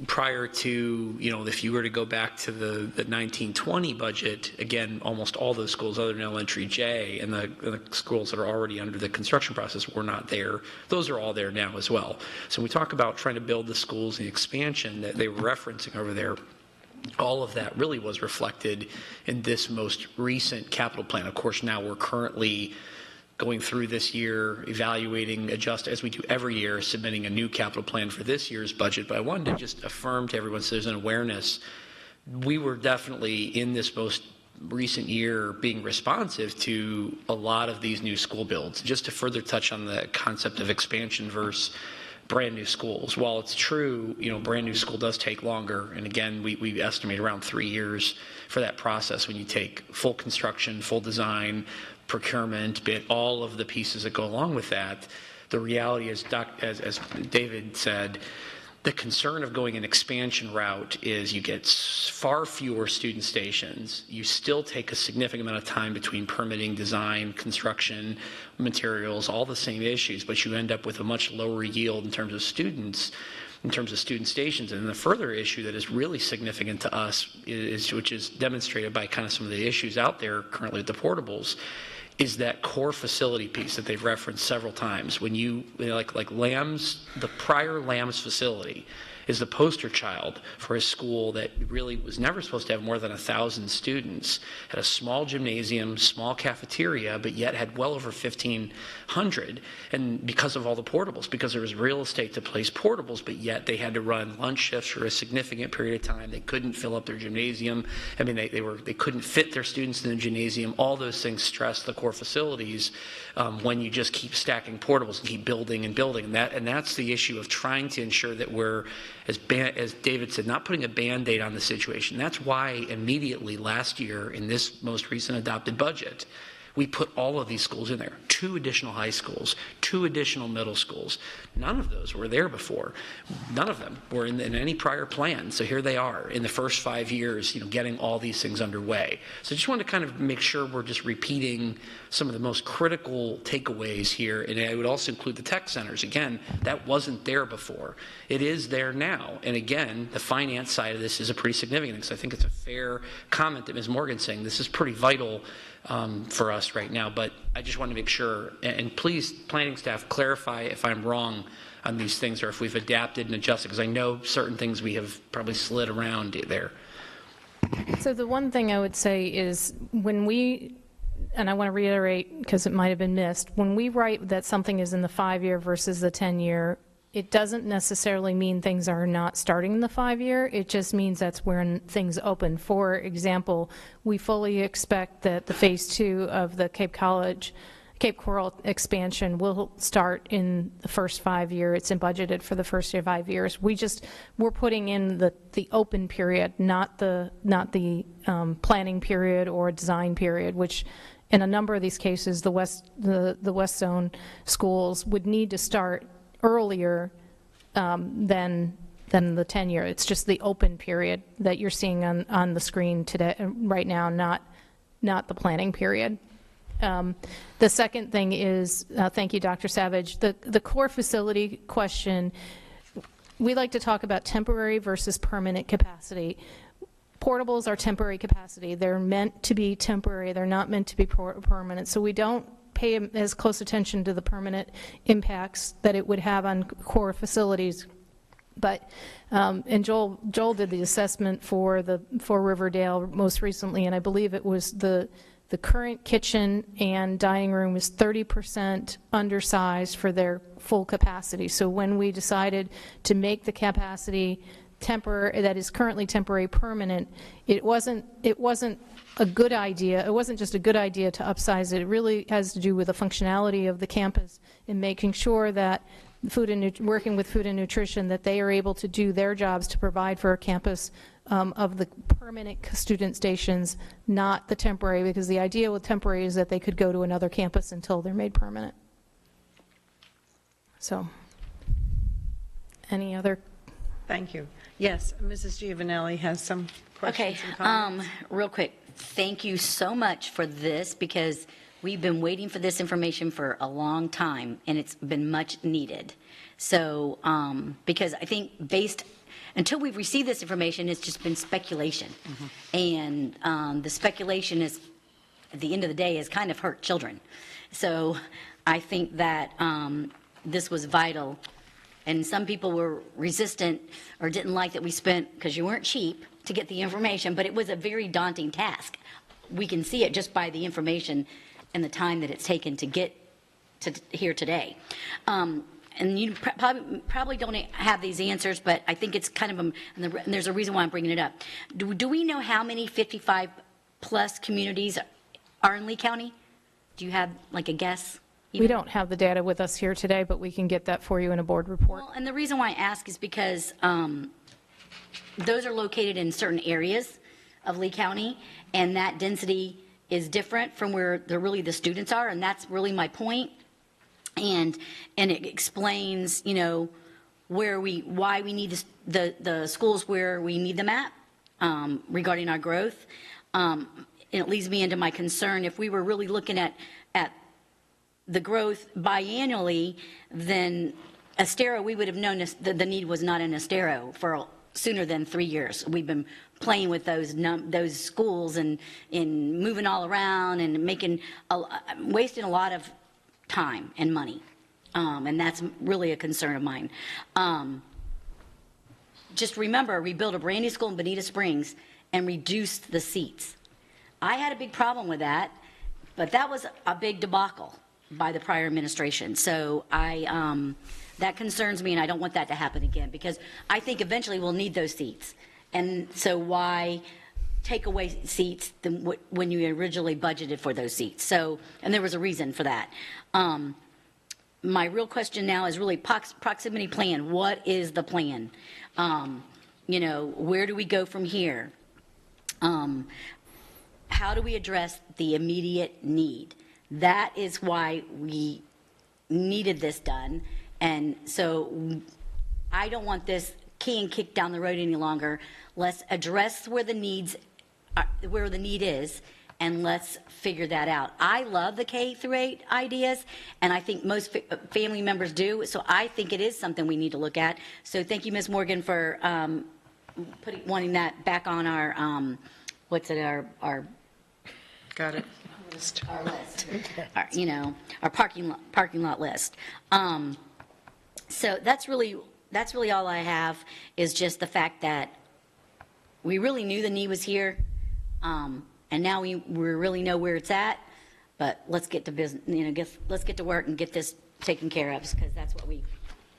J: Prior to, if you were to go back to the 1920 budget, again, almost all those schools other than Elementary J and the schools that are already under the construction process were not there. Those are all there now as well. So when we talk about trying to build the schools and the expansion that they were referencing over there, all of that really was reflected in this most recent capital plan. Of course, now we're currently going through this year, evaluating, adjust as we do every year, submitting a new capital plan for this year's budget. But I wanted to just affirm to everyone so there's an awareness. We were definitely in this most recent year being responsive to a lot of these new school builds. Just to further touch on the concept of expansion versus brand new schools. While it's true, brand new school does take longer. And again, we estimate around 3 years for that process when you take full construction, full design, procurement, all of the pieces that go along with that. The reality is, as David said, the concern of going an expansion route is you get far fewer student stations. You still take a significant amount of time between permitting, design, construction, materials, all the same issues, but you end up with a much lower yield in terms of students, in terms of student stations. And the further issue that is really significant to us, which is demonstrated by kind of some of the issues out there currently with the portables, is that core facility piece that they've referenced several times. When like Lamb's, the prior Lamb's facility is the poster child for a school that really was never supposed to have more than 1,000 students, had a small gymnasium, small cafeteria, but yet had well over 1,500. And because of all the portables, because there was real estate to place portables, but yet they had to run lunch shifts for a significant period of time. They couldn't fill up their gymnasium. I mean, they couldn't fit their students in the gymnasium. All those things stress the core facilities when you just keep stacking portables and keep building and building. And that's the issue of trying to ensure that we're, as David said, not putting a Band-Aid on the situation. That's why immediately last year in this most recent adopted budget, we put all of these schools in there. 2 additional high schools, 2 additional middle schools. None of those were there before. None of them were in any prior plan. So here they are in the first 5 years, getting all these things underway. So I just wanted to kind of make sure we're just repeating some of the most critical takeaways here. And I would also include the tech centers. Again, that wasn't there before. It is there now. And again, the finance side of this is a pretty significant thing. So I think it's a fair comment that Ms. Morgan's saying. This is pretty vital for us right now, but I just want to make sure, and please, planning staff, clarify if I'm wrong on these things or if we've adapted and adjusted, because I know certain things we have probably slid around there.
P: So the one thing I would say is when we, and I want to reiterate because it might have been missed, when we write that something is in the 5-year versus the 10-year, it doesn't necessarily mean things are not starting in the 5-year. It just means that's when things open. For example, we fully expect that the phase 2 of the Cape Coral expansion will start in the first 5 year. It's budgeted for the first 5 years. We're putting in the open period, not the planning period or design period, which in a number of these cases, the West Zone schools would need to start earlier than the 10-year. It's just the open period that you're seeing on the screen today, right now, not the planning period. The second thing is, thank you, Dr. Savage, the core facility question. We like to talk about temporary versus permanent capacity. Portables are temporary capacity. They're meant to be temporary. They're not meant to be permanent. So we don't pay as close attention to the permanent impacts that it would have on core facilities. But and Joel did the assessment for Riverdale most recently, and I believe it was the current kitchen and dining room is 30% undersized for their full capacity. So when we decided to make the capacity temporary, that is currently temporary, permanent, it wasn't a good idea. It wasn't just a good idea to upsize it. It really has to do with the functionality of the campus and making sure that working with food and nutrition, that they are able to do their jobs to provide for a campus of the permanent student stations, not the temporary, because the idea with temporary is that they could go to another campus until they're made permanent. So, any other?
A: Thank you. Yes, Mrs. Giovanelli has some questions and comments.
S: Real quick, thank you so much for this, because we've been waiting for this information for a long time, and it's been much needed. So, because I think until we've received this information, it's just been speculation. And the speculation is, at the end of the day, has kind of hurt children. So I think that this was vital. And some people were resistant or didn't like that we spent, because you weren't cheap, to get the information, but it was a very daunting task. We can see it just by the information and the time that it's taken to get to here today. And you probably don't have these answers, but I think it's kind of, and there's a reason why I'm bringing it up. Do we know how many 55-plus communities are in Lee County? Do you have like a guess?
P: We don't have the data with us here today, but we can get that for you in a board report.
S: Well, and the reason why I ask is because those are located in certain areas of Lee County, and that density is different from where the students are, and that's really my point. And it explains, why we need the schools where we need them at regarding our growth. And it leads me into my concern. If we were really looking at the growth biannually, then Estero, we would have known the need was not in Estero for sooner than 3 years. We've been playing with those schools and moving all around and wasting a lot of time and money. And that's really a concern of mine. Just remember, we built a brand new school in Bonita Springs and reduced the seats. I had a big problem with that, but that was a big debacle by the prior administration. So that concerns me, and I don't want that to happen again, because I think eventually we'll need those seats. And so why take away seats when you originally budgeted for those seats? So, and there was a reason for that. My real question now is really proximity plan. What is the plan? Where do we go from here? How do we address the immediate need? That is why we needed this done. And so I don't want this can kick down the road any longer. Let's address where the need is, and let's figure that out. I love the K-8 ideas, and I think most family members do. So I think it is something we need to look at. So thank you, Ms. Morgan, for wanting that back on our our
A: got it.
S: Our list, our parking lot list. So that's really all I have, is just the fact that we really knew the need was here, and now we really know where it's at. But let's get to business. Let's get to work and get this taken care of, because that's what we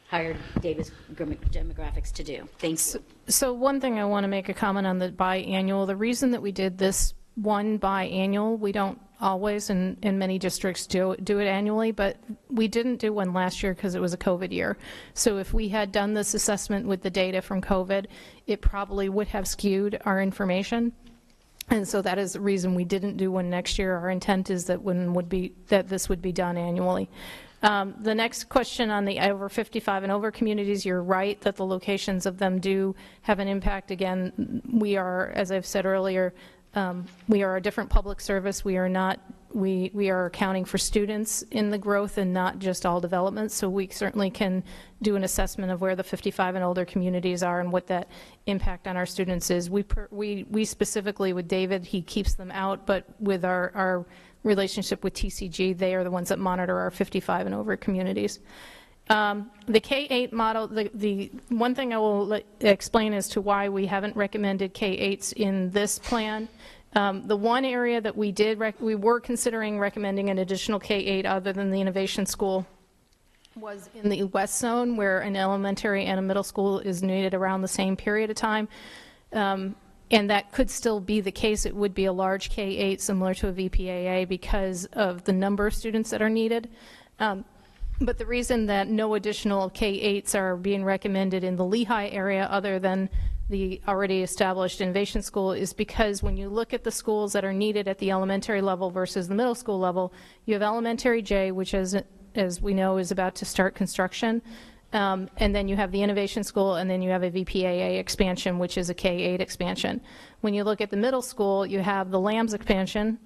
S: hired Davis Demographics to do. Thanks.
P: So one thing I want to make a comment on the biannual. The reason that we did this one biannual, we don't always in many districts do it annually, but we didn't do one last year because it was a COVID year. So if we had done this assessment with the data from COVID, it probably would have skewed our information. And so that is the reason we didn't do one next year. Our intent is that this would be done annually. The next question on the over 55 and over communities, you're right that the locations of them do have an impact. Again, we are, as I've said earlier, we are a different public service. We are accounting for students in the growth and not just all development. So we certainly can do an assessment of where the 55 and older communities are and what that impact on our students is. We specifically with David, he keeps them out, but with our relationship with TCG, they are the ones that monitor our 55 and over communities. The K-8 model, the one thing I will explain as to why we haven't recommended K-8s in this plan. The one area that we were considering recommending an additional K-8 other than the Innovation School was in the West Zone, where an elementary and a middle school is needed around the same period of time. And that could still be the case. It would be a large K-8 similar to a VPAA because of the number of students that are needed. But the reason that no additional K-8s are being recommended in the Lehigh area other than the already established Innovation School is because when you look at the schools that are needed at the elementary level versus the middle school level, you have Elementary J, which as we know is about to start construction, and then you have the Innovation School, and then you have a VPAA expansion, which is a K-8 expansion. When you look at the middle school, you have the Lambs expansion,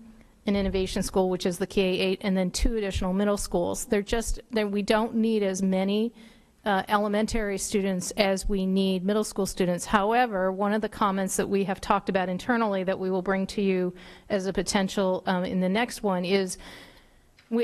P: an Innovation School, which is the K-8, and then 2 additional middle schools. We don't need as many elementary students as we need middle school students. However, one of the comments that we have talked about internally that we will bring to you as a potential in the next one is,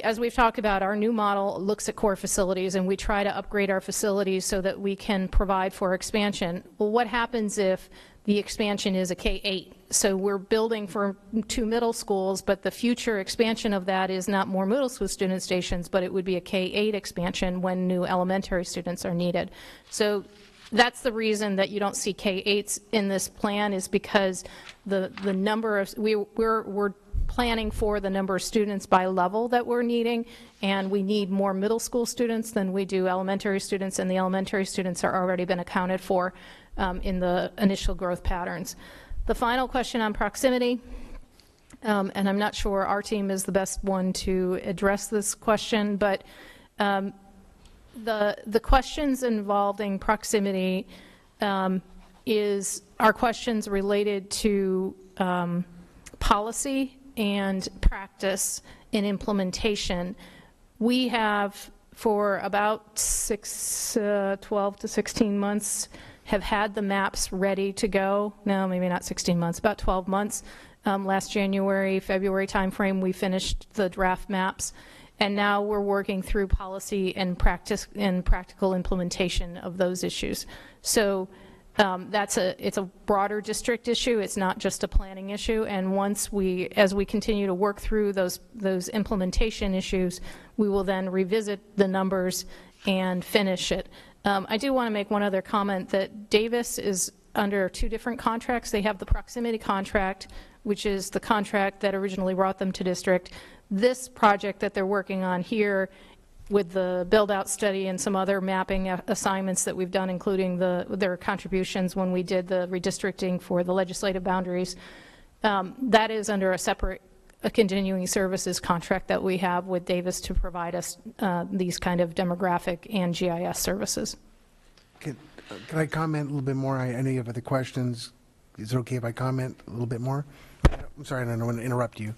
P: as we've talked about, our new model looks at core facilities, and we try to upgrade our facilities so that we can provide for expansion. Well, what happens if the expansion is a K-8? So we're building for 2 middle schools, but the future expansion of that is not more middle school student stations, but it would be a K-8 expansion when new elementary students are needed. So that's the reason that you don't see K-8s in this plan, is because the number of, we're planning for the number of students by level that we're needing, and we need more middle school students than we do elementary students, and the elementary students are already been accounted for in the initial growth patterns. The final question on proximity, and I'm not sure our team is the best one to address this question, but the questions involving proximity are questions related to policy and practice and implementation. We have, for about 12 to 16 months, have had the maps ready to go. No, maybe not 16 months, about 12 months. Last January, February timeframe, we finished the draft maps, and now we're working through policy and practice and practical implementation of those issues. So it's a broader district issue. It's not just a planning issue. And as we continue to work through those implementation issues, we will then revisit the numbers and finish it. I do want to make one other comment that Davis is under 2 different contracts. They have the proximity contract, which is the contract that originally brought them to district. This project that they're working on here with the build-out study and some other mapping assignments that we've done, including their contributions when we did the redistricting for the legislative boundaries, that is under a continuing services contract that we have with Davis to provide us these kind of demographic and GIS services.
Q: Can I comment a little bit more? I know you have other questions. Is it okay if I comment a little bit more? I'm sorry, I don't want to interrupt you.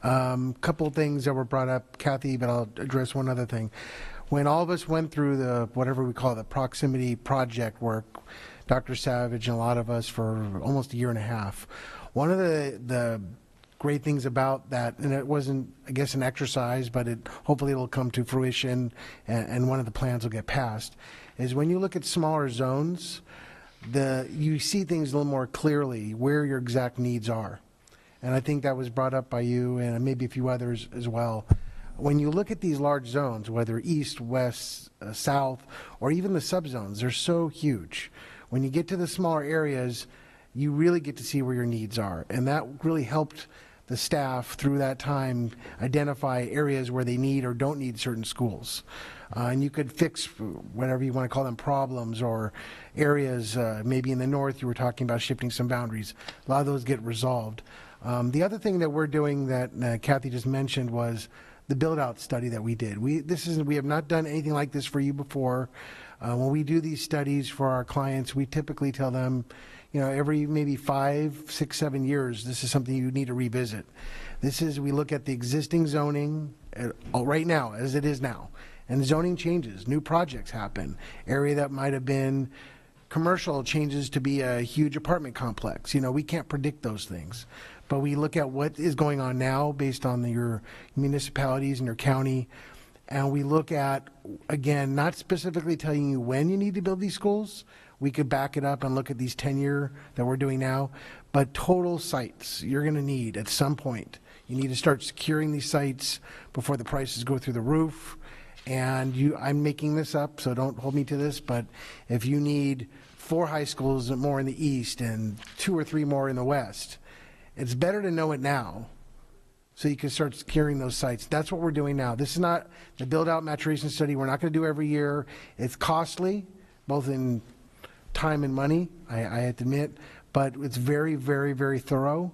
Q: Couple of things that were brought up, Kathy, but I'll address one other thing. When all of us went through the, whatever we call the proximity project work, Dr. Savage and a lot of us for almost a year and a half, one of the great things about that, and it wasn't, I guess, an exercise, but hopefully it'll come to fruition and one of the plans will get passed, is when you look at smaller zones, you see things a little more clearly where your exact needs are. And I think that was brought up by you and maybe a few others as well. When you look at these large zones, whether east, west, south, or even the subzones, they're so huge. When you get to the smaller areas, you really get to see where your needs are. And that really helped the staff through that time identify areas where they need or don't need certain schools. And you could fix whatever you want to call them, problems or areas, maybe in the north you were talking about shifting some boundaries. A lot of those get resolved. The other thing that we're doing that Kathy just mentioned was the build-out study that we did. We have not done anything like this for you before. When we do these studies for our clients, we typically tell them, every maybe 5, 6, 7 years, this is something you need to revisit. We look at the existing zoning right now, as it is now, and zoning changes, new projects happen. Area that might have been commercial changes to be a huge apartment complex. We can't predict those things. But we look at what is going on now based on your municipalities and your county, and we look at, again, not specifically telling you when you need to build these schools. We could back it up and look at these 10-year that we're doing now, but total sites you're going to need at some point. You need to start securing these sites before the prices go through the roof. And I'm making this up, so don't hold me to this, but if you need 4 high schools more in the east and 2 or 3 more in the west, it's better to know it now so you can start securing those sites. That's what we're doing now. This is not the build-out maturation study. We're not going to do every year. It's costly, both in time and money, I have to admit, but it's very, very, very thorough.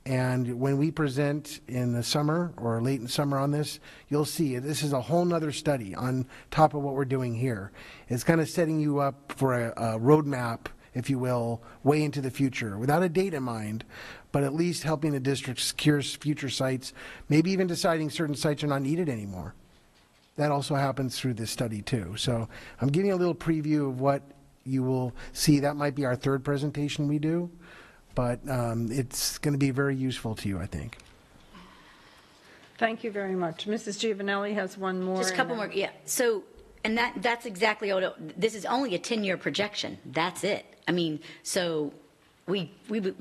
Q: And when we present in the summer or late in summer on this, you'll see this is a whole nother study on top of what we're doing here. It's kind of setting you up for a roadmap, if you will, way into the future, without a date in mind, but at least helping the district secure future sites, maybe even deciding certain sites are not needed anymore. That also happens through this study too. So I'm giving you a little preview of what you will see. That might be our third presentation we do, but it's going to be very useful to you, I think.
A: Thank you very much. Mrs. Giovanelli has one more.
S: Just a couple more, yeah. So, and that's exactly what, this is only a 10-year projection. That's it. I mean, so we've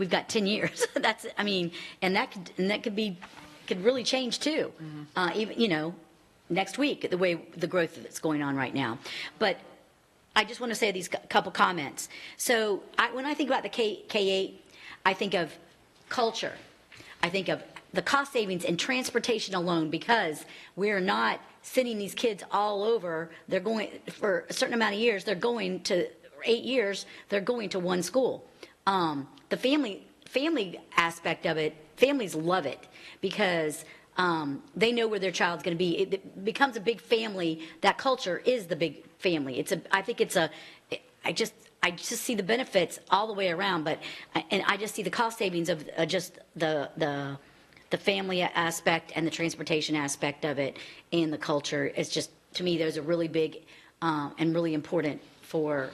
S: got 10 years. That's, I mean, and that could really change too. Even, you know, next week, the way the growth that's going on right now. But I just want to say these couple comments. So when I think about the K-8, I think of culture. I think of the cost savings in transportation alone, because we're not sending these kids all over. They're going, for a certain amount of years, they're going to 8 years, they're going to one school. The family aspect of it, families love it because they know where their child's going to be. It becomes a big family. That culture is the big family. I just see the benefits all the way around, and I just see the cost savings of just the family aspect and the transportation aspect of it, and the culture. It's just, to me, those are really big and really important for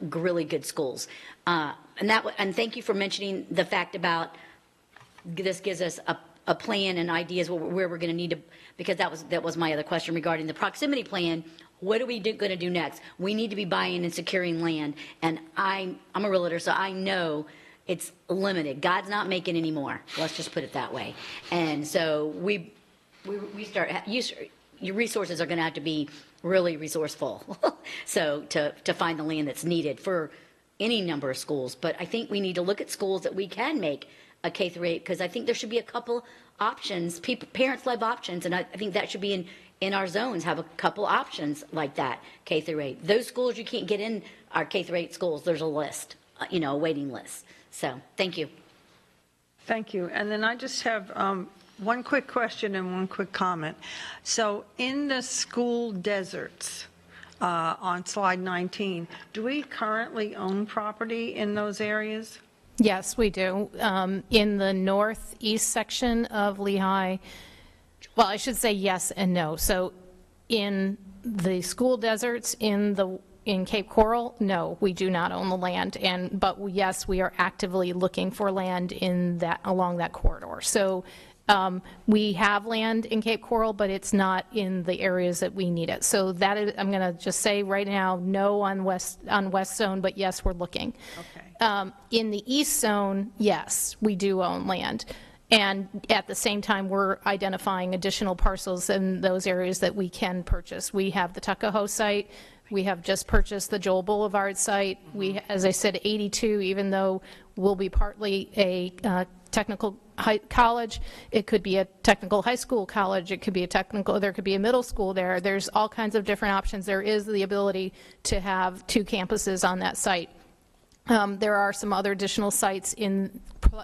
S: really good schools. And thank you for mentioning the fact about this gives us a plan and ideas where we're going to need to, because that was my other question regarding the proximity plan. What are we going to do next? We need to be buying and securing land, and I'm a realtor, so I know it's limited. God's not making any more. Let's just put it that way. And so your resources are going to have to be really resourceful. So to find the land that's needed for any number of schools. But I think we need to look at schools that we can make a K through 8, because I think there should be a couple options. Parents love options, and I think that should be in our zones, have a couple options like that, K through 8. Those schools you can't get in our K through 8 schools, there's a list, a waiting list. So thank you.
A: Thank you. And then I just have one quick question and one quick comment. So in the school deserts, on slide 19, do we currently own property in those areas?
P: Yes, we do. In the northeast section of Lehigh, well, I should say yes and no. So in the school deserts in Cape Coral, no, we do not own the land. But yes, we are actively looking for land along that corridor. So we have land in Cape Coral, but it's not in the areas that we need it. So that is, I'm going to just say right now, no on West Zone, but yes, we're looking. Okay. In the East Zone, yes, we do own land. And at the same time, we're identifying additional parcels in those areas that we can purchase. We have the Tuckahoe site. We have just purchased the Joel Boulevard site. We, as I said, 82, even though we'll be partly a technical college, it could be a technical high school college, it could be there could be a middle school there. There's all kinds of different options. There is the ability to have 2 campuses on that site. There are some other additional sites in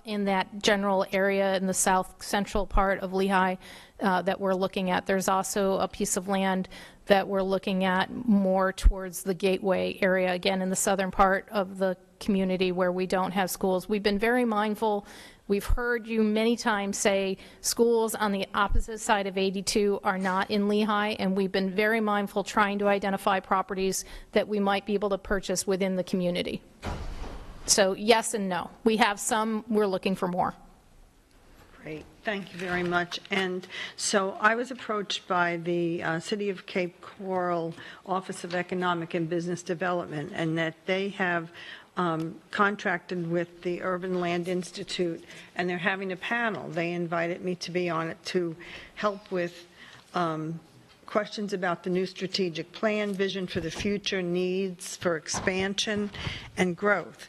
P: that general area in the south central part of Lehigh that we're looking at. There's also a piece of land that we're looking at more towards the Gateway area, again in the southern part of the community where we don't have schools. We've been very mindful. We've heard you many times say schools on the opposite side of 82 are not in Lehigh, and we've been very mindful trying to identify properties that we might be able to purchase within the community. So yes and no. We have some, we're looking for more.
A: Great, thank you very much. And so I was approached by the City of Cape Coral Office of Economic and Business Development, and that they have contracted with the Urban Land Institute, and they're having a panel. They invited me to be on it to help with questions about the new strategic plan, vision for the future, needs for expansion and growth,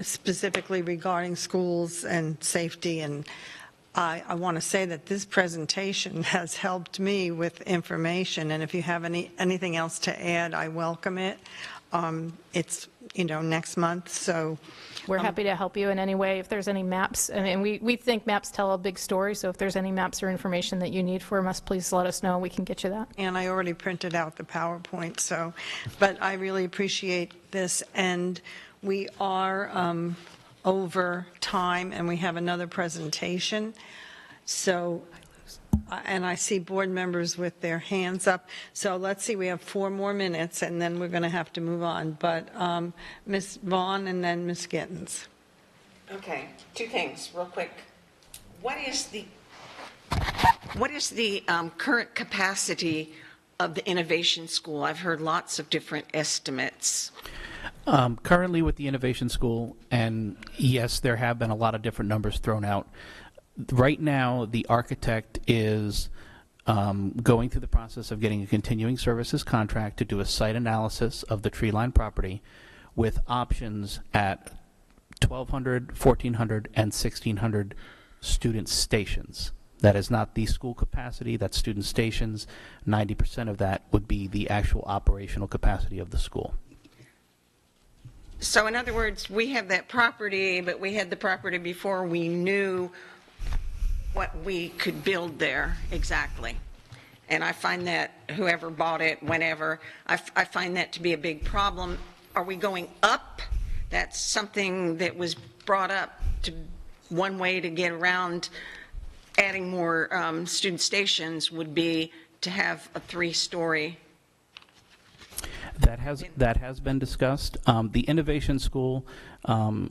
A: specifically regarding schools and safety. And I want to say that this presentation has helped me with information, and if you have anything else to add, I welcome it. It's, next month, so.
P: We're happy to help you in any way. If there's any maps, and we think maps tell a big story, so if there's any maps or information that you need from us, please let us know. We can get you that.
A: And I already printed out the PowerPoint, so, but I really appreciate this, and we are over time, and we have another presentation. So, and I see board members with their hands up. So let's see, we have 4 more minutes, and then we're going to have to move on. But Ms. Vaughn and then Ms. Gittens.
O: Okay, 2 things real quick. What is the current capacity of the Innovation School? I've heard lots of different estimates.
R: Currently with the Innovation School, and yes, there have been a lot of different numbers thrown out. Right now, the architect is going through the process of getting a continuing services contract to do a site analysis of the tree line property with options at 1,200, 1,400, and 1,600 student stations. That is not the school capacity, that's student stations. 90% of that would be the actual operational capacity of the school.
O: So in other words, we have that property, but we had the property before we knew what we could build there exactly. And I find that whoever bought it, whenever, I find that to be a big problem. Are we going up? That's something that was brought up to one way to get around adding more student stations would be to have a 3-story.
R: That has been discussed. The Innovation School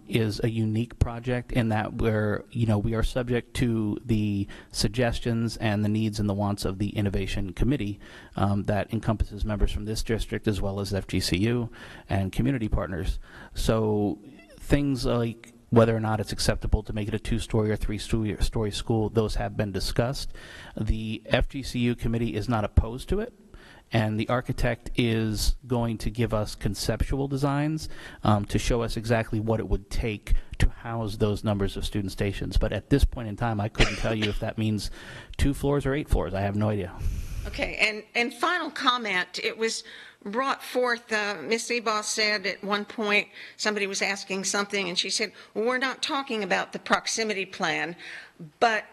R: is a unique project in that we are subject to the suggestions and the needs and the wants of the Innovation Committee that encompasses members from this district as well as FGCU and community partners. So things like whether or not it's acceptable to make it a 2-story or 3-story school, those have been discussed. The FGCU committee is not opposed to it. And the architect is going to give us conceptual designs to show us exactly what it would take to house those numbers of student stations. But at this point in time, I couldn't tell you if that means 2 floors or 8 floors. I have no idea.
O: Okay, and final comment, it was brought forth, Ms. Ebaugh said at one point, somebody was asking something, and she said, well, we're not talking about the proximity plan, but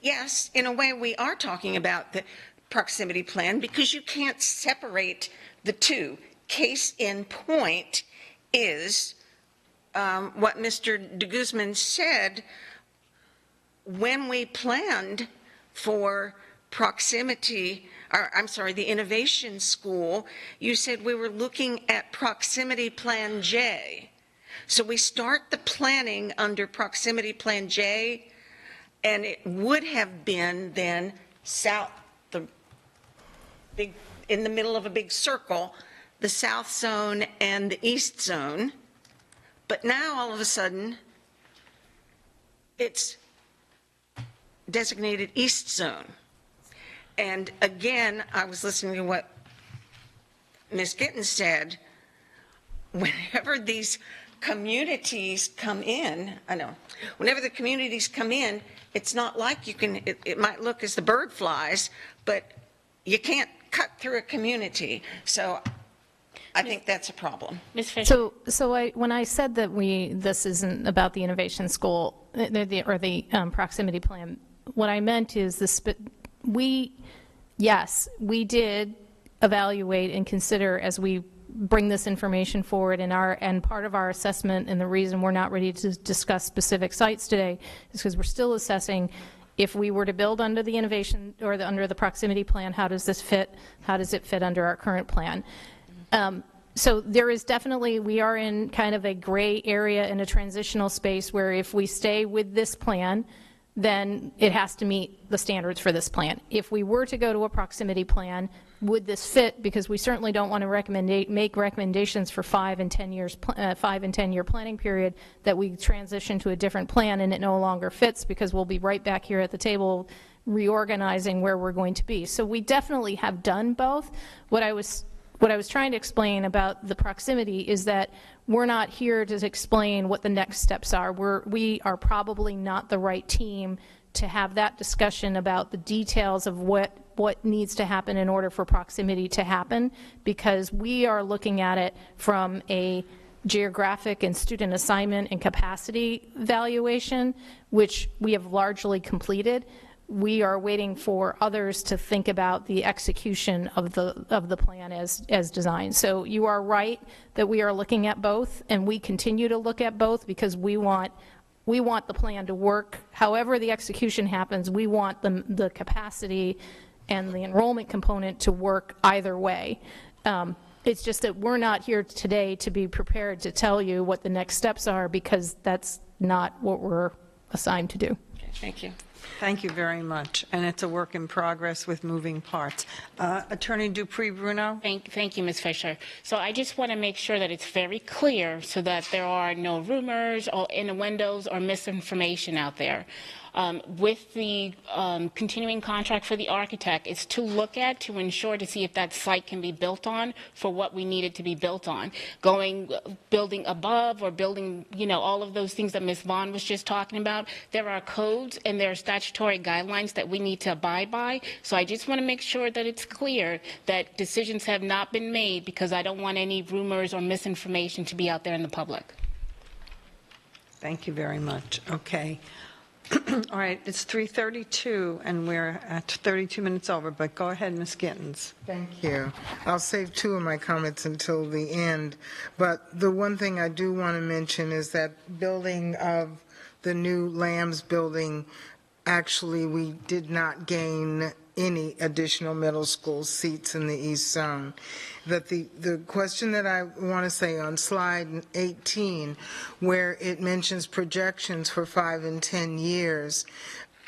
O: yes, in a way we are talking about the proximity plan because you can't separate the two. Case in point is what Mr. de Guzman said when we planned for proximity, the Innovation School, you said we were looking at Proximity Plan J. So we start the planning under Proximity Plan J, and it would have been then in the middle of a big circle, the south zone and the east zone. But now all of a sudden, it's designated east zone. And again, I was listening to what Ms. Gittens said. Whenever these communities come in, whenever the communities come in, it's not like you can, it might look as the bird flies, but you can't cut through a community. So I think that's a problem.
P: Ms. Fisher. So when I said that this isn't about the Innovation School or the proximity plan, what I meant is yes, we did evaluate and consider as we bring this information forward, and part of our assessment, and the reason we're not ready to discuss specific sites today is because we're still assessing if we were to build under the innovation or under the proximity plan, how does this fit? How does it fit under our current plan? So there is definitely, we are in kind of a gray area in a transitional space where if we stay with this plan, then it has to meet the standards for this plan. If we were to go to a proximity plan, would this fit? Because we certainly don't want to make recommendations for 5 and 10 years, 5 and 10 year planning period that we transition to a different plan and it no longer fits, because we'll be right back here at the table reorganizing where we're going to be. So we definitely have done both. What I was what I was trying to explain about the proximity is that we're not here to explain what the next steps are. We are probably not the right team to have that discussion about the details of what needs to happen in order for proximity to happen, because we are looking at it from a geographic and student assignment and capacity valuation, which we have largely completed. We are waiting for others to think about the execution of the plan as designed. So you are right that we are looking at both, and we continue to look at both because we want the plan to work. However the execution happens, we want the capacity and the enrollment component to work either way. It's just that we're not here today to be prepared to tell you what the next steps are, because that's not what we're assigned to do.
O: Thank you.
A: Thank you very much. And it's a work in progress with moving parts. Attorney Dupree-Bruno?
T: Thank you, Ms. Fisher. So I just want to make sure that it's very clear so that there are no rumors or innuendos or misinformation out there. With the continuing contract for the architect, it's to look at, to ensure, to see if that site can be built on for what we need it to be built on. Building above or building, all of those things that Ms. Vaughn was just talking about, there are codes and there are statutory guidelines that we need to abide by. So I just want to make sure that it's clear that decisions have not been made, because I don't want any rumors or misinformation to be out there in the public.
A: Thank you very much. Okay. All right, it's 3:32, and we're at 32 minutes over, but go ahead, Ms. Gittens.
D: Thank you. I'll save two of my comments until the end, but the one thing I do want to mention is that building of the new Lambs building, actually, we did not gain any additional middle school seats in the East Zone. That the question that I want to say on slide 18, where it mentions projections for 5 and 10 years,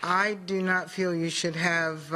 D: I do not feel you should have,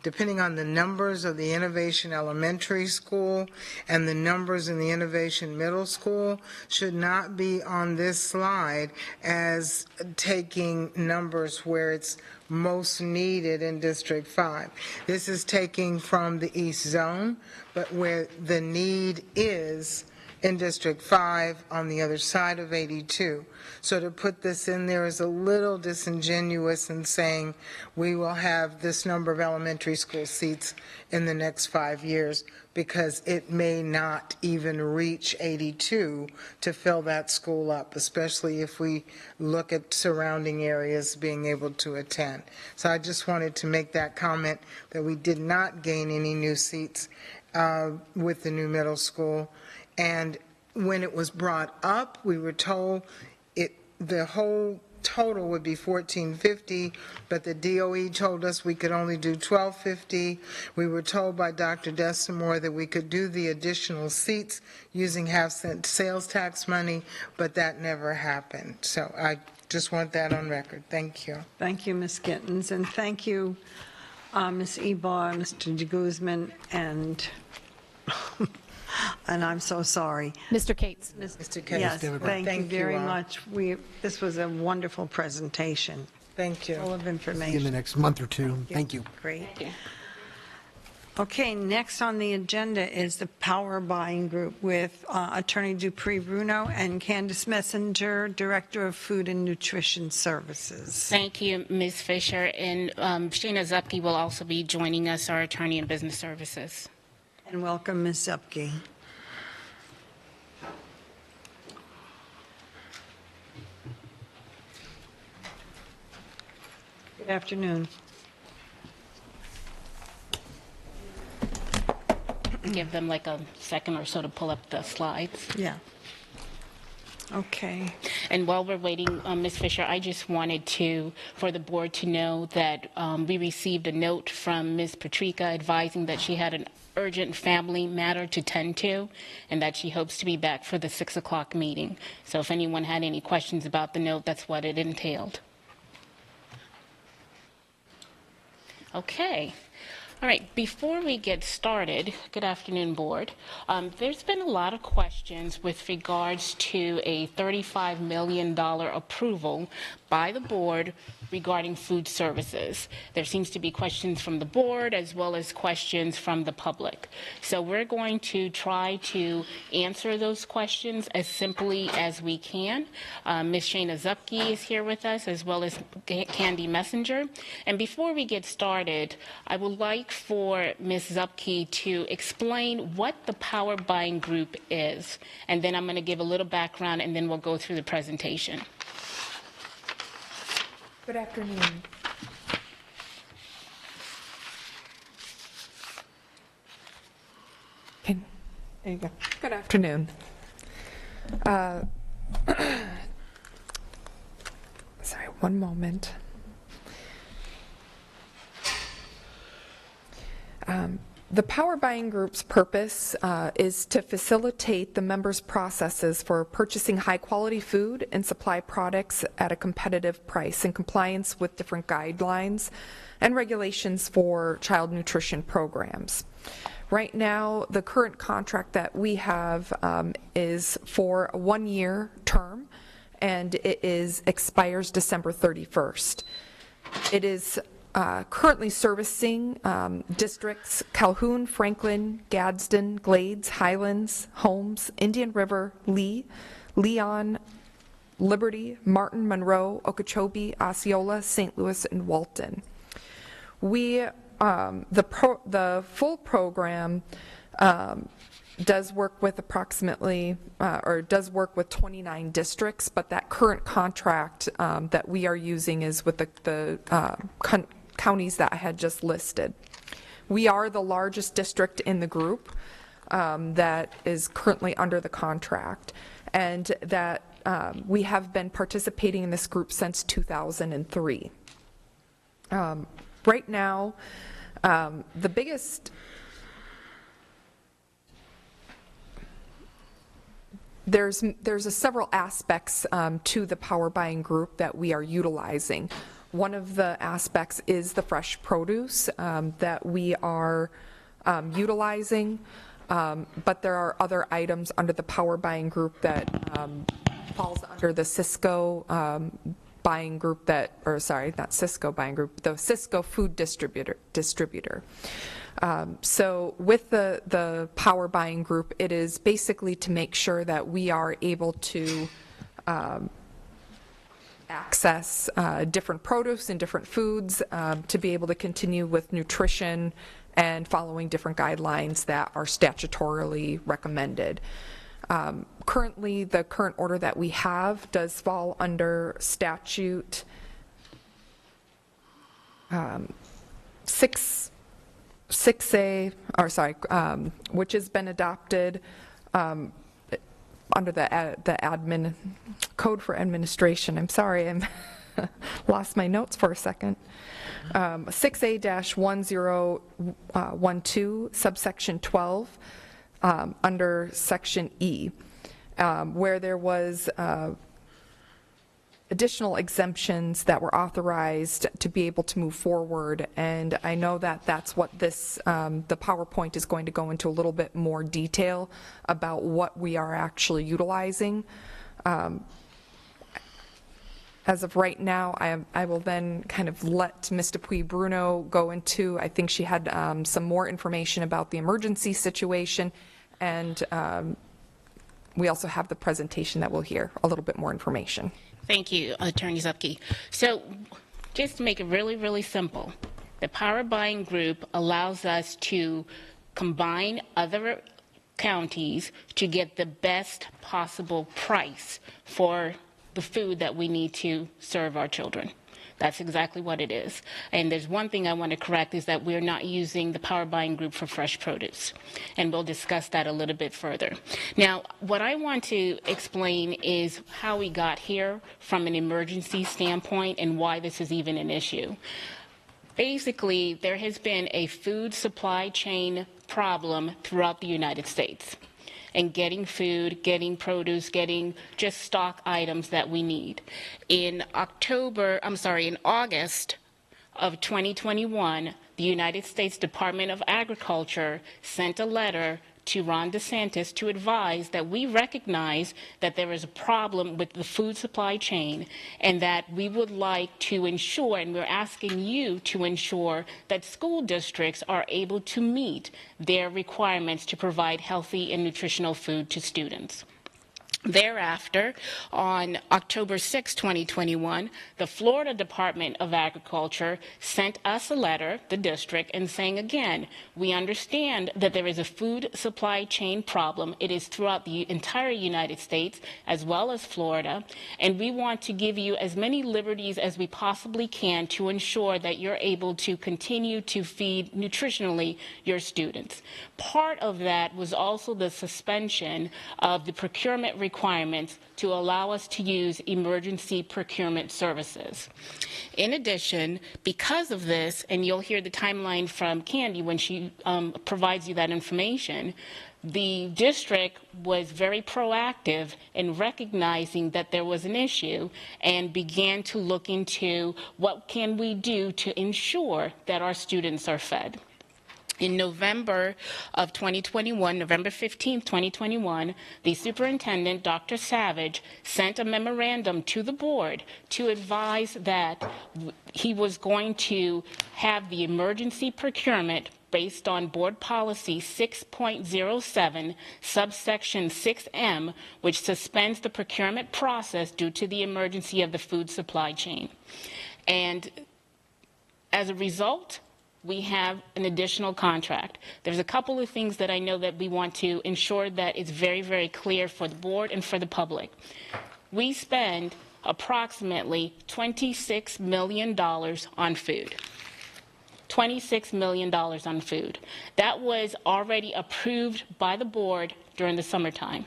D: depending on the numbers of the Innovation Elementary School and the numbers in the Innovation Middle School, should not be on this slide as taking numbers where it's most needed in District 5. This is taking from the East Zone, but where the need is in District 5 on the other side of 82. So to put this in there is a little disingenuous in saying we will have this number of elementary school seats in the next 5 years, because it may not even reach 82 to fill that school up, especially if we look at surrounding areas being able to attend. So I just wanted to make that comment that we did not gain any new seats with the new middle school. And when it was brought up, we were told the whole total would be $1,450, but the DOE told us we could only do $1,250. We were told by Dr. Desamore that we could do the additional seats using half-cent sales tax money, but that never happened. So I just want that on record. Thank you.
A: Thank you, Ms. Gittens, and thank you, Ms. Ebar, Mr. de Guzman, and I'm so sorry.
P: Mr. Cates.
D: Mr. Cates.
A: Yes, thank you very
D: all.
A: much. This was a wonderful presentation.
D: Thank you.
A: Full of
Q: See you in
A: information.
Q: the next month or two. Thank you.
A: Great. Okay, next on the agenda is the Power Buying Group with Attorney Dupree-Bruno and Candace Messenger, Director of Food and Nutrition Services.
T: Thank you, Ms. Fisher. And Sheena Zupke will also be joining us, our attorney in business services.
A: And welcome, Ms. Zupke. Good afternoon.
T: Give them like a second or so to pull up the slides.
A: Yeah. Okay.
T: And while we're waiting, Ms. Fisher, I just wanted for the board to know that we received a note from Ms. Patrica advising that she had an urgent family matter to tend to, and that she hopes to be back for the 6 o'clock meeting. So if anyone had any questions about the note, that's what it entailed. Okay. All right, before we get started, good afternoon, Board. There's been a lot of questions with regards to a $35 million approval by the Board regarding food services. There seems to be questions from the Board as well as questions from the public. So we're going to try to answer those questions as simply as we can. Ms. Shana Zupke is here with us, as well as Candy Messenger. And before we get started, I would like for Ms. Zupke to explain what the Power Buying Group is. And then I'm going to give a little background, and then we'll go through the presentation.
U: Good afternoon. There you go. Good afternoon. Sorry, one moment. The Power Buying Group's purpose is to facilitate the members' processes for purchasing high-quality food and supply products at a competitive price in compliance with different guidelines and regulations for child nutrition programs. Right now, the current contract that we have is for a one-year term, and it expires December 31st. It is currently servicing districts Calhoun, Franklin, Gadsden, Glades, Highlands, Holmes, Indian River, Lee, Leon, Liberty, Martin, Monroe, Okeechobee, Osceola, St. Louis, and Walton. We, the full program does work with approximately, or does work with 29 districts, but that current contract that we are using is with the counties that I had just listed. We are the largest district in the group that is currently under the contract, and that we have been participating in this group since 2003. Right now, the biggest there's several aspects to the Power Buying Group that we are utilizing. One of the aspects is the fresh produce that we are utilizing, but there are other items under the Power Buying Group that falls under the Cisco buying group that, or sorry, not Cisco buying group, the Cisco food distributor. So with the Power Buying Group, it is basically to make sure that we are able to access different produce and different foods to be able to continue with nutrition and following different guidelines that are statutorily recommended. Currently, the current order that we have does fall under statute 6A, or sorry, which has been adopted under the admin code for administration. I'm sorry, I'm lost my notes for a second. 6A-1012, subsection 12, under section E, where there was additional exemptions that were authorized to be able to move forward, and I know that that's what this, the PowerPoint is going to go into a little bit more detail about what we are actually utilizing. As of right now, I will then kind of let Ms. Dupuy-Bruno go into, I think she had some more information about the emergency situation, and we also have the presentation that we'll hear a little bit more information.
T: Thank you, Attorney Zupke. So just to make it really, really simple, the Power Buying Group allows us to combine other counties to get the best possible price for the food that we need to serve our children. That's exactly what it is. And there's one thing I want to correct, is that we're not using the Power Buying Group for fresh produce. And we'll discuss that a little bit further. Now, what I want to explain is how we got here from an emergency standpoint and why this is even an issue. Basically, there has been a food supply chain problem throughout the United States, and getting food, getting produce, getting just stock items that we need. In August of 2021, the United States Department of Agriculture sent a letter to Ron DeSantis to advise that we recognize that there is a problem with the food supply chain and that we would like to ensure, and we're asking you to ensure, that school districts are able to meet their requirements to provide healthy and nutritional food to students. Thereafter, on October 6, 2021, the Florida Department of Agriculture sent us a letter, the district, and saying again, we understand that there is a food supply chain problem. It is throughout the entire United States as well as Florida, and we want to give you as many liberties as we possibly can to ensure that you're able to continue to feed nutritionally your students. Part of that was also the suspension of the procurement requirements to allow us to use emergency procurement services. In addition, because of this, and you'll hear the timeline from Candy when she provides you that information, the district was very proactive in recognizing that there was an issue and began to look into what can we do to ensure that our students are fed. In November of 2021, November 15, 2021, the superintendent, Dr. Savage, sent a memorandum to the board to advise that he was going to have the emergency procurement based on board policy 6.07, subsection 6M, which suspends the procurement process due to the emergency of the food supply chain. And as a result, we have an additional contract. There's a couple of things that I know that we want to ensure that it's very, very clear for the board and for the public. We spend approximately $26 million on food. $26 million on food. That was already approved by the board during the summertime.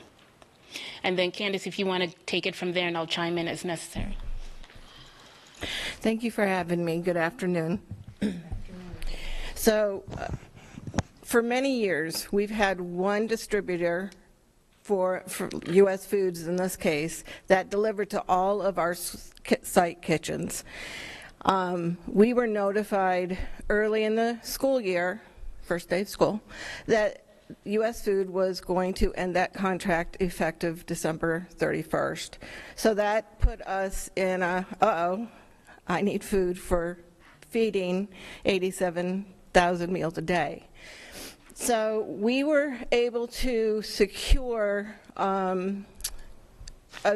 T: And then Candace, if you want to take it from there, and I'll chime in as necessary.
E: Thank you for having me. Good afternoon. So, for many years, we've had one distributor for U.S. Foods, in this case, that delivered to all of our site kitchens. We were notified early in the school year, first day of school, that U.S. Food was going to end that contract effective December 31st. So that put us in a, I need food for feeding 87,000 meals a day. So we were able to secure a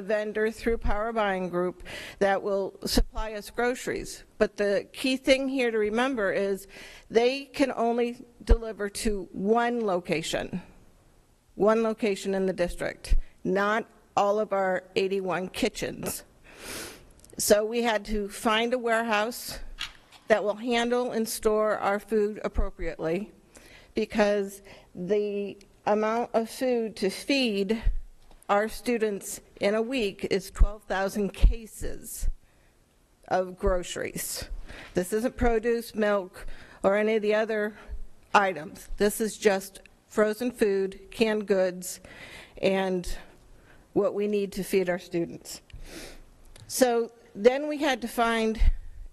E: vendor through Power Buying Group that will supply us groceries. But the key thing here to remember is they can only deliver to one location in the district, not all of our 81 kitchens. So we had to find a warehouse that will handle and store our food appropriately, because the amount of food to feed our students in a week is 12,000 cases of groceries. This isn't produce, milk, or any of the other items. This is just frozen food, canned goods, and what we need to feed our students. So then we had to find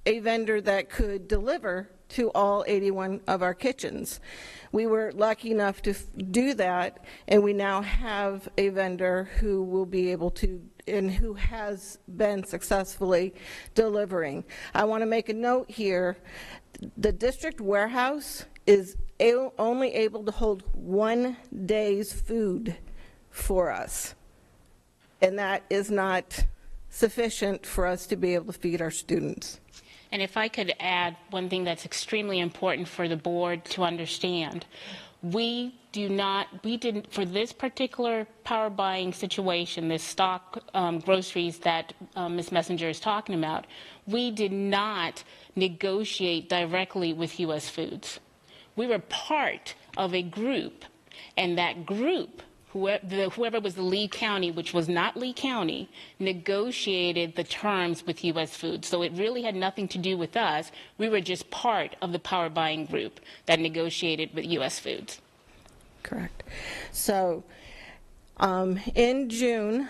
E: a vendor that could deliver to all 81 of our kitchens. We were lucky enough to do that, and we now have a vendor who will be able to, and who has been successfully delivering. I want to make a note here. The district warehouse is only able to hold 1 day's food for us, and that is not sufficient for us to be able to feed our students.
T: And if I could add one thing that's extremely important for the board to understand, we didn't, for this particular power buying situation, this stock groceries that Ms. Messenger is talking about, we did not negotiate directly with U.S. Foods. We were part of a group, and that group, whoever was the lead county, which was not Lee County, negotiated the terms with U.S. Foods. So it really had nothing to do with us. We were just part of the power buying group that negotiated with U.S. Foods.
E: Correct. So in June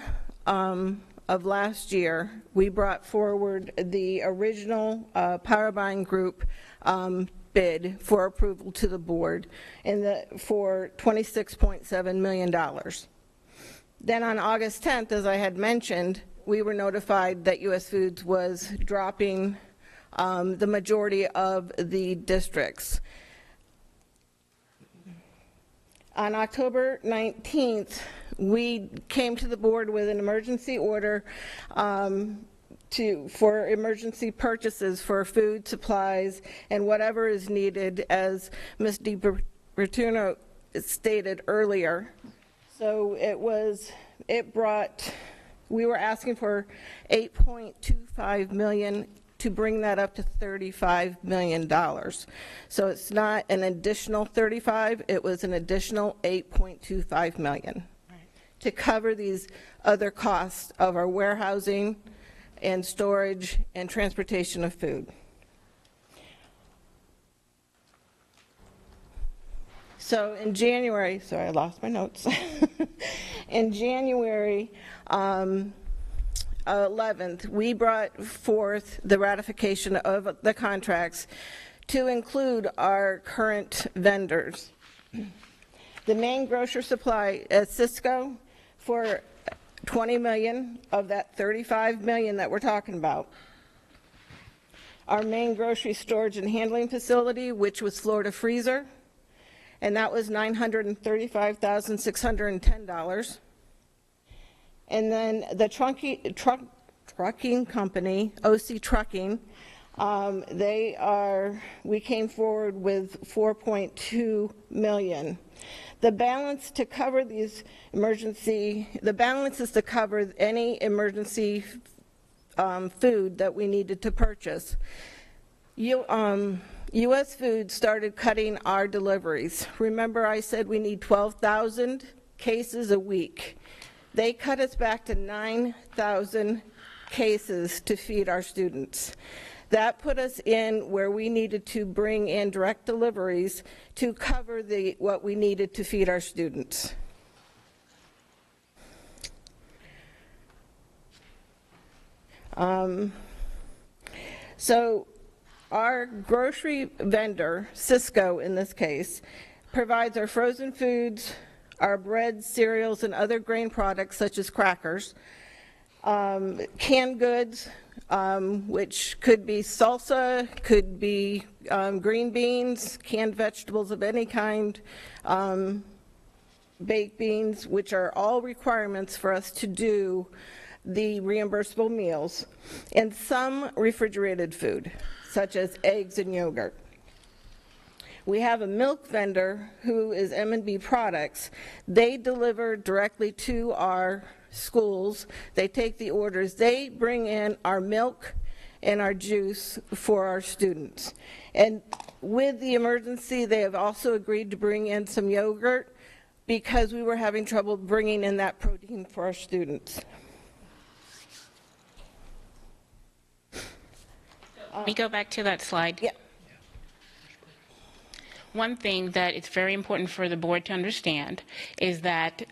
E: of last year, we brought forward the original power buying group bid for approval to the board for $26.7 million. Then on August 10th, as I had mentioned, we were notified that U.S. Foods was dropping the majority of the districts. On October 19th, we came to the board with an emergency order for emergency purchases for food, supplies, and whatever is needed, as Ms. DiBertuno stated earlier. So we were asking for $8.25 million to bring that up to $35 million. So it's not an additional 35, it was an additional $8.25 million to cover these other costs of our warehousing and storage and transportation of food. So in January, sorry, I lost my notes. In January 11th, we brought forth the ratification of the contracts to include our current vendors. The main grocer supply at Cisco for $20 million of that $35 million that we're talking about. Our main grocery storage and handling facility, which was Florida Freezer, and that was $935,610. And then the trucking company, OC Trucking, we came forward with $4.2 million. The balance to cover the balance is to cover any emergency food that we needed to purchase. U.S. Foods started cutting our deliveries. Remember I said we need 12,000 cases a week. They cut us back to 9,000 cases to feed our students. That put us in where we needed to bring in direct deliveries to cover what we needed to feed our students. So our grocery vendor, Cisco in this case, provides our frozen foods, our bread, cereals, and other grain products such as crackers, canned goods, which could be salsa, could be green beans, canned vegetables of any kind, baked beans, which are all requirements for us to do the reimbursable meals, and some refrigerated food, such as eggs and yogurt. We have a milk vendor who is M&B Products. They deliver directly to our schools. They take the orders. They bring in our milk and our juice for our students. And with the emergency, they have also agreed to bring in some yogurt because we were having trouble bringing in that protein for our students.
T: Let me go back to that slide.
E: Yeah.
T: One thing that it's very important for the board to understand is that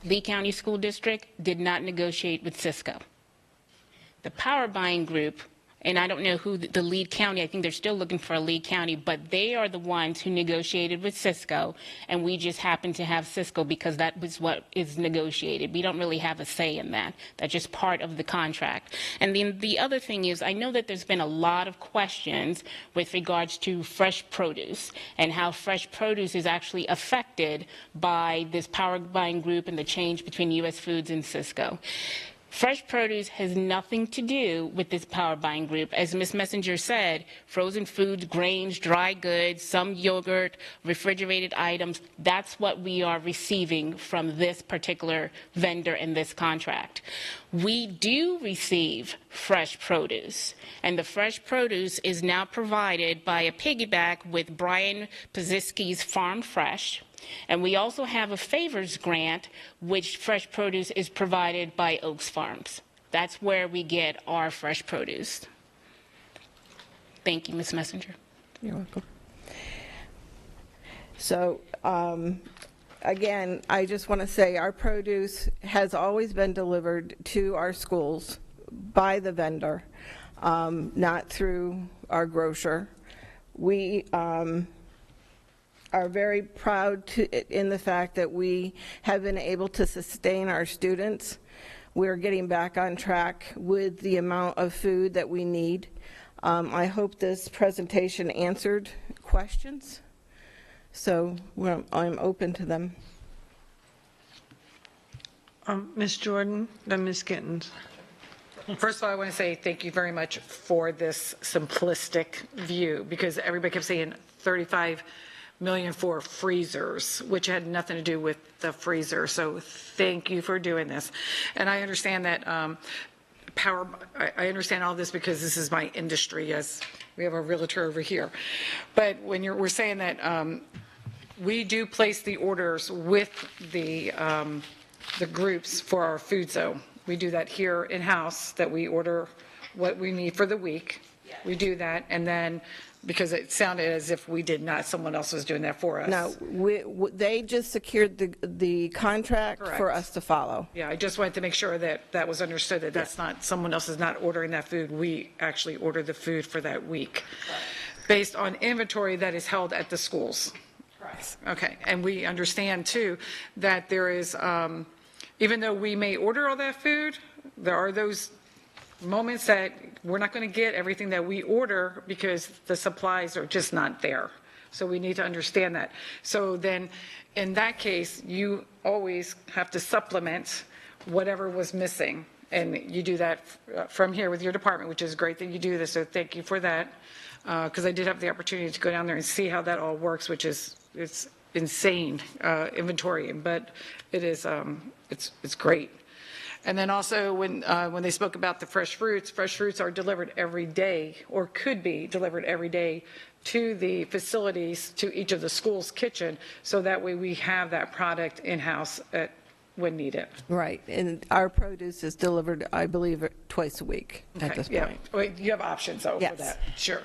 T: Lee County School District did not negotiate with Cisco. The power buying group, and I don't know who the lead county, I think they're still looking for a lead county, but they are the ones who negotiated with Cisco, and we just happen to have Cisco because that was what is negotiated. We don't really have a say in that. That's just part of the contract. And then the other thing is, I know that there's been a lot of questions with regards to fresh produce and how fresh produce is actually affected by this power buying group and the change between U.S. Foods and Cisco. Fresh produce has nothing to do with this power buying group. As Ms. Messenger said, frozen foods, grains, dry goods, some yogurt, refrigerated items, that's what we are receiving from this particular vendor in this contract. We do receive fresh produce, and the fresh produce is now provided by a piggyback with Brian Pazisky's Farm Fresh. And we also have a favors grant, which fresh produce is provided by Oaks Farms. That's where we get our fresh produce. Thank you, Ms. Messenger.
E: You're welcome. So, again, I just want to say our produce has always been delivered to our schools by the vendor, not through our grocer. We are very proud in the fact that we have been able to sustain our students. We're getting back on track with the amount of food that we need. I hope this presentation answered questions, so I'm open to them.
A: Ms. Jordan, then Ms. Gittens.
F: First of all, I want to say thank you very much for this simplistic view, because everybody kept saying 35 million for freezers, which had nothing to do with the freezer. So thank you for doing this. And I understand that I understand all this because this is my industry, as we have a realtor over here. But when we're saying that we do place the orders with the groups for our food zone. We do that here in-house, that we order what we need for the week. We do that, and then, because it sounded as if we did not, someone else was doing that for us.
E: No, they just secured the contract for us to follow.
F: Yeah, I just wanted to make sure that that was understood, that that's not, someone else is not ordering that food. We actually order the food for that week, based on inventory that is held at the schools. Correct. Okay, and we understand too that there is, even though we may order all that food, there are those moments that we're not going to get everything that we order because the supplies are just not there. So we need to understand that. So then, in that case, you always have to supplement whatever was missing. And you do that from here with your department, which is great that you do this. So thank you for that. Because I did have the opportunity to go down there and see how that all works, which is, it's insane inventory, but it is, it's great. And then also when they spoke about the fresh fruits are delivered every day, or could be delivered every day, to the facilities, to each of the schools' kitchen, so that way we have that product in-house when needed.
E: Right, and our produce is delivered, I believe, twice a week at this point.
F: Wait, you have options though for that, sure.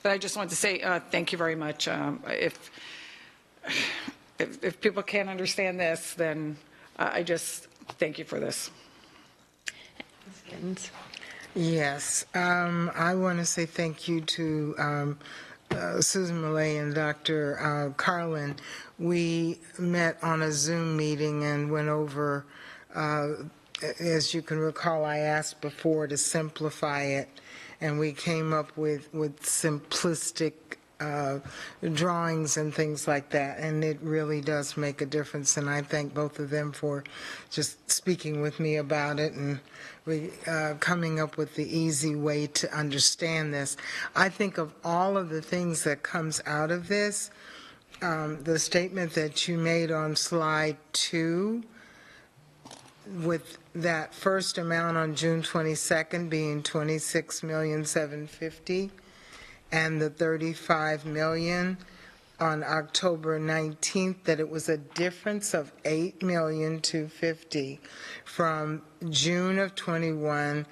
F: But I just wanted to say thank you very much. If people can't understand this, then I just thank you for this.
D: Yes, I want to say thank you to Susan Millay and Dr. Carlin. We met on a Zoom meeting and went over, as you can recall, I asked before to simplify it, and we came up with simplistic drawings and things like that, and it really does make a difference, and I thank both of them for just speaking with me about it and coming up with the easy way to understand this. I think of all of the things that comes out of this, the statement that you made on slide 2, with that first amount on June 22nd being $26,750,000, and the $35 million on October 19th, that it was a difference of $8,250,000 from June of 21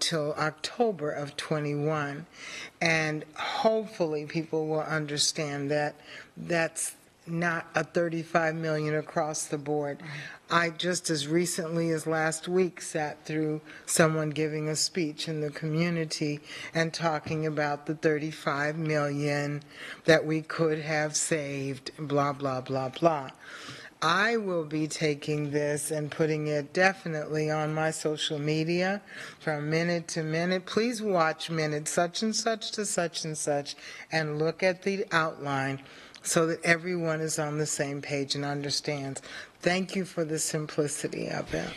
D: till October of 21. And hopefully people will understand that that's not a $35 million across the board. I just as recently as last week sat through someone giving a speech in the community and talking about the $35 million that we could have saved, blah, blah, blah, blah. I will be taking this and putting it definitely on my social media from minute to minute. Please watch minute such and such to such and such and look at the outline so that everyone is on the same page and understands. Thank you for the simplicity of it.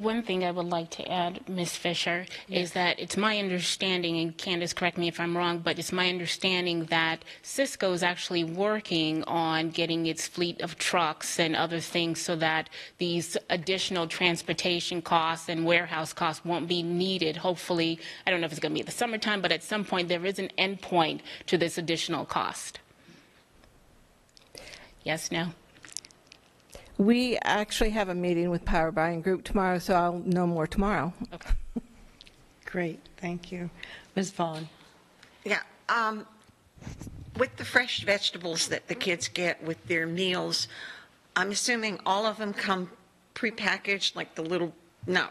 T: One thing I would like to add, Ms. Fisher, is that it's my understanding, and Candace, correct me if I'm wrong, but it's my understanding that Cisco is actually working on getting its fleet of trucks and other things so that these additional transportation costs and warehouse costs won't be needed. Hopefully, I don't know if it's going to be the summertime, but at some point there is an end point to this additional cost. Yes, no?
E: We actually have a meeting with Power Buying Group tomorrow, so I'll know more tomorrow.
T: Okay.
A: Great, thank you. Ms. Vaughn.
O: Yeah, with the fresh vegetables that the kids get with their meals, I'm assuming all of them come prepackaged, like the little, no?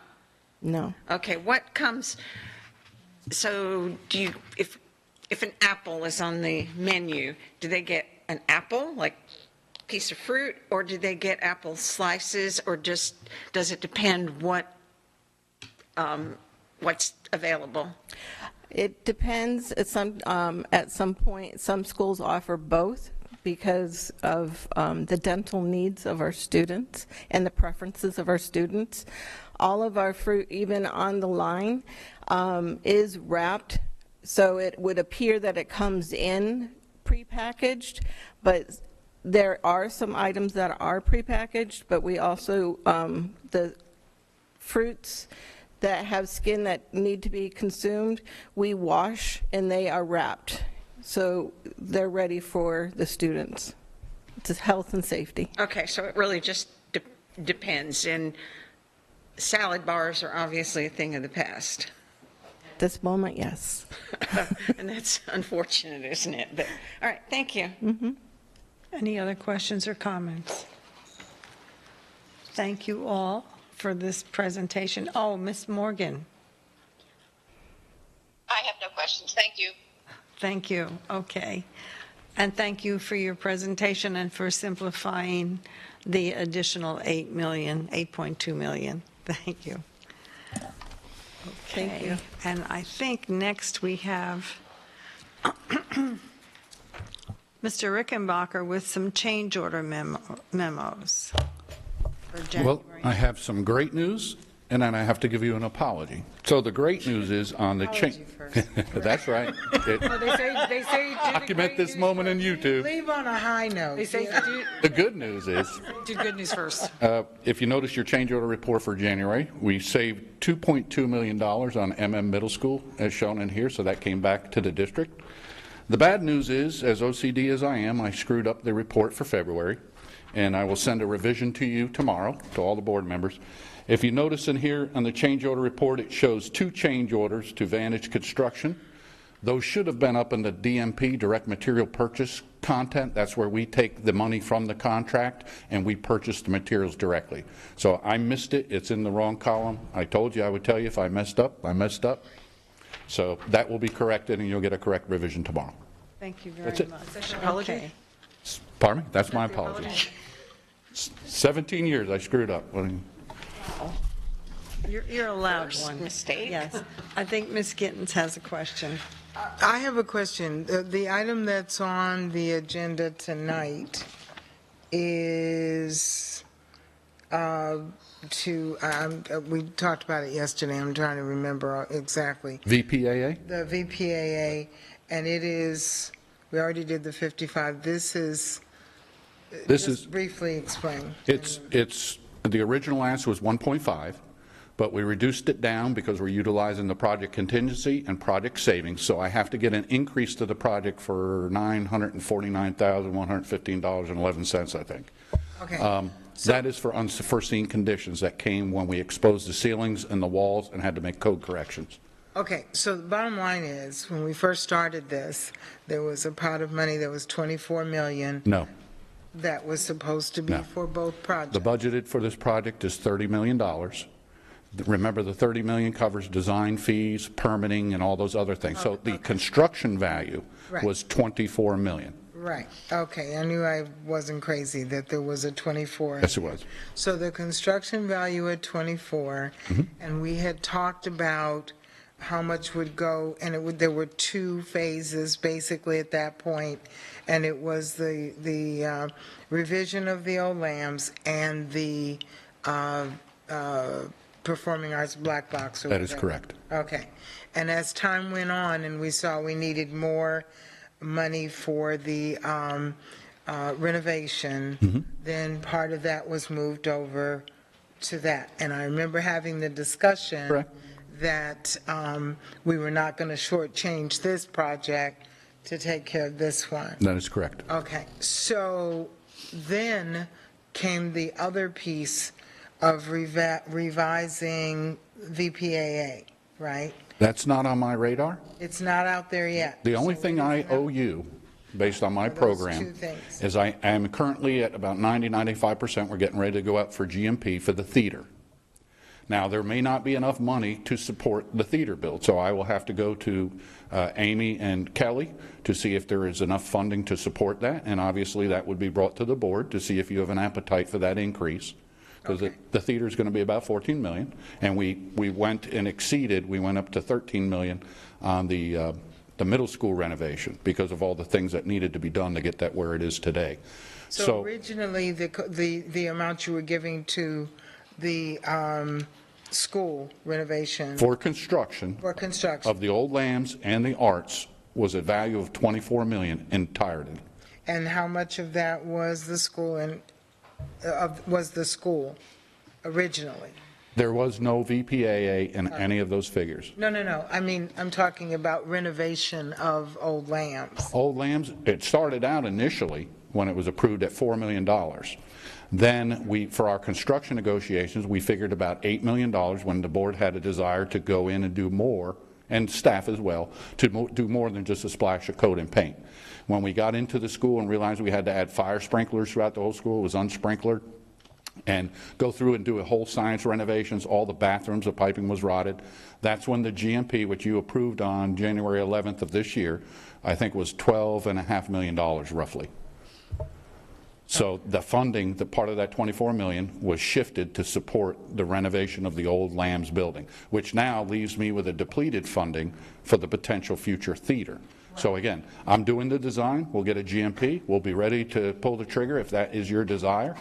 E: No.
O: Okay, what comes, so do you, if if an apple is on the menu, do they get an apple, like piece of fruit, or do they get apple slices, or just, does it depend what's available?
E: It depends. At some point, some schools offer both because of the dental needs of our students and the preferences of our students. All of our fruit, even on the line, is wrapped, so it would appear that it comes in prepackaged, but there are some items that are prepackaged, but we also, the fruits that have skin that need to be consumed, we wash and they are wrapped. So they're ready for the students. It's health and safety.
O: Okay, so it really just depends. And salad bars are obviously a thing of the past.
E: At this moment, yes.
O: And that's unfortunate, isn't it? But, all right, thank you.
E: Mm-hmm.
A: Any other questions or comments? Thank you all for this presentation. Oh, Ms. Morgan.
G: I have no questions. Thank you.
A: Thank you. Okay. And thank you for your presentation and for simplifying the additional 8 million, 8.2 million. Thank you. Okay.
E: Thank you.
A: And I think next we have Mr. Rickenbacker with some change order memos. For
B: Well, I have some great news, and then I have to give you an apology. So the great news is on the change. That's right.
D: Well, they say
B: Document this moment in YouTube.
D: Leave on a high note.
F: They say
B: The good news is,
F: do good news first.
B: if you notice your change order report for January, we saved $2.2 million on MM Middle School, as shown in here, so that came back to the district. The bad news is, as OCD as I am, I screwed up the report for February, and I will send a revision to you tomorrow, to all the board members. If you notice in here on the change order report, it shows 2 change orders to Vantage Construction. Those should have been up in the DMP, direct material purchase content. That's where we take the money from the contract and we purchase the materials directly. So I missed it. It's in the wrong column. I told you I would tell you if I messed up, I messed up. So that will be corrected and you'll get a correct revision tomorrow.
A: Thank you very
B: That's it.
A: much.
F: That's your apology?
A: Okay.
B: Pardon me? That's my apology. 17 years I screwed up.
A: You're allowed
O: First
A: one.
O: mistake.
A: Yes. I think Ms. Gittens has a question.
D: I have a question. The item that's on the agenda tonight is we talked about it yesterday. I'm trying to remember exactly.
B: VPAA?
D: The VPAA, and it is, we already did the 55. This is briefly explain.
B: It's the original answer was 1.5, but we reduced it down because we're utilizing the project contingency and project savings. So I have to get an increase to the project for $949,115.11, I think.
D: Okay.
B: That is for unforeseen conditions that came when we exposed the ceilings and the walls and had to make code corrections.
D: Okay, so the bottom line is, when we first started this, there was a pot of money that was $24 million.
B: No.
D: That was supposed to be for both projects.
B: The budgeted for this project is $30 million. Remember, the $30 million covers design fees, permitting, and all those other things. So the construction value was $24 million.
D: Right, okay, I knew I wasn't crazy that there was a 24.
B: Yes, it was.
D: So the construction value at 24, and we had talked about how much would go, and there were 2 phases basically at that point, and it was the revision of the old lambs and the performing arts black box.
B: That is correct.
D: Okay, and as time went on and we saw we needed more money for the renovation, then part of that was moved over to that. And I remember having the discussion that we were not going to shortchange this project to take care of this one.
B: That is correct.
D: Okay, so then came the other piece of revising VPAA, right?
B: That's not on my radar.
D: It's not out there yet.
B: The only thing I owe you, based on my program, is I am currently at about 90-95%. We're getting ready to go out for GMP for the theater. Now, there may not be enough money to support the theater build, so I will have to go to Amy and Kelly to see if there is enough funding to support that, and obviously that would be brought to the board to see if you have an appetite for that increase, because the theater is going to be about $14 million, and we went and exceeded. We went up to $13 million on the middle school renovation because of all the things that needed to be done to get that where it is today.
D: So originally, the amount you were giving to the school renovation
B: for construction of the old Lambs and the arts was a value of $24 million entirety.
D: And how much of that was the school originally?
B: There was no VPAA in any of those figures.
D: No. I mean, I'm talking about renovation of old Lambs.
B: Old Lambs, it started out initially when it was approved at $4 million. Then for our construction negotiations, we figured about $8 million when the board had a desire to go in and do more, and staff as well, to do more than just a splash of coat and paint. When we got into the school and realized we had to add fire sprinklers throughout the whole school, it was unsprinklered, and go through and do a whole science renovations, all the bathrooms, the piping was rotted. That's when the GMP, which you approved on January 11th of this year, I think was $12.5 million roughly. So the funding, the part of that $24 million was shifted to support the renovation of the old Lambs building, which now leaves me with a depleted funding for the potential future theater. Right. So again, I'm doing the design, we'll get a GMP, we'll be ready to pull the trigger if that is your desire,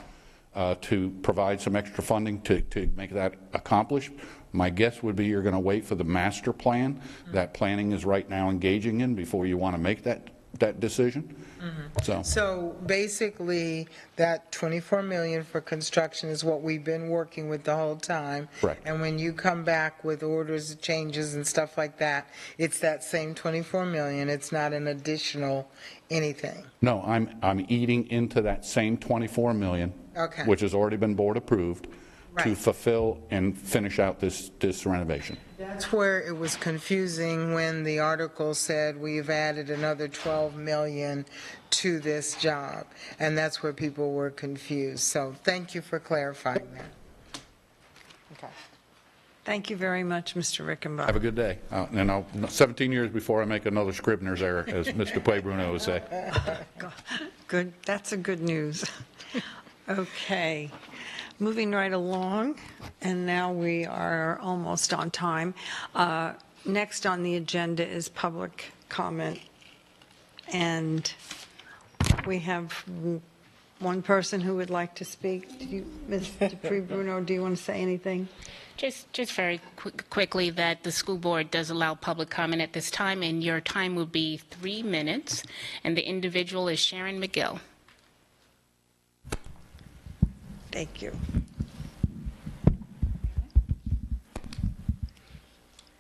B: to provide some extra funding to make that accomplished. My guess would be you're going to wait for the master plan. Mm-hmm. That planning is right now engaging in before you want to make that decision. Mm-hmm.
D: So basically, that $24 million for construction is what we've been working with the whole time.
B: Right.
D: And when you come back with orders, changes, and stuff like that, it's that same $24 million. It's not an additional anything.
B: No, I'm eating into that same $24 million,
D: okay,
B: which has already been board approved,
D: right,
B: to fulfill and finish out this renovation.
D: That's where it was confusing when the article said we've added another $12 million to this job, and that's where people were confused. So thank you for clarifying that.
A: Okay. Thank you very much, Mr. Rickenbach.
B: Have a good day. And 17 years before I make another Scribner's error, as Mr. Bruno would say.
A: Good. That's a good news. Okay. Moving right along, and now we are almost on time. Next on the agenda is public comment, and we have one person who would like to speak. Ms. Dupree-Bruno, do you want to say anything?
T: Just very quickly, that the school board does allow public comment at this time, and your time will be 3 minutes, and the individual is Sharon McGill.
A: Thank you.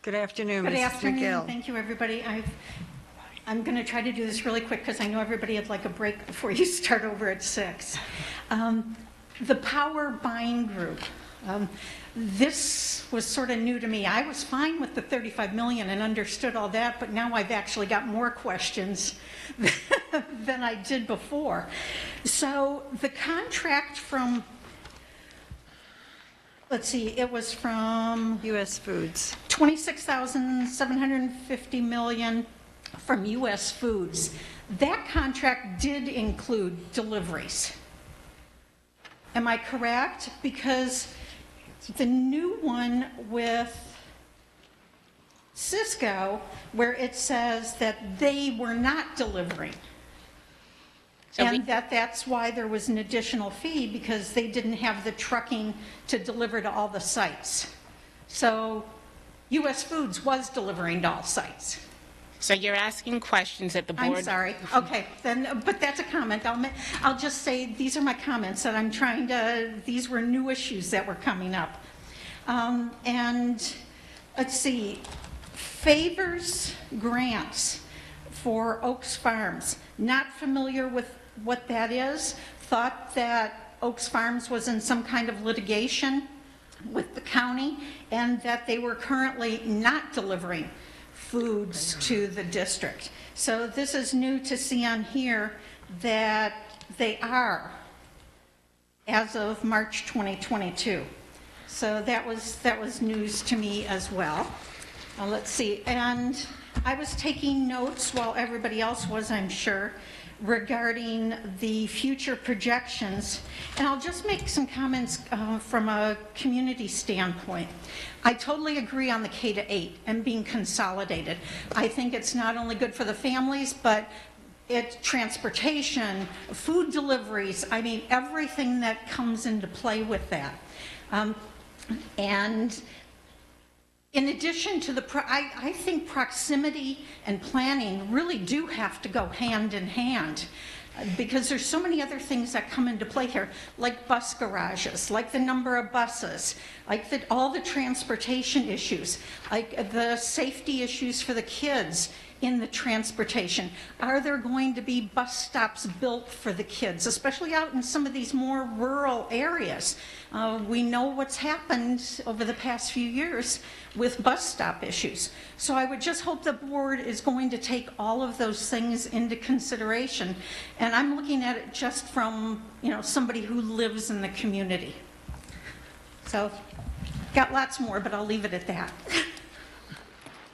A: Good afternoon, Ms. McGill.
C: Good afternoon. Thank you, everybody. I'm going to try to do this really quick because I know everybody would like a break before you start over at 6. The power buying group. This was sort of new to me. I was fine with the $35 million and understood all that, but now I've actually got more questions than I did before. So the contract from, let's see, it was from
A: U.S. Foods.
C: $26,750 million from U.S. Foods. That contract did include deliveries. Am I correct? Because the new one with Cisco, where it says that they were not delivering. And that's why there was an additional fee, because they didn't have the trucking to deliver to all the sites. So U.S. Foods was delivering to all sites.
T: So you're asking questions that the board...
C: I'm sorry. Okay, then, but that's a comment. I'll just say these are my comments that I'm trying to... These were new issues that were coming up. And let's see. Favors grants for Oaks Farms. Not familiar with what that is. Thought that Oaks Farms was in some kind of litigation with the county, and that they were currently not delivering foods to the district. So this is new to see on here that they are, as of March 2022. So that was news to me as well. Let's see, and I was taking notes while everybody else was, I'm sure, regarding the future projections, and I'll just make some comments from a community standpoint. I totally agree on the K-8 and being consolidated. I think it's not only good for the families, but it's transportation, food deliveries, I mean, everything that comes into play with that. And in addition to I think proximity and planning really do have to go hand in hand, because there's so many other things that come into play here, like bus garages, like the number of buses, like all the transportation issues, like the safety issues for the kids in the transportation. Are there going to be bus stops built for the kids, especially out in some of these more rural areas? We know what's happened over the past few years with bus stop issues. So I would just hope the board is going to take all of those things into consideration. And I'm looking at it just from, somebody who lives in the community. So, got lots more, but I'll leave it at that.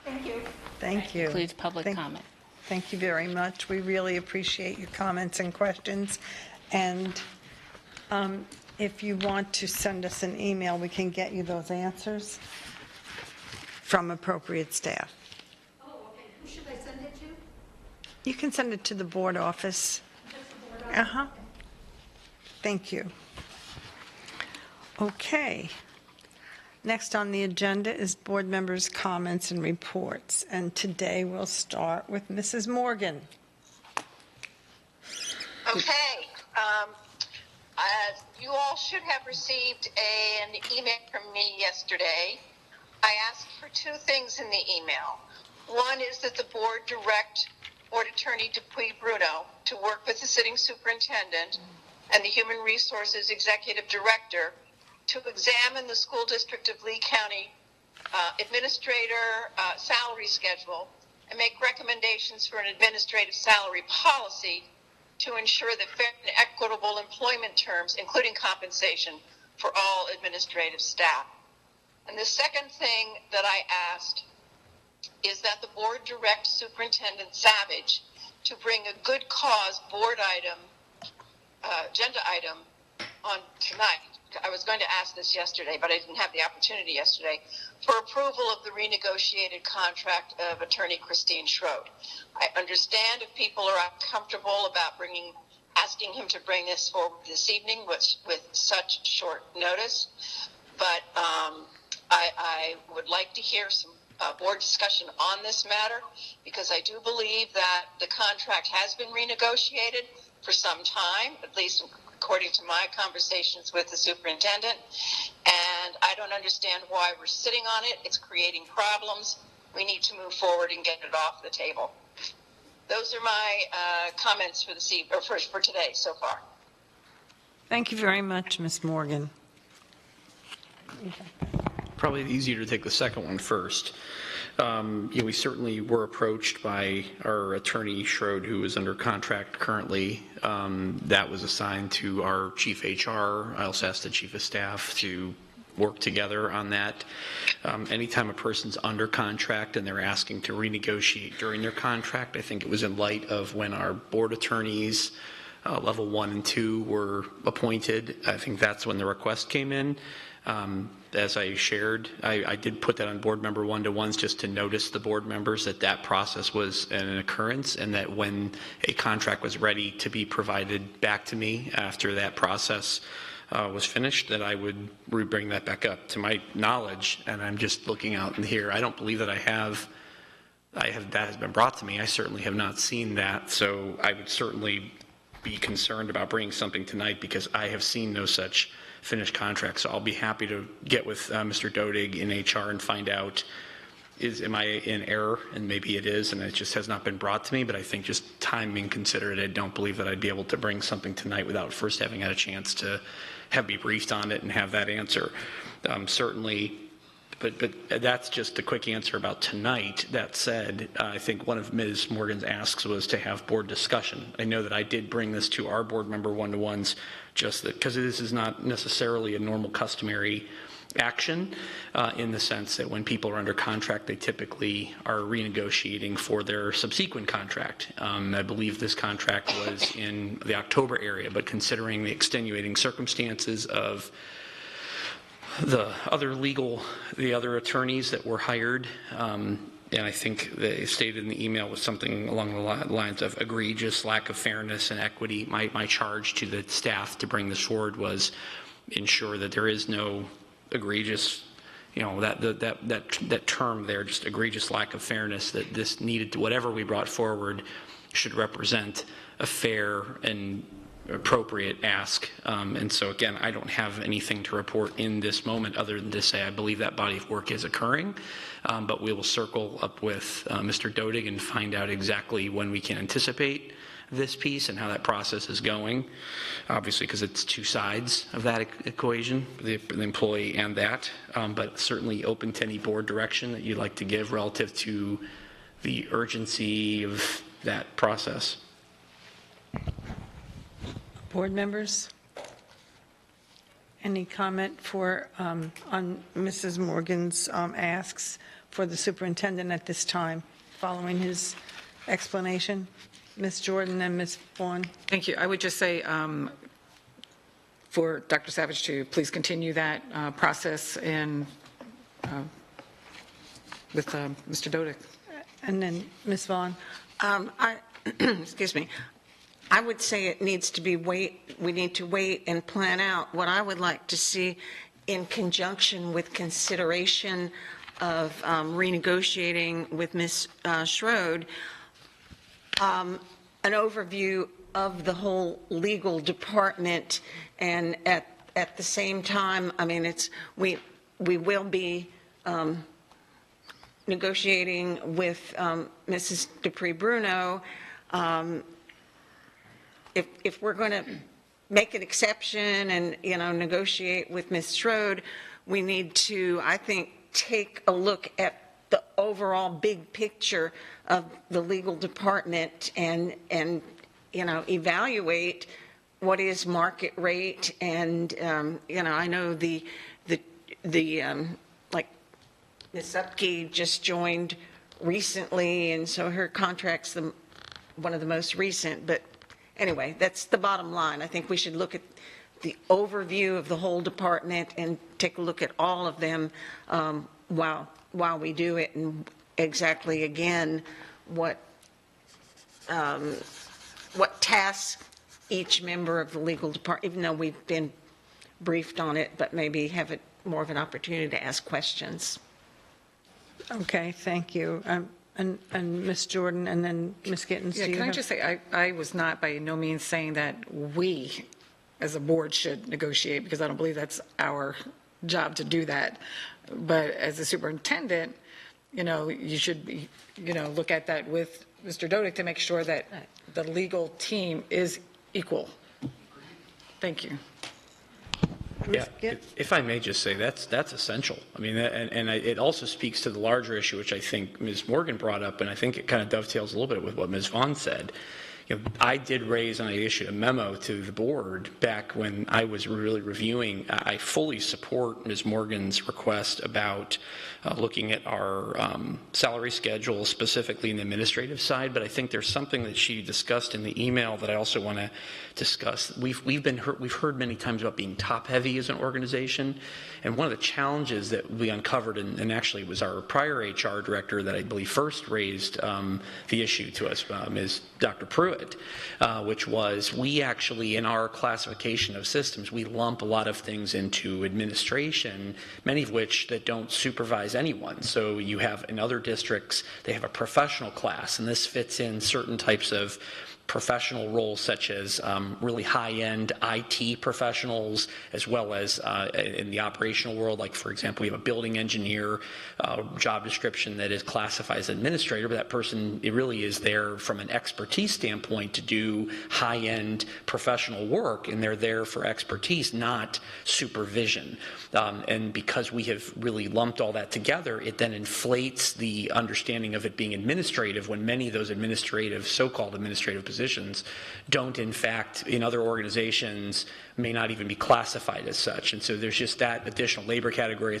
C: Thank you.
A: Thank you.
T: Includes public comment.
A: Thank you very much. We really appreciate your comments and questions. And if you want to send us an email, we can get you those answers from appropriate staff.
C: Oh, okay. Who should I send it to?
A: You can send it to the board office.
C: Just the board office?
A: Uh-huh. Thank you. Okay. Next on the agenda is board members' comments and reports. And today we'll start with Mrs. Morgan.
G: Okay. You all should have received an email from me yesterday. I asked for two things in the email. One is that the board direct Board Attorney Dupuy Bruno to work with the sitting superintendent and the Human Resources Executive Director to examine the school district of Lee County administrator salary schedule and make recommendations for an administrative salary policy to ensure that fair and equitable employment terms, including compensation, for all administrative staff. And the second thing that I asked is that the board direct Superintendent Savage to bring a good cause board item, agenda item on tonight. I was going to ask this yesterday, but I didn't have the opportunity yesterday, for approval of the renegotiated contract of Attorney Christine Schroed. I understand if people are uncomfortable about asking him to bring this forward this evening with such short notice, but I would like to hear some board discussion on this matter, because I do believe that the contract has been renegotiated for some time, at least according to my conversations with the superintendent, and I don't understand why we're sitting on it. It's creating problems. We need to move forward and get it off the table. Those are my comments for for today so far.
A: Thank you very much, Ms. Morgan.
J: Probably easier to take the second one first. We certainly were approached by our attorney, Schroed, who is under contract currently. That was assigned to our chief HR. I also asked the chief of staff to work together on that. Anytime a person's under contract and they're asking to renegotiate during their contract, I think it was in light of when our board attorneys, level 1 and 2, were appointed. I think that's when the request came in. As I shared, I did put that on board member one-to-ones just to notice the board members that process was an occurrence, and that when a contract was ready to be provided back to me after that process was finished, that I would bring that back up. To my knowledge, and I'm just looking out in here, I don't believe that that has been brought to me. I certainly have not seen that, so I would certainly be concerned about bringing something tonight, because I have seen no such finished contract. So I'll be happy to get with Mr. Dodig in HR and find out, am I in error? And maybe it is, and it just has not been brought to me, but I think just timing considered, I don't believe that I'd be able to bring something tonight without first having had a chance to have me briefed on it and have that answer. Certainly, but that's just a quick answer about tonight. That said, I think one of Ms. Morgan's asks was to have board discussion. I know that I did bring this to our board member one-to-ones, just that because this is not necessarily a normal customary action in the sense that when people are under contract, they typically are renegotiating for their subsequent contract. I believe this contract was in the October area, but considering the extenuating circumstances of the other attorneys that were hired, and I think they stated in the email was something along the lines of egregious lack of fairness and equity. My charge to the staff to bring this forward was ensure that there is no egregious, that term there, just egregious lack of fairness, that this needed to, whatever we brought forward should represent a fair and appropriate ask. And so again, I don't have anything to report in this moment other than to say I believe that body of work is occurring, but we will circle up with Mr. Dodig and find out exactly when we can anticipate this piece and how that process is going, obviously because it's two sides of that equation, the employee and that, but certainly open to any board direction that you'd like to give relative to the urgency of that process.
A: Board members? Any comment on Mrs. Morgan's asks for the superintendent at this time, following his explanation? Ms. Jordan and Ms. Vaughn.
F: Thank you. I would just say for Dr. Savage to please continue that process and with Mr. Dodig.
A: And then Ms. Vaughn.
O: Excuse me. I would say it needs to be we need to wait and plan out what I would like to see in conjunction with consideration of renegotiating with Ms. Schroed, an overview of the whole legal department, and at the same time, I mean, we will be negotiating with Mrs. Dupree-Bruno. If we're going to make an exception and negotiate with Ms. Schroed, we need to, I think, take a look at the overall big picture of the legal department and evaluate what is market rate. And I know the like Ms. Upke just joined recently, and so her contract's one of the most recent. But anyway, that's the bottom line. I think we should look at the overview of the whole department and take a look at all of them while we do it, and exactly again what tasks each member of the legal department, even though we've been briefed on it, but maybe have more of an opportunity to ask questions.
A: Okay, thank you. And Ms. Jordan, and then Ms. Gittens.
F: Yeah, can I just say, I was not by no means saying that we as a board should negotiate, because I don't believe that's our job to do that. But as a superintendent, you should, look at that with Mr. Dodig to make sure that the legal team is equal. Thank you.
J: Yeah, if I may just say, that's essential. I mean, and it also speaks to the larger issue, which I think Ms. Morgan brought up, and I think it kind of dovetails a little bit with what Ms. Vaughn said. I did raise, and I issued a memo to the board back when I was really reviewing. I fully support Ms. Morgan's request about looking at our salary schedule, specifically in the administrative side, but I think there's something that she discussed in the email that I also want to discuss. We've heard many times about being top heavy as an organization, and one of the challenges that we uncovered, and actually it was our prior HR director that I believe first raised the issue to us, is Dr. Pruitt, which was we actually, in our classification of systems, we lump a lot of things into administration, many of which that don't supervise anyone. So you have in other districts, they have a professional class, and this fits in certain types of professional roles such as really high-end IT professionals, as well as in the operational world, like for example, we have a building engineer job description that is classified as administrator, but that person, it really is there from an expertise standpoint to do high-end professional work, and they're there for expertise, not supervision. And because we have really lumped all that together, it then inflates the understanding of it being administrative, when many of those administrative, so-called administrative positions don't, in fact, in other organizations, may not even be classified as such. And so there's just that additional labor category.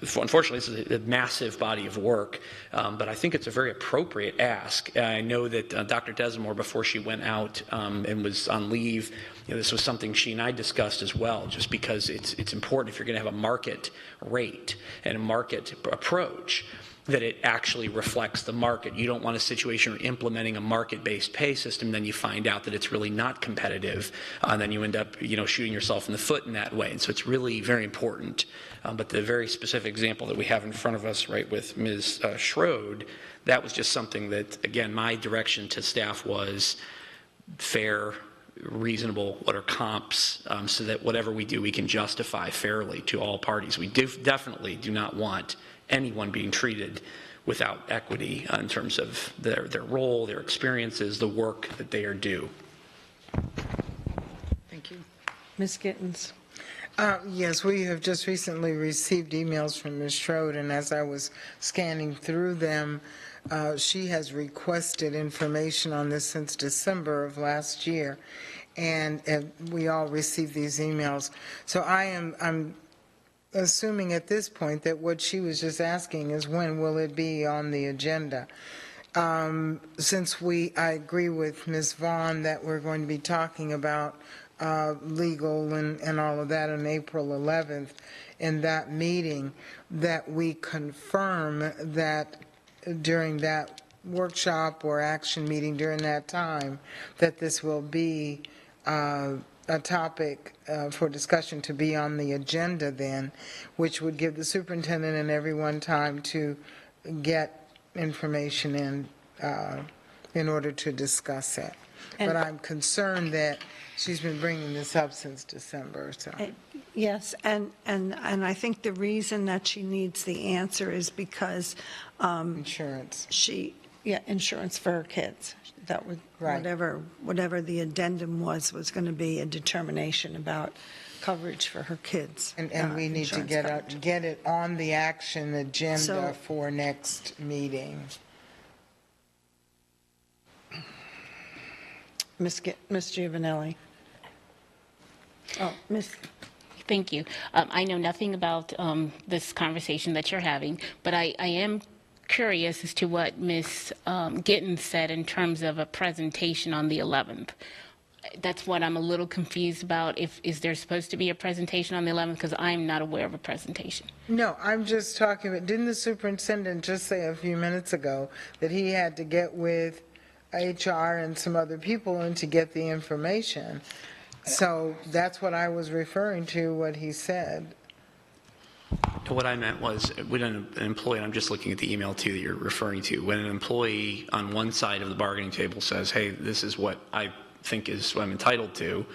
J: Unfortunately, it's a massive body of work, but I think it's a very appropriate ask. I know that Dr. Desamore, before she went out and was on leave, this was something she and I discussed as well, just because it's important if you're going to have a market rate and a market approach, that it actually reflects the market. You don't want a situation where implementing a market-based pay system, then you find out that it's really not competitive, and then you end up, shooting yourself in the foot in that way. And so it's really very important. But the very specific example that we have in front of us, right, with Ms. Schroed, that was just something that, again, my direction to staff was fair, reasonable, what are comps, so that whatever we do, we can justify fairly to all parties. We definitely do not want anyone being treated without equity in terms of their role, their experiences, the work that they are due.
A: Thank you. Ms. Gittens.
D: Yes, we have just recently received emails from Ms. Schroed, and as I was scanning through them, she has requested information on this since December of last year, and we all received these emails. So I'm assuming at this point that what she was just asking is when will it be on the agenda. Since I agree with Ms. Vaughn that we're going to be talking about legal and all of that on April 11th in that meeting, that we confirm that during that workshop or action meeting during that time that this will be a topic for discussion to be on the agenda then, which would give the superintendent and everyone time to get information in order to discuss it. But I'm concerned that she's been bringing this up since December. So.
A: Yes, and I think the reason that she needs the answer is because
D: insurance.
A: Insurance for her kids. That would
D: right.
A: whatever the addendum was going to be a determination about coverage for her kids.
D: And we need to get it on the action agenda for next meeting.
A: Ms. Giovanelli. Oh, Ms.
T: Thank you. I know nothing about this conversation that you're having, but I am curious as to what Ms. Gittens said in terms of a presentation on the 11th. That's what I'm a little confused about. Is there supposed to be a presentation on the 11th? Because I'm not aware of a presentation.
D: No, I'm just talking about, didn't the superintendent just say a few minutes ago that he had to get with HR and some other people and to get the information? So that's what I was referring to, what he said.
J: What I meant was, when an employee, and I'm just looking at the email too that you're referring to, when an employee on one side of the bargaining table says, hey, this is what I think is what I'm entitled to,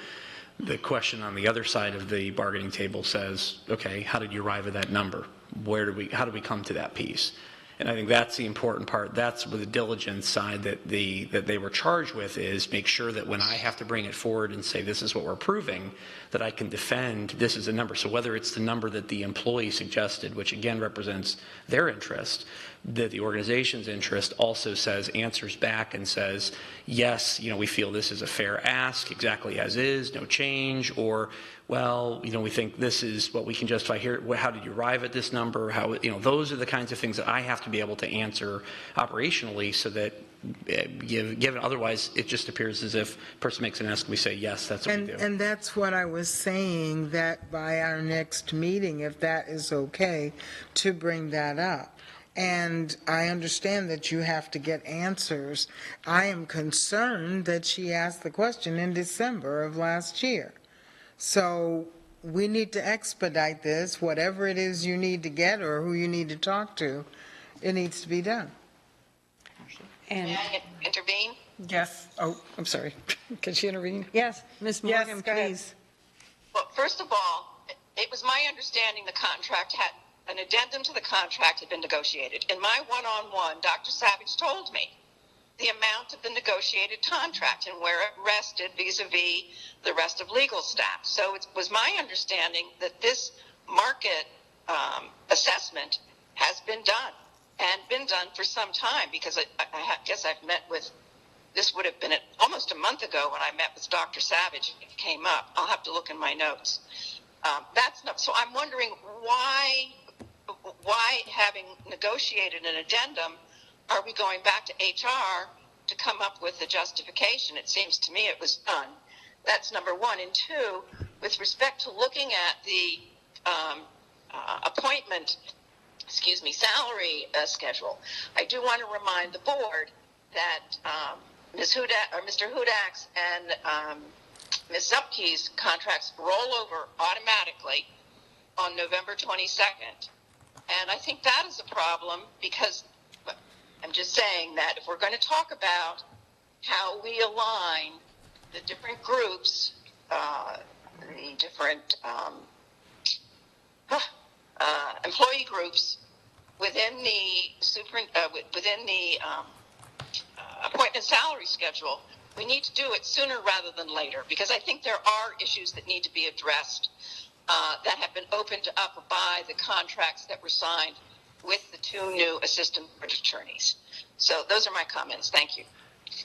J: the question on the other side of the bargaining table says, okay, how did you arrive at that number? How did we come to that piece? And I think that's the important part. That's where the diligence side that they were charged with is make sure that when I have to bring it forward and say this is what we're approving, that I can defend this is a number. So whether it's the number that the employee suggested, which again represents their interest, that the organization's interest also answers back and says, yes, we feel this is a fair ask, exactly as is, no change, or well, we think this is what we can justify here. How did you arrive at this number? How, those are the kinds of things that I have to be able to answer operationally, so that given otherwise it just appears as if a person makes an ask and we say yes, that's what we do.
D: And that's what I was saying, that by our next meeting, if that is okay, to bring that up. And I understand that you have to get answers. I am concerned that she asked the question in December of last year. So we need to expedite this. Whatever it is you need to get or who you need to talk to, it needs to be done.
G: May I intervene?
A: Yes. Oh, I'm sorry. Can she intervene? Yes. Ms. Morgan, please.
G: Well, first of all, it was my understanding the contract had an addendum to the contract had been negotiated. In my one-on-one, Dr. Savage told me the amount of the negotiated contract and where it rested vis-a-vis the rest of legal staff. So it was my understanding that this market assessment has been done and been done for some time, because I guess I've met with this would have been almost a month ago when I met with Dr. Savage. It came up. I'll have to look in my notes. That's not, so I'm wondering why, having negotiated an addendum, are we going back to HR to come up with the justification? It seems to me it was done. That's number one. And two, with respect to looking at the salary schedule, I do want to remind the board that Mr. Hudak's and Ms. Zupke's contracts roll over automatically on November 22nd. And I think that is a problem, because I'm just saying that if we're going to talk about how we align the different groups, the different employee groups within the appointment salary schedule, we need to do it sooner rather than later, because I think there are issues that need to be addressed that have been opened up by the contracts that were signed with the two new assistant board attorneys. So those are my comments. Thank you.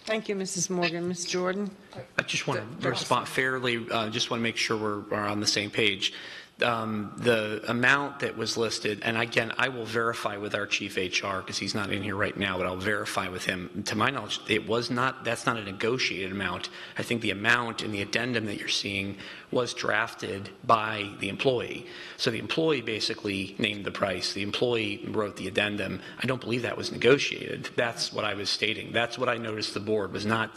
A: Thank you, Mrs. Morgan. Ms. Jordan?
J: I just want to respond fairly. Just want to make sure we're on the same page. The amount that was listed, and again, I will verify with our chief HR, because he's not in here right now, but I'll verify with him. To my knowledge, that's not a negotiated amount. I think the amount in the addendum that you're seeing was drafted by the employee. So the employee basically named the price. The employee wrote the addendum. I don't believe that was negotiated. That's what I was stating. That's what I noticed the board was not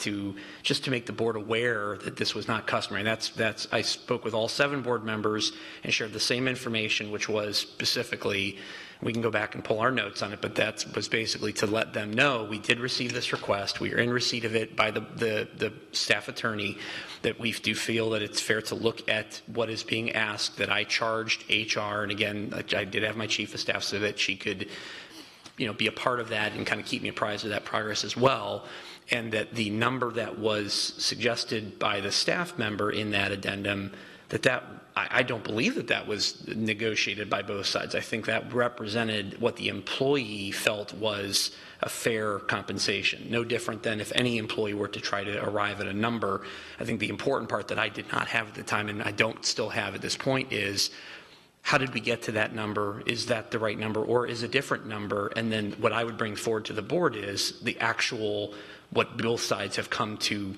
J: just to make the board aware that this was not customary. I spoke with all 7 board members and shared the same information, which was specifically, we can go back and pull our notes on it, but that was basically to let them know we did receive this request. We are in receipt of it by the staff attorney, that we do feel that it's fair to look at what is being asked, that I charged HR, and again, I did have my chief of staff so that she could be a part of that and kind of keep me apprised of that progress as well, and that the number that was suggested by the staff member in that addendum, I don't believe that was negotiated by both sides. I think that represented what the employee felt was a fair compensation, no different than if any employee were to try to arrive at a number. I think the important part that I did not have at the time, and I don't still have at this point, is how did we get to that number? Is that the right number, or is a different number? And then what I would bring forward to the board is the actual, what both sides have come to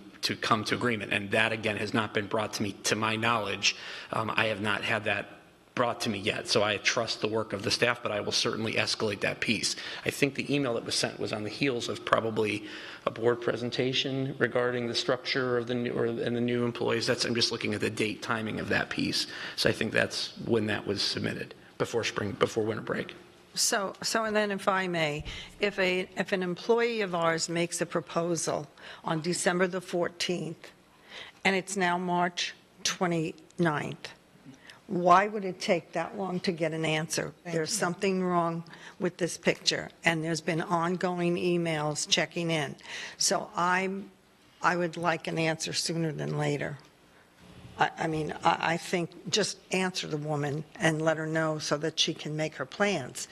J: agreement. And that, again, has not been brought to me, to my knowledge. I have not had that brought to me yet. So I trust the work of the staff, but I will certainly escalate that piece. I think the email that was sent was on the heels of probably a board presentation regarding the structure of the new employees. I'm just looking at the date timing of that piece. So I think that's when that was submitted, before winter break.
A: So and then, if I may, if an employee of ours makes a proposal on December the 14th, and it's now March 29th, why would it take that long to get an answer? There's something wrong with this picture, and there's been ongoing emails checking in. So I would like an answer sooner than later. I think just answer the woman and let her know so that she can make her plans.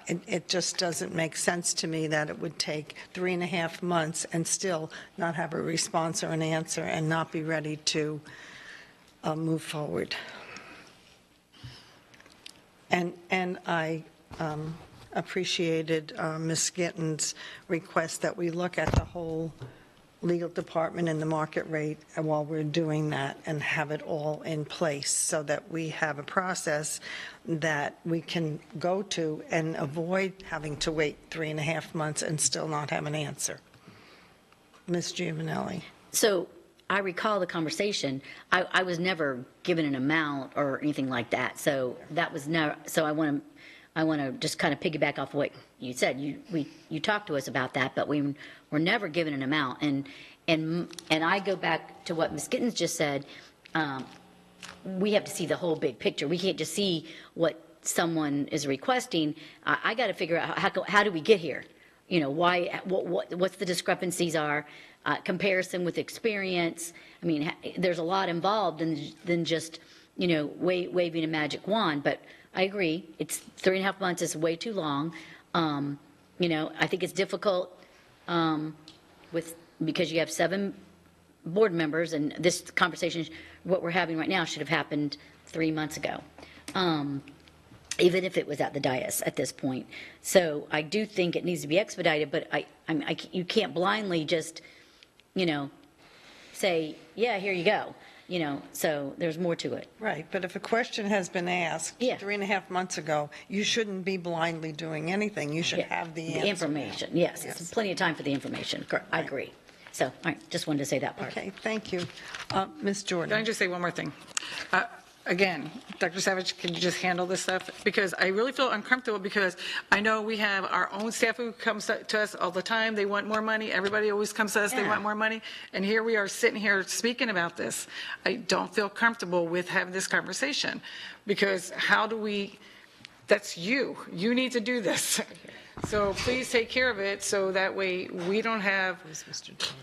A: It just doesn't make sense to me that it would take 3.5 months and still not have a response or an answer and not be ready to move forward. And I appreciated Ms. Gitten's request that we look at the whole legal department and the market rate while we're doing that, and have it all in place so that we have a process that we can go to and avoid having to wait 3.5 months and still not have an answer. Ms. Giovanelli.
S: So I recall the conversation. I was never given an amount or anything like that. So that was never. So I want to just kind of piggyback off what you said. You talked to us about that, but we were never given an amount. And I go back to what Ms. Gittens just said. We have to see the whole big picture. We can't just see what someone is requesting. I got to figure out how do we get here? Why? What's the discrepancies are? Comparison with experience. I mean, there's a lot involved than just waving a magic wand. But I agree, it's 3.5 months is way too long. I think it's difficult with because you have 7 board members, and this conversation, what we're having right now, should have happened 3 months ago, even if it was at the dais at this point. So I do think it needs to be expedited, but you can't blindly just, say, yeah, here you go. So there's more to it.
A: Right, but if a question has been asked 3.5 months ago, you shouldn't be blindly doing anything. You should have the answer.
S: Information, yes. It's plenty of time for the information. I agree. So, all right, just wanted to say that part.
A: Okay, thank you. Ms. Jordan.
F: Can I just say one more thing? Again, Dr. Savage, can you just handle this stuff? Because I really feel uncomfortable, because I know we have our own staff who comes to us all the time. They want more money. Everybody always comes to us. They want more money. And here we are sitting here speaking about this. I don't feel comfortable with having this conversation, because how do we, that's you. You need to do this. So please take care of it, so that way we don't have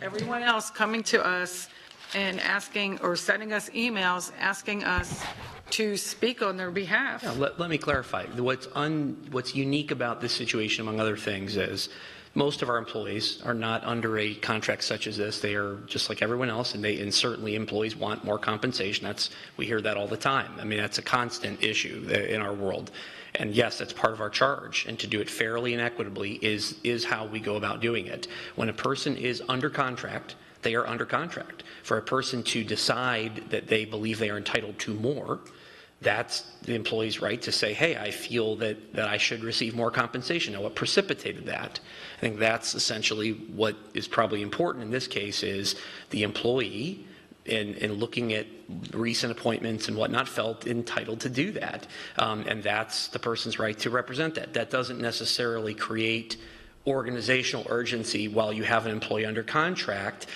F: everyone else coming to us and asking or sending us emails asking us to speak on their behalf.
J: Yeah, let me clarify. What's unique about this situation, among other things, is most of our employees are not under a contract such as this. They are just like everyone else, and certainly employees want more compensation. We hear that all the time. I mean, that's a constant issue in our world. And yes, that's part of our charge, and to do it fairly and equitably is how we go about doing it. When a person is under contract, they are under contract. For a person to decide that they believe they are entitled to more, that's the employee's right to say, hey, I feel that I should receive more compensation. Now, what precipitated that? I think that's essentially what is probably important in this case, is the employee, in looking at recent appointments and whatnot, felt entitled to do that. And that's the person's right to represent that. That doesn't necessarily create organizational urgency while you have an employee under contract,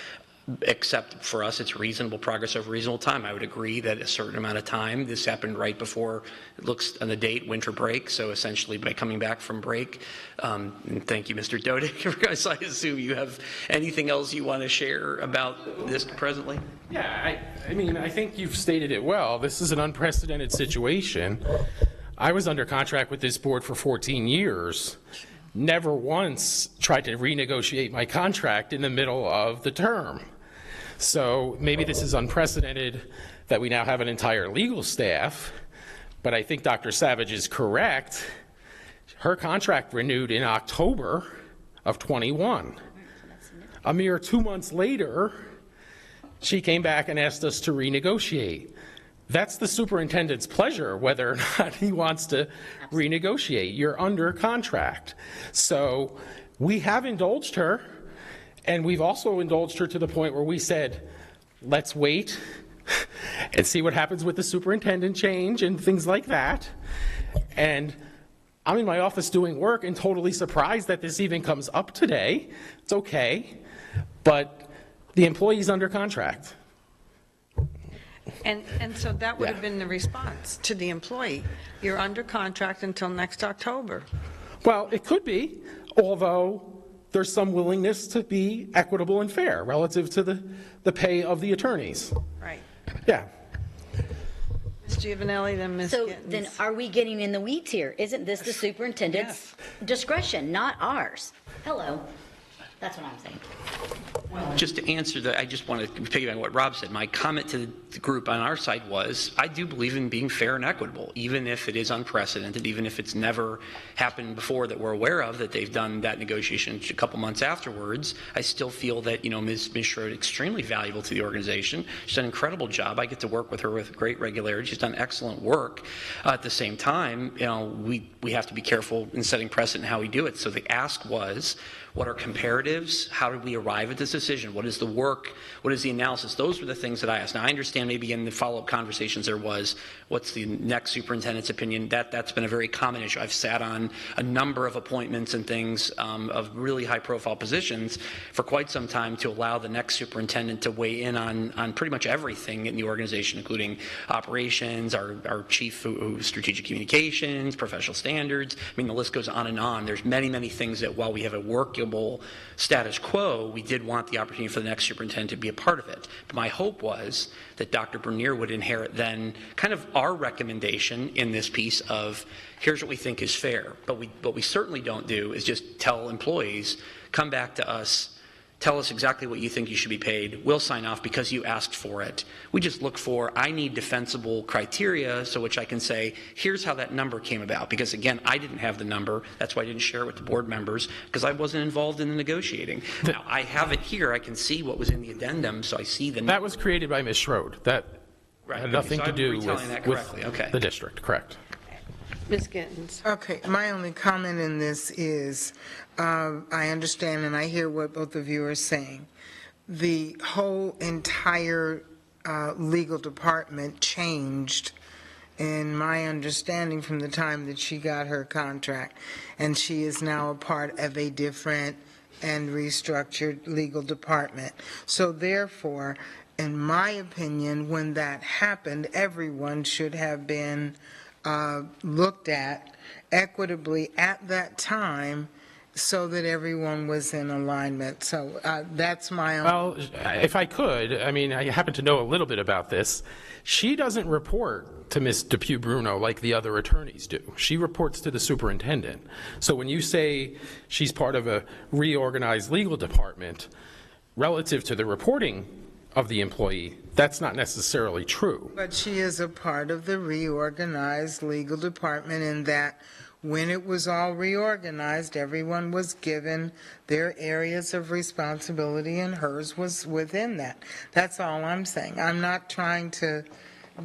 J: except for us, it's reasonable progress over reasonable time. I would agree that a certain amount of time, this happened right before, it looks on the date, winter break, so essentially by coming back from break. And thank you, Mr. Dodig. So I assume you have anything else you want to share about this presently?
H: Yeah, I mean, I think you've stated it well. This is an unprecedented situation. I was under contract with this board for 14 years. Never once tried to renegotiate my contract in the middle of the term. So maybe this is unprecedented that we now have an entire legal staff, but I think Dr. Savage is correct. Her contract renewed in October of 21. A mere 2 months later, she came back and asked us to renegotiate. That's the superintendent's pleasure, whether or not he wants to renegotiate. You're under contract. So we have indulged her, and we've also indulged her to the point where we said, let's wait and see what happens with the superintendent change and things like that. And I'm in my office doing work and totally surprised that this even comes up today. It's okay, but the employee's under contract.
A: And so that would have been the response to the employee. You're under contract until next October.
H: Well, it could be, although there's some willingness to be equitable and fair relative to the pay of the attorneys.
A: Right.
H: Yeah.
A: Ms. Giovanelli, then Ms.
S: So
A: Gittens.
S: then are we getting in the weeds here? Isn't this the superintendent's discretion, not ours? Hello. That's what I'm saying.
J: Just to answer that, I just want to piggyback on what Rob said. My comment to the group on our side was, I do believe in being fair and equitable, even if it is unprecedented, even if it's never happened before that we're aware of, that they've done that negotiation a couple months afterwards. I still feel that, Ms. Schroeder is extremely valuable to the organization. She's done an incredible job. I get to work with her with great regularity. She's done excellent work. At the same time, we have to be careful in setting precedent how we do it. So the ask was, what are comparatives? How did we arrive at this decision? What is the work? What is the analysis? Those were the things that I asked. Now, I understand maybe in the follow-up conversations there was, what's the next superintendent's opinion? That's been a very common issue. I've sat on a number of appointments and things of really high-profile positions for quite some time to allow the next superintendent to weigh in on pretty much everything in the organization, including operations, our chief strategic communications, professional standards. I mean, the list goes on and on. There's many, many things that while we have a workable status quo, we did want the opportunity for the next superintendent to be a part of it. But my hope was that Dr. Bernier would inherit then kind of our recommendation in this piece of, here's what we think is fair. But what we certainly don't do is just tell employees, come back to us Tell us exactly what you think you should be paid. We'll sign off because you asked for it. We just look for, I need defensible criteria so which I can say, here's how that number came about. Because again, I didn't have the number. That's why I didn't share it with the board members, because I wasn't involved in the negotiating. Now, I have it here. I can see what was in the addendum, so I see the number.
H: That was created by Ms. Schroed. That had nothing to do with
J: okay.
H: the district, correct?
A: Ms. Gittens.
D: Okay, my only comment in this is, I understand and I hear what both of you are saying. The whole entire legal department changed, in my understanding, from the time that she got her contract, and she is now a part of a different and restructured legal department. So therefore, in my opinion, when that happened, everyone should have been looked at equitably at that time so that everyone was in alignment. So that's my own.
H: Well, if I could, I mean, I happen to know a little bit about this. She doesn't report to Ms. DePue-Bruno like the other attorneys do. She reports to the superintendent. So when you say she's part of a reorganized legal department, relative to the reporting of the employee, that's not necessarily true.
D: But she is a part of the reorganized legal department in that when it was all reorganized, everyone was given their areas of responsibility and hers was within that. That's all I'm saying. I'm not trying to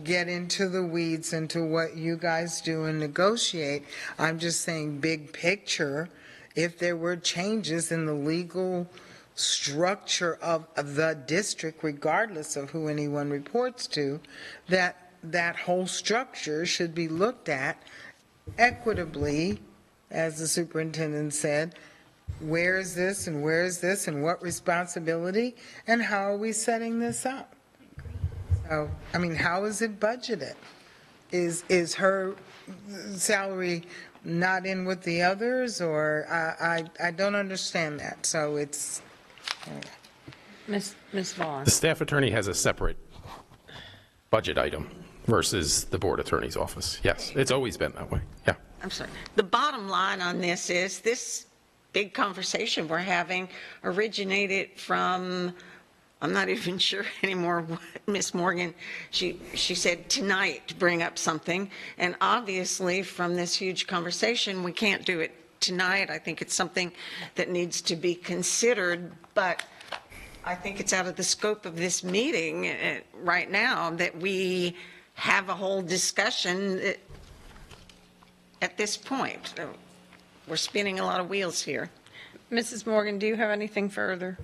D: get into the weeds into what you guys do and negotiate. I'm just saying big picture, if there were changes in the legal structure of the district, regardless of who anyone reports to, that whole structure should be looked at equitably, as the superintendent said. Where is this and where is this and what responsibility and how are we setting this up? So, I mean, how is it budgeted? Is her salary not in with the others, or I don't understand that. So it's
A: Ms. Vaughn.
H: The staff attorney has a separate budget item versus the board attorney's office. Yes, it's always been that way. Yeah.
O: I'm sorry. The bottom line on this is this big conversation we're having originated from, I'm not even sure anymore what Ms. Morgan, she said tonight to bring up something. And obviously from this huge conversation, we can't do it tonight. I think it's something that needs to be considered, but I think it's out of the scope of this meeting right now that we have a whole discussion at this point. We're spinning a lot of wheels here.
A: Mrs. Morgan, do you have anything further?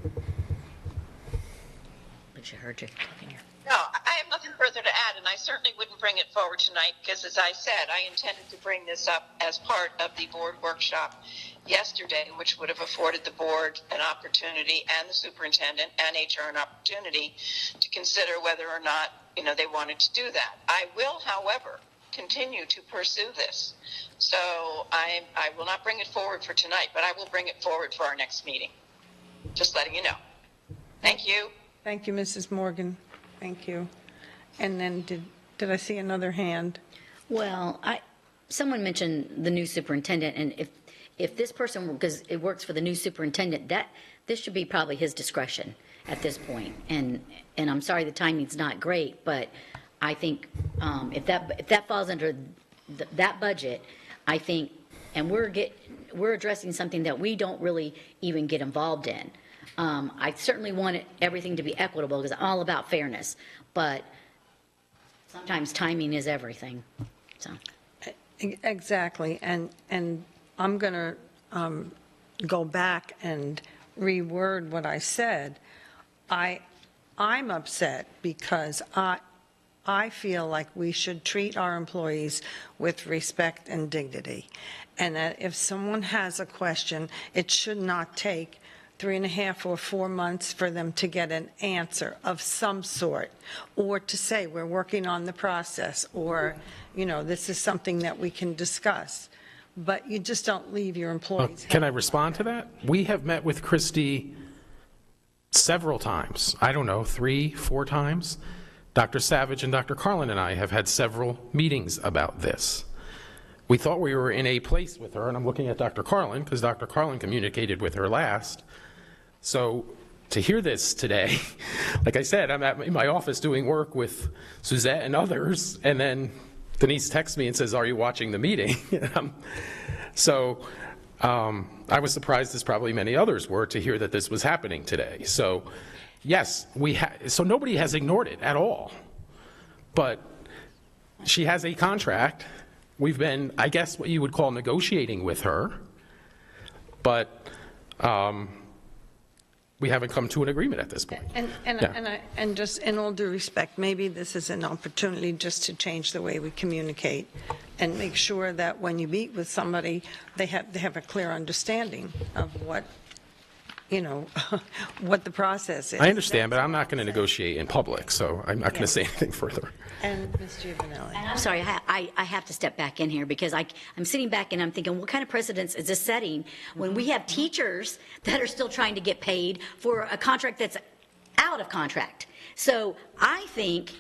S: But you heard you talking here.
G: No, I have nothing further to add, and I certainly wouldn't bring it forward tonight because, as I said, I intended to bring this up as part of the board workshop yesterday, which would have afforded the board an opportunity and the superintendent and HR an opportunity to consider whether or not, they wanted to do that. I will, however, continue to pursue this. So I will not bring it forward for tonight, but I will bring it forward for our next meeting. Just letting you know. Thank you.
A: Thank you, Mrs. Morgan. Thank you. And then did I see another hand?
S: Well, someone mentioned the new superintendent, and if this person, because it works for the new superintendent, this should be probably his discretion at this point. And I'm sorry the timing's not great, but I think if that falls under that budget, I think, and we're addressing something that we don't really even get involved in. I certainly want everything to be equitable because I'm all about fairness, but sometimes timing is everything. So.
A: Exactly, and I'm going to go back and reword what I said. I'm upset because I feel like we should treat our employees with respect and dignity, and that if someone has a question, it should not take 3.5 or 4 months for them to get an answer of some sort, or to say we're working on the process, or this is something that we can discuss. But you just don't leave your employees.
H: Can I respond to that? We have met with Christy several times. I don't know, 3, 4 times. Dr. Savage and Dr. Carlin and I have had several meetings about this. We thought we were in a place with her, and I'm looking at Dr. Carlin because Dr. Carlin communicated with her last. So to hear this today. Like I said, I'm in my office doing work with Suzette and others, and then Denise texts me and says, "Are you watching the meeting?" I was surprised, as probably many others were, to hear that this was happening today. So, yes, so nobody has ignored it at all. But she has a contract. We've been, I guess, what you would call negotiating with her, but we haven't come to an agreement at this point.
A: And just in all due respect, maybe this is an opportunity just to change the way we communicate and make sure that when you meet with somebody, they have a clear understanding of what, what the process is.
H: I understand, but I'm not going to negotiate in public, so I'm not going to say anything further.
A: And Ms. Giovanelli.
S: And I'm sorry, I have to step back in here because I'm sitting back and I'm thinking, what kind of precedence is this setting when we have teachers that are still trying to get paid for a contract that's out of contract? So I think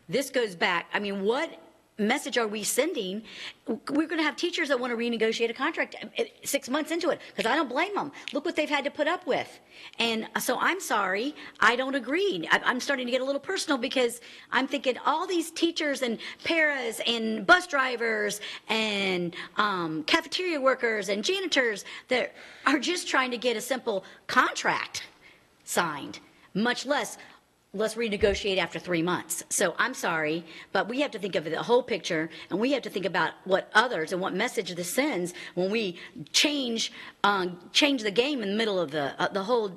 S: this goes back, what message are we sending? We're going to have teachers that want to renegotiate a contract 6 months into it, because I don't blame them. Look what they've had to put up with. And so I'm sorry, I don't agree. I'm starting to get a little personal because I'm thinking all these teachers and paras and bus drivers and cafeteria workers and janitors that are just trying to get a simple contract signed, much less let's renegotiate after 3 months. So I'm sorry, but we have to think of the whole picture, and we have to think about what others and what message this sends when we change the game in the middle of the whole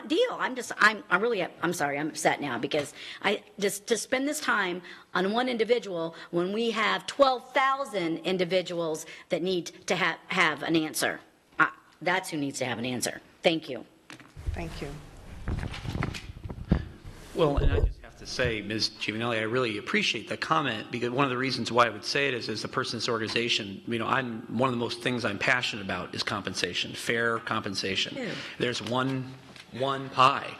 S: deal. I'm sorry, I'm upset now because to spend this time on one individual when we have 12,000 individuals that need to have an answer. That's who needs to have an answer. Thank you.
A: Thank you.
J: Well, and I just have to say, Ms. Giovanelli, I really appreciate that comment, because one of the reasons why I would say it is, as the person in this organization, one of the most things I'm passionate about is compensation, fair compensation. Yeah. There's one pie.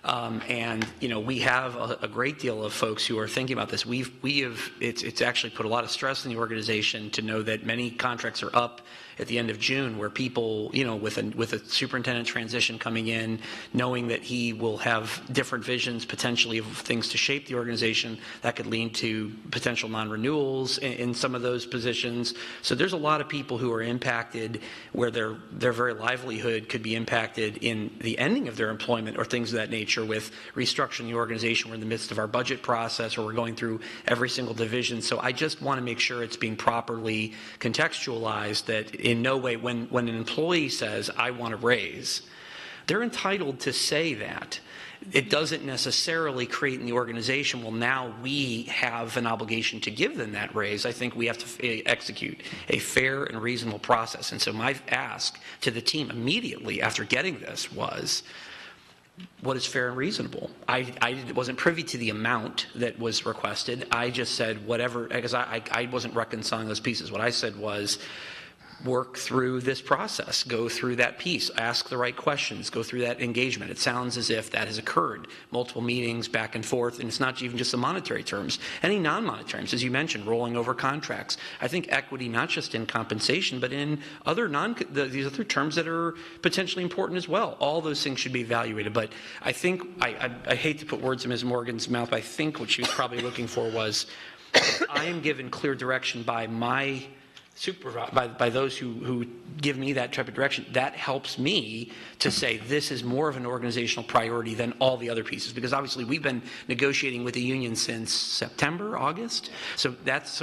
J: And we have a great deal of folks who are thinking about this. It's actually put a lot of stress in the organization to know that many contracts are up at the end of June, where people, with a superintendent transition coming in, knowing that he will have different visions potentially of things to shape the organization, that could lead to potential non-renewals in some of those positions. So there's a lot of people who are impacted where their very livelihood could be impacted in the ending of their employment or things of that nature, with restructuring the organization. We're in the midst of our budget process, or we're going through every single division. So I just want to make sure it's being properly contextualized, that in no way, when an employee says, I want a raise, they're entitled to say that. It doesn't necessarily create in the organization, well, now we have an obligation to give them that raise. I think we have to execute a fair and reasonable process. And so my ask to the team immediately after getting this was, what is fair and reasonable? I wasn't privy to the amount that was requested. I just said whatever, because I wasn't reconciling those pieces. What I said was, work through this process, go through that piece, ask the right questions, go through that engagement. It sounds as if that has occurred, multiple meetings back and forth, and it's not even just the monetary terms, any non-monetary terms, as you mentioned, rolling over contracts. I think equity, not just in compensation, but in other these other terms that are potentially important as well. All those things should be evaluated. But I think, I hate to put words in Ms. Morgan's mouth, but I think what she was probably looking for was, I am given clear direction by my by those who give me that type of direction. That helps me to say this is more of an organizational priority than all the other pieces, because obviously we've been negotiating with the union since September, August. So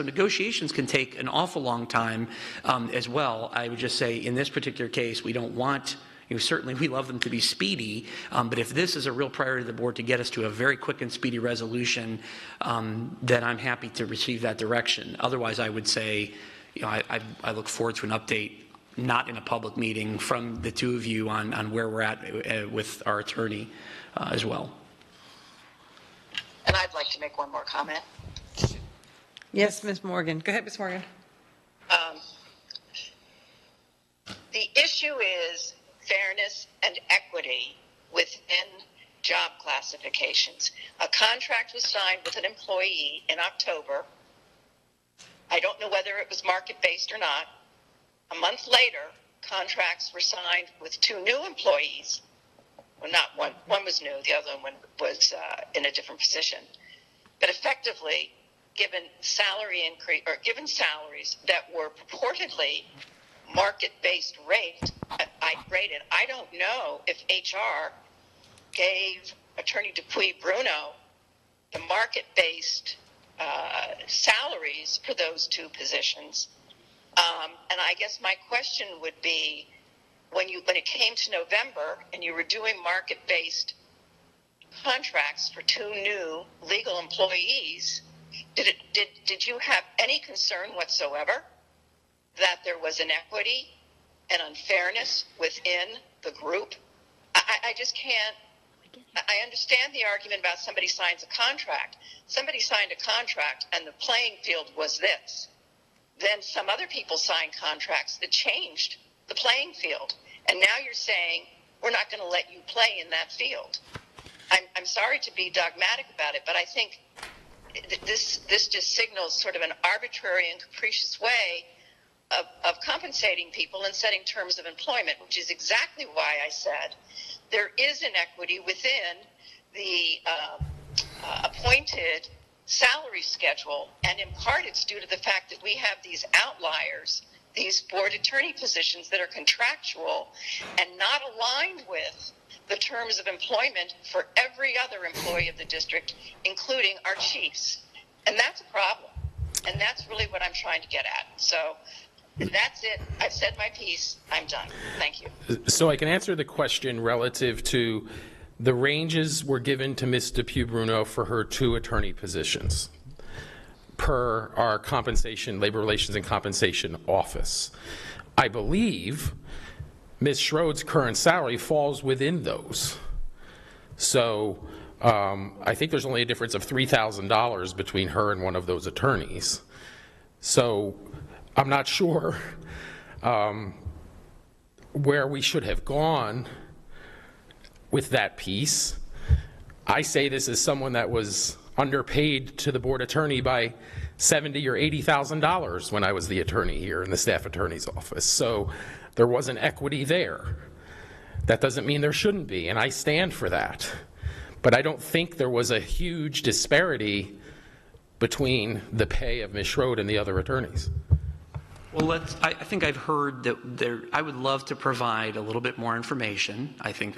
J: negotiations can take an awful long time as well. I would just say in this particular case, we don't want, certainly we love them to be speedy, but if this is a real priority of the board to get us to a very quick and speedy resolution, then I'm happy to receive that direction. Otherwise, I would say, I look forward to an update, not in a public meeting, from the two of you on where we're at with our attorney as well.
G: And I'd like to make one more comment.
A: Yes, Ms. Morgan. Go ahead, Ms. Morgan.
G: The issue is fairness and equity within job classifications. A contract was signed with an employee in October. I don't know whether it was market-based or not. A month later, contracts were signed with two new employees. Well, not one. One was new, the other one was in a different position. But effectively, given salary increase or given salaries that were purportedly market-based rated, I don't know if HR gave Attorney Dupuy-Bruno the market-based salaries for those two positions. And I guess my question would be, when it came to November and you were doing market-based contracts for two new legal employees, did you have any concern whatsoever that there was inequity and unfairness within the group? I just can't. I understand the argument about somebody signs a contract. Somebody signed a contract and the playing field was this. Then some other people signed contracts that changed the playing field. And now you're saying, we're not going to let you play in that field. I'm sorry to be dogmatic about it, but I think this just signals sort of an arbitrary and capricious way of compensating people and setting terms of employment, which is exactly why I said there is inequity within the appointed salary schedule, and in part it's due to the fact that we have these outliers, these board attorney positions that are contractual and not aligned with the terms of employment for every other employee of the district, including our chiefs. And that's a problem. And that's really what I'm trying to get at. So that's it. I've said my piece. I'm done. Thank you.
H: So I can answer the question relative to the ranges were given to Ms. Dupuy-Bruno for her two attorney positions per our compensation, labor relations and compensation office. I believe Ms. Schroed's current salary falls within those. So I think there's only a difference of $3,000 between her and one of those attorneys. So I'm not sure where we should have gone with that piece. I say this as someone that was underpaid to the board attorney by $70,000 or $80,000 when I was the attorney here in the staff attorney's office. So there was an equity there. That doesn't mean there shouldn't be, and I stand for that. But I don't think there was a huge disparity between the pay of Ms. Schroed and the other attorneys.
J: Well, I think I've heard that I would love to provide a little bit more information. I think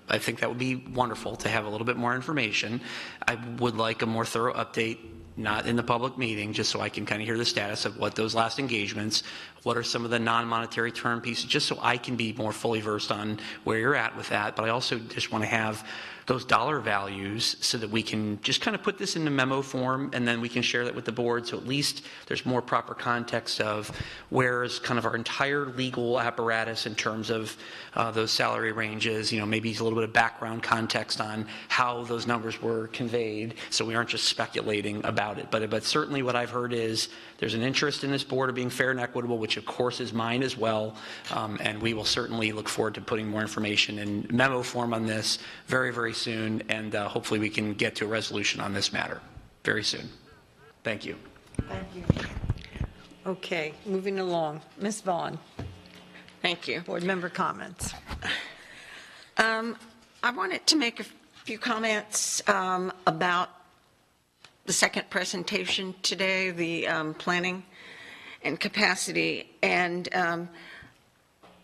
J: I think that would be wonderful to have a little bit more information. I would like a more thorough update, not in the public meeting, just so I can kind of hear the status of what those last engagements, what are some of the non-monetary term pieces, just so I can be more fully versed on where you're at with that. But I also just want to have those dollar values so that we can just kind of put this in the memo form, and then we can share that with the board, so at least there's more proper context of where is kind of our entire legal apparatus in terms of those salary ranges, maybe a little bit of background context on how those numbers were conveyed, so we aren't just speculating about it. But certainly what I've heard is there's an interest in this board of being fair and equitable, which of course is mine as well, and we will certainly look forward to putting more information in memo form on this very, very soon, and hopefully we can get to a resolution on this matter very soon. Thank you.
O: Thank you. Okay, moving along. Ms. Vaughn. Thank you.
A: Board member comments.
O: I wanted to make a few comments about the second presentation today, the planning and capacity, and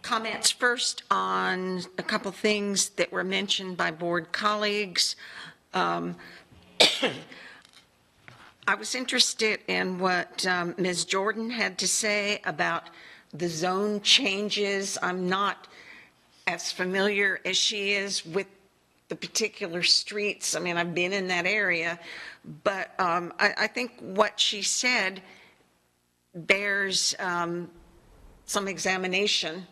O: comments first on a couple things that were mentioned by board colleagues. I was interested in what Ms. Jordan had to say about the zone changes. I'm not as familiar as she is with the particular streets. I mean, I've been in that area, but I think what she said bears some examination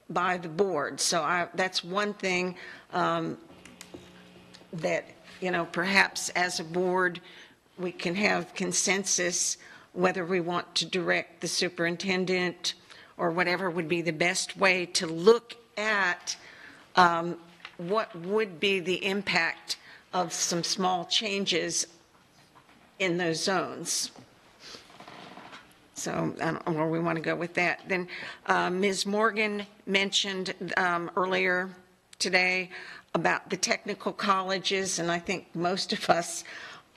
O: by the board. So that's one thing that, perhaps as a board, we can have consensus whether we want to direct the superintendent or whatever would be the best way to look at what would be the impact of some small changes in those zones. So I don't know where we want to go with that. Then Ms. Morgan mentioned earlier today about the technical colleges, and I think most of us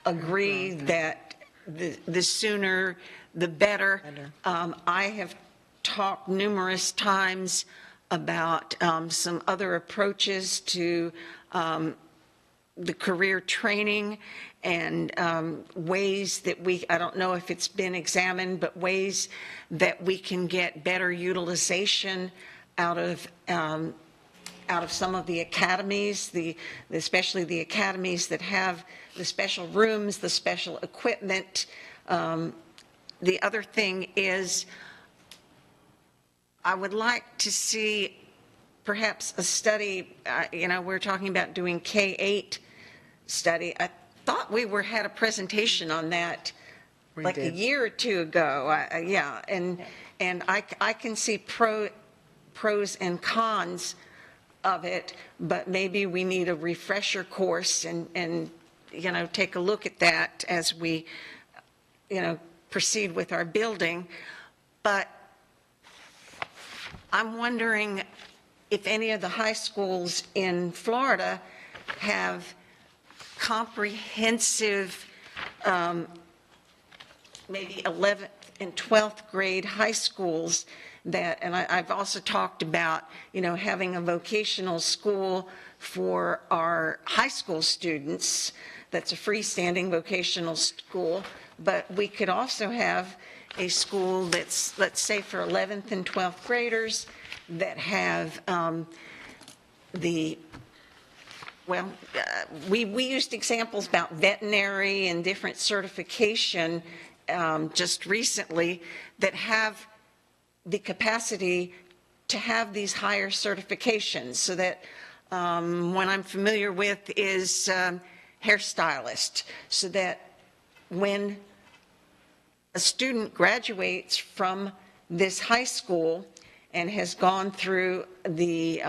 O: agree that the sooner the better. I have talked numerous times about some other approaches to the career training and ways that I don't know if it's been examined, but ways that we can get better utilization out of some of the academies, especially the academies that have the special rooms, the special equipment. The other thing is, I would like to see perhaps a study, we're talking about doing K-8 study. I thought we had a presentation on that a year or two ago. Yeah, and I can see pros and cons of it, but maybe we need a refresher course and take a look at that as we, proceed with our building. But I'm wondering if any of the high schools in Florida have comprehensive, maybe 11th and 12th grade high schools that, and I've also talked about, having a vocational school for our high school students. That's a freestanding vocational school, but we could also have a school that's, let's say, for 11th and 12th graders that have we used examples about veterinary and different certification just recently that have the capacity to have these higher certifications, so that one I'm familiar with is hairstylist, so that when a student graduates from this high school and has gone through the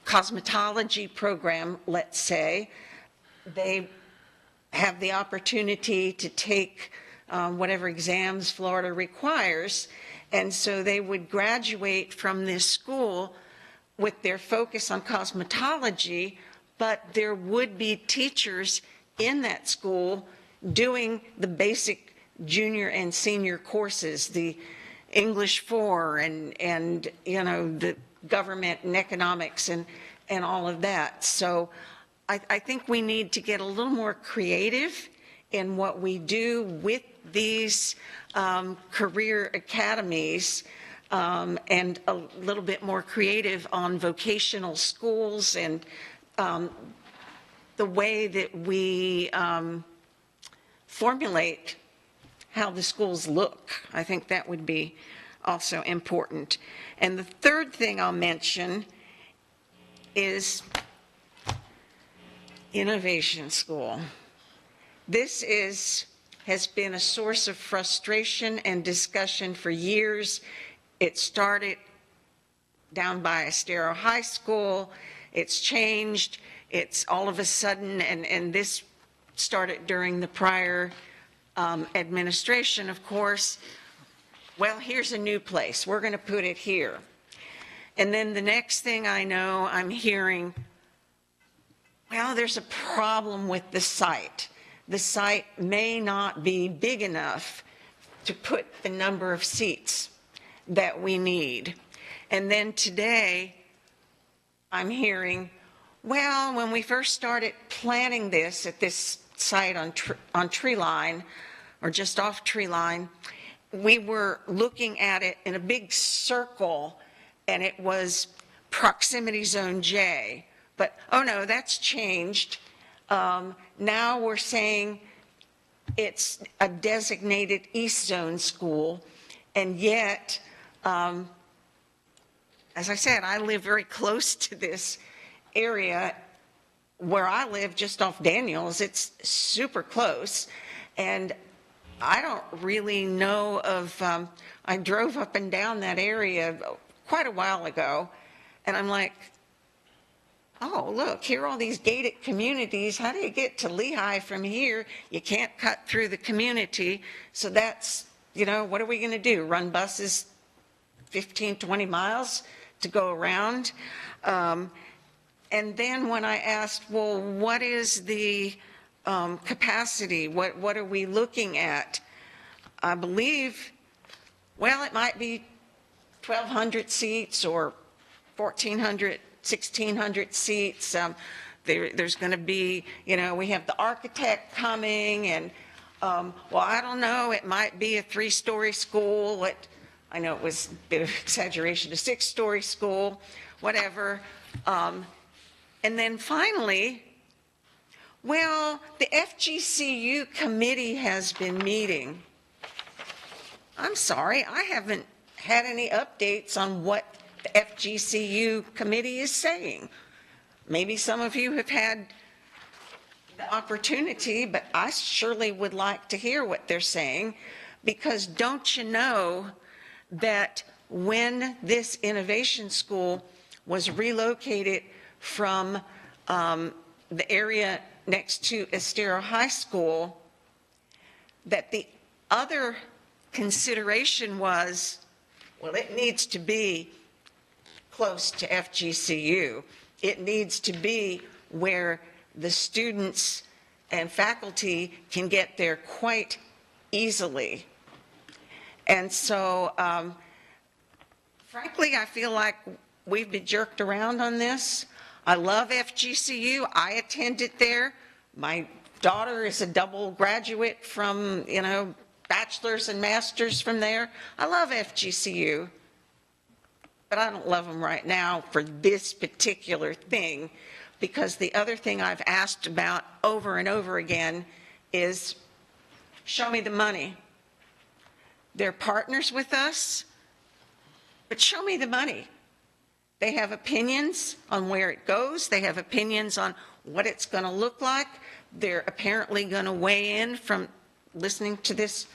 O: cosmetology program, let's say, they have the opportunity to take whatever exams Florida requires, and so they would graduate from this school with their focus on cosmetology, but there would be teachers in that school doing the basic junior and senior courses, the English 4 and the government and economics and all of that. So I think we need to get a little more creative in what we do with these career academies, and a little bit more creative on vocational schools and the way that we formulate how the schools look. I think that would be also important. And the third thing I'll mention is Innovation School. This has been a source of frustration and discussion for years. It started down by Estero High School. It's changed. It's all of a sudden, and this started during the prior administration, of course. Well, here's a new place. We're going to put it here. And then the next thing I know, I'm hearing, well, there's a problem with the site. The site may not be big enough to put the number of seats that we need. And then today, I'm hearing, well, when we first started planning this at this site on Tree Line, or just off Tree Line, we were looking at it in a big circle, and it was proximity zone J. But, oh no, that's changed. Now we're saying it's a designated East Zone school, and yet, as I said, I live very close to this area. Where I live, just off Daniels, it's super close, and I don't really know of, I drove up and down that area quite a while ago, and I'm like, oh, look, here are all these gated communities. How do you get to Lehigh from here? You can't cut through the community. So that's, what are we going to do? Run buses 15, 20 miles to go around? And then when I asked, well, what is the capacity? What are we looking at? I believe, well, it might be 1,200 seats or 1,400, 1,600 seats. There's going to be, we have the architect coming, and, well, I don't know, it might be a 3-story school. I know it was a bit of exaggeration, a 6-story school, whatever. And then finally, well, the FGCU committee has been meeting. I'm sorry, I haven't had any updates on what the FGCU committee is saying. Maybe some of you have had the opportunity, but I surely would like to hear what they're saying, because don't you know that when this innovation school was relocated from the area next to Estero High School, that the other consideration was, well, it needs to be close to FGCU. It needs to be where the students and faculty can get there quite easily. And so, frankly, I feel like we've been jerked around on this. I love FGCU. I attended there. My daughter is a double graduate from, bachelor's and master's from there. I love FGCU, but I don't love them right now for this particular thing, because the other thing I've asked about over and over again is, show me the money. They're partners with us, but show me the money. They have opinions on where it goes. They have opinions on what it's going to look like. They're apparently going to weigh in from listening to this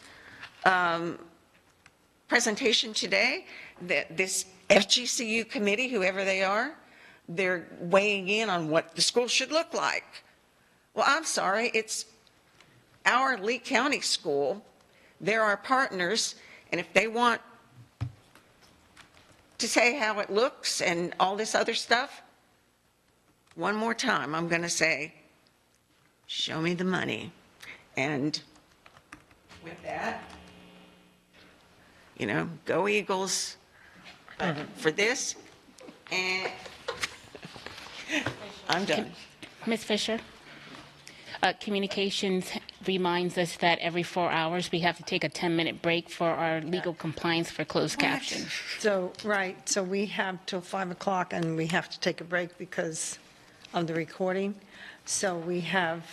O: presentation today. This FGCU committee, whoever they are, they're weighing in on what the school should look like. Well, I'm sorry, it's our Lee County school. They're our partners, and if they want to say how it looks and all this other stuff, one more time, I'm going to say, show me the money. And with that, go Eagles for this, and I'm done.
T: Ms. Fisher? Communications reminds us that every 4 hours we have to take a 10-minute break for our legal compliance for closed caption.
A: So, right, so we have till 5 o'clock, and we have to take a break because of the recording. So we have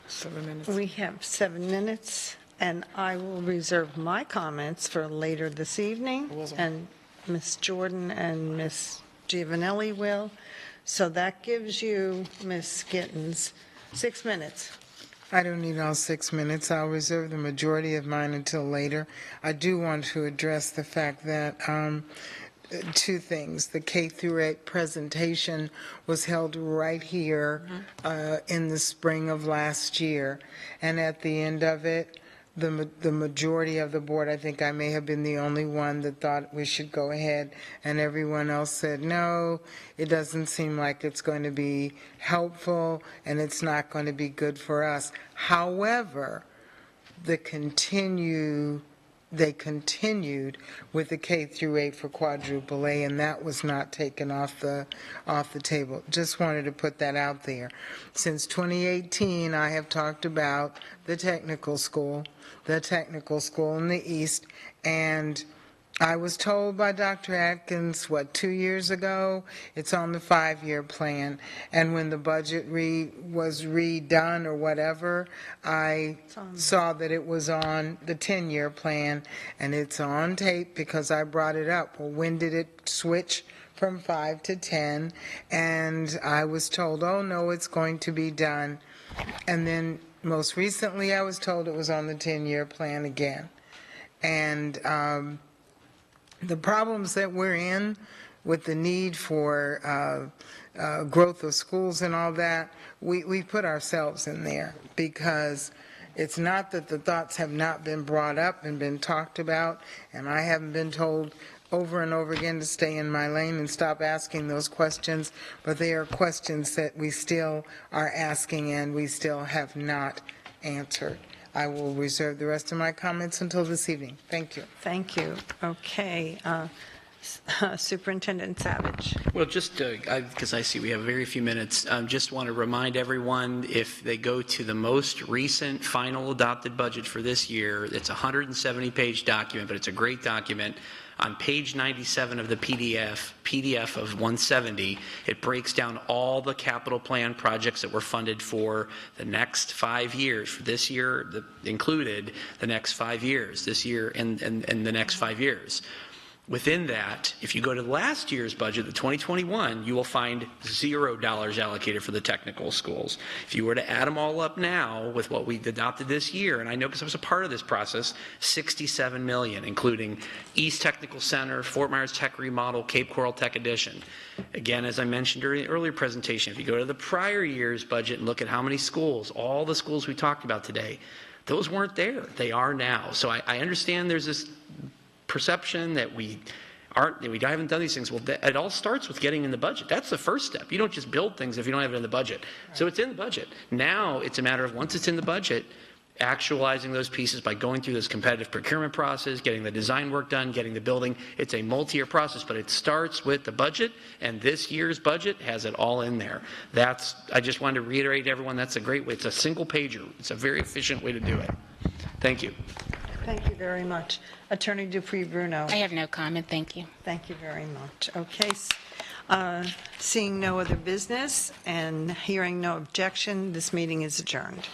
F: 7 minutes.
A: We have 7 minutes, and I will reserve my comments for later this evening, and Ms. Jordan and Ms. Giovanelli will. So that gives you, Ms. Gittens, 6 minutes.
D: I don't need all 6 minutes. I'll reserve the majority of mine until later. I do want to address the fact that 2 things. The K through 8 presentation was held right here in the spring of last year, and at the end of it, the majority of the board, I think I may have been the only one that thought we should go ahead, and everyone else said, no, it doesn't seem like it's going to be helpful, and it's not going to be good for us. However, they continued with the K through 8 for quadruple A, and that was not taken off the table. Just wanted to put that out there. Since 2018, I have talked about the technical school in the East, and I was told by Dr. Atkins, 2 years ago, it's on the 5-year plan. And when the budget was redone or whatever, I saw that it was on the 10-year plan, and it's on tape because I brought it up. Well, when did it switch from 5 to 10? And I was told, oh, no, it's going to be done. And then most recently, I was told it was on the 10-year plan again. And the problems that we're in with the need for growth of schools and all that, we put ourselves in there, because it's not that the thoughts have not been brought up and been talked about, and I haven't been told over and over again to stay in my lane and stop asking those questions, but they are questions that we still are asking and we still have not answered. I will reserve the rest of my comments until this evening. Thank you.
A: Thank you. Okay. Superintendent Savage.
J: Well, just because I see we have very few minutes, just want to remind everyone, if they go to the most recent final adopted budget for this year, it's a 170-page document, but it's a great document. On page 97 of the PDF of 170, it breaks down all the capital plan projects that were funded for the next 5 years. For this year, included the next 5 years, this year and the next 5 years. Within that, if you go to last year's budget, the 2021, you will find $0 allocated for the technical schools. If you were to add them all up now with what we adopted this year, and I know because I was a part of this process, $67 million, including East Technical Center, Fort Myers Tech Remodel, Cape Coral Tech Addition. Again, as I mentioned during the earlier presentation, if you go to the prior year's budget and look at how many schools, all the schools we talked about today, those weren't there. They are now. So I understand there's this perception that we haven't done these things. Well, it all starts with getting in the budget. That's the first step. You don't just build things if you don't have it in the budget. Right. So it's in the budget. Now it's a matter of, once it's in the budget, actualizing those pieces by going through this competitive procurement process, getting the design work done, getting the building. It's a multi-year process, but it starts with the budget, and this year's budget has it all in there. I just wanted to reiterate to everyone, that's a great way. It's a single pager. It's a very efficient way to do it. Thank you.
A: Thank you very much. Attorney Dupree-Bruno.
T: I have no comment. Thank you.
A: Thank you very much. Okay. Seeing no other business and hearing no objection, this meeting is adjourned.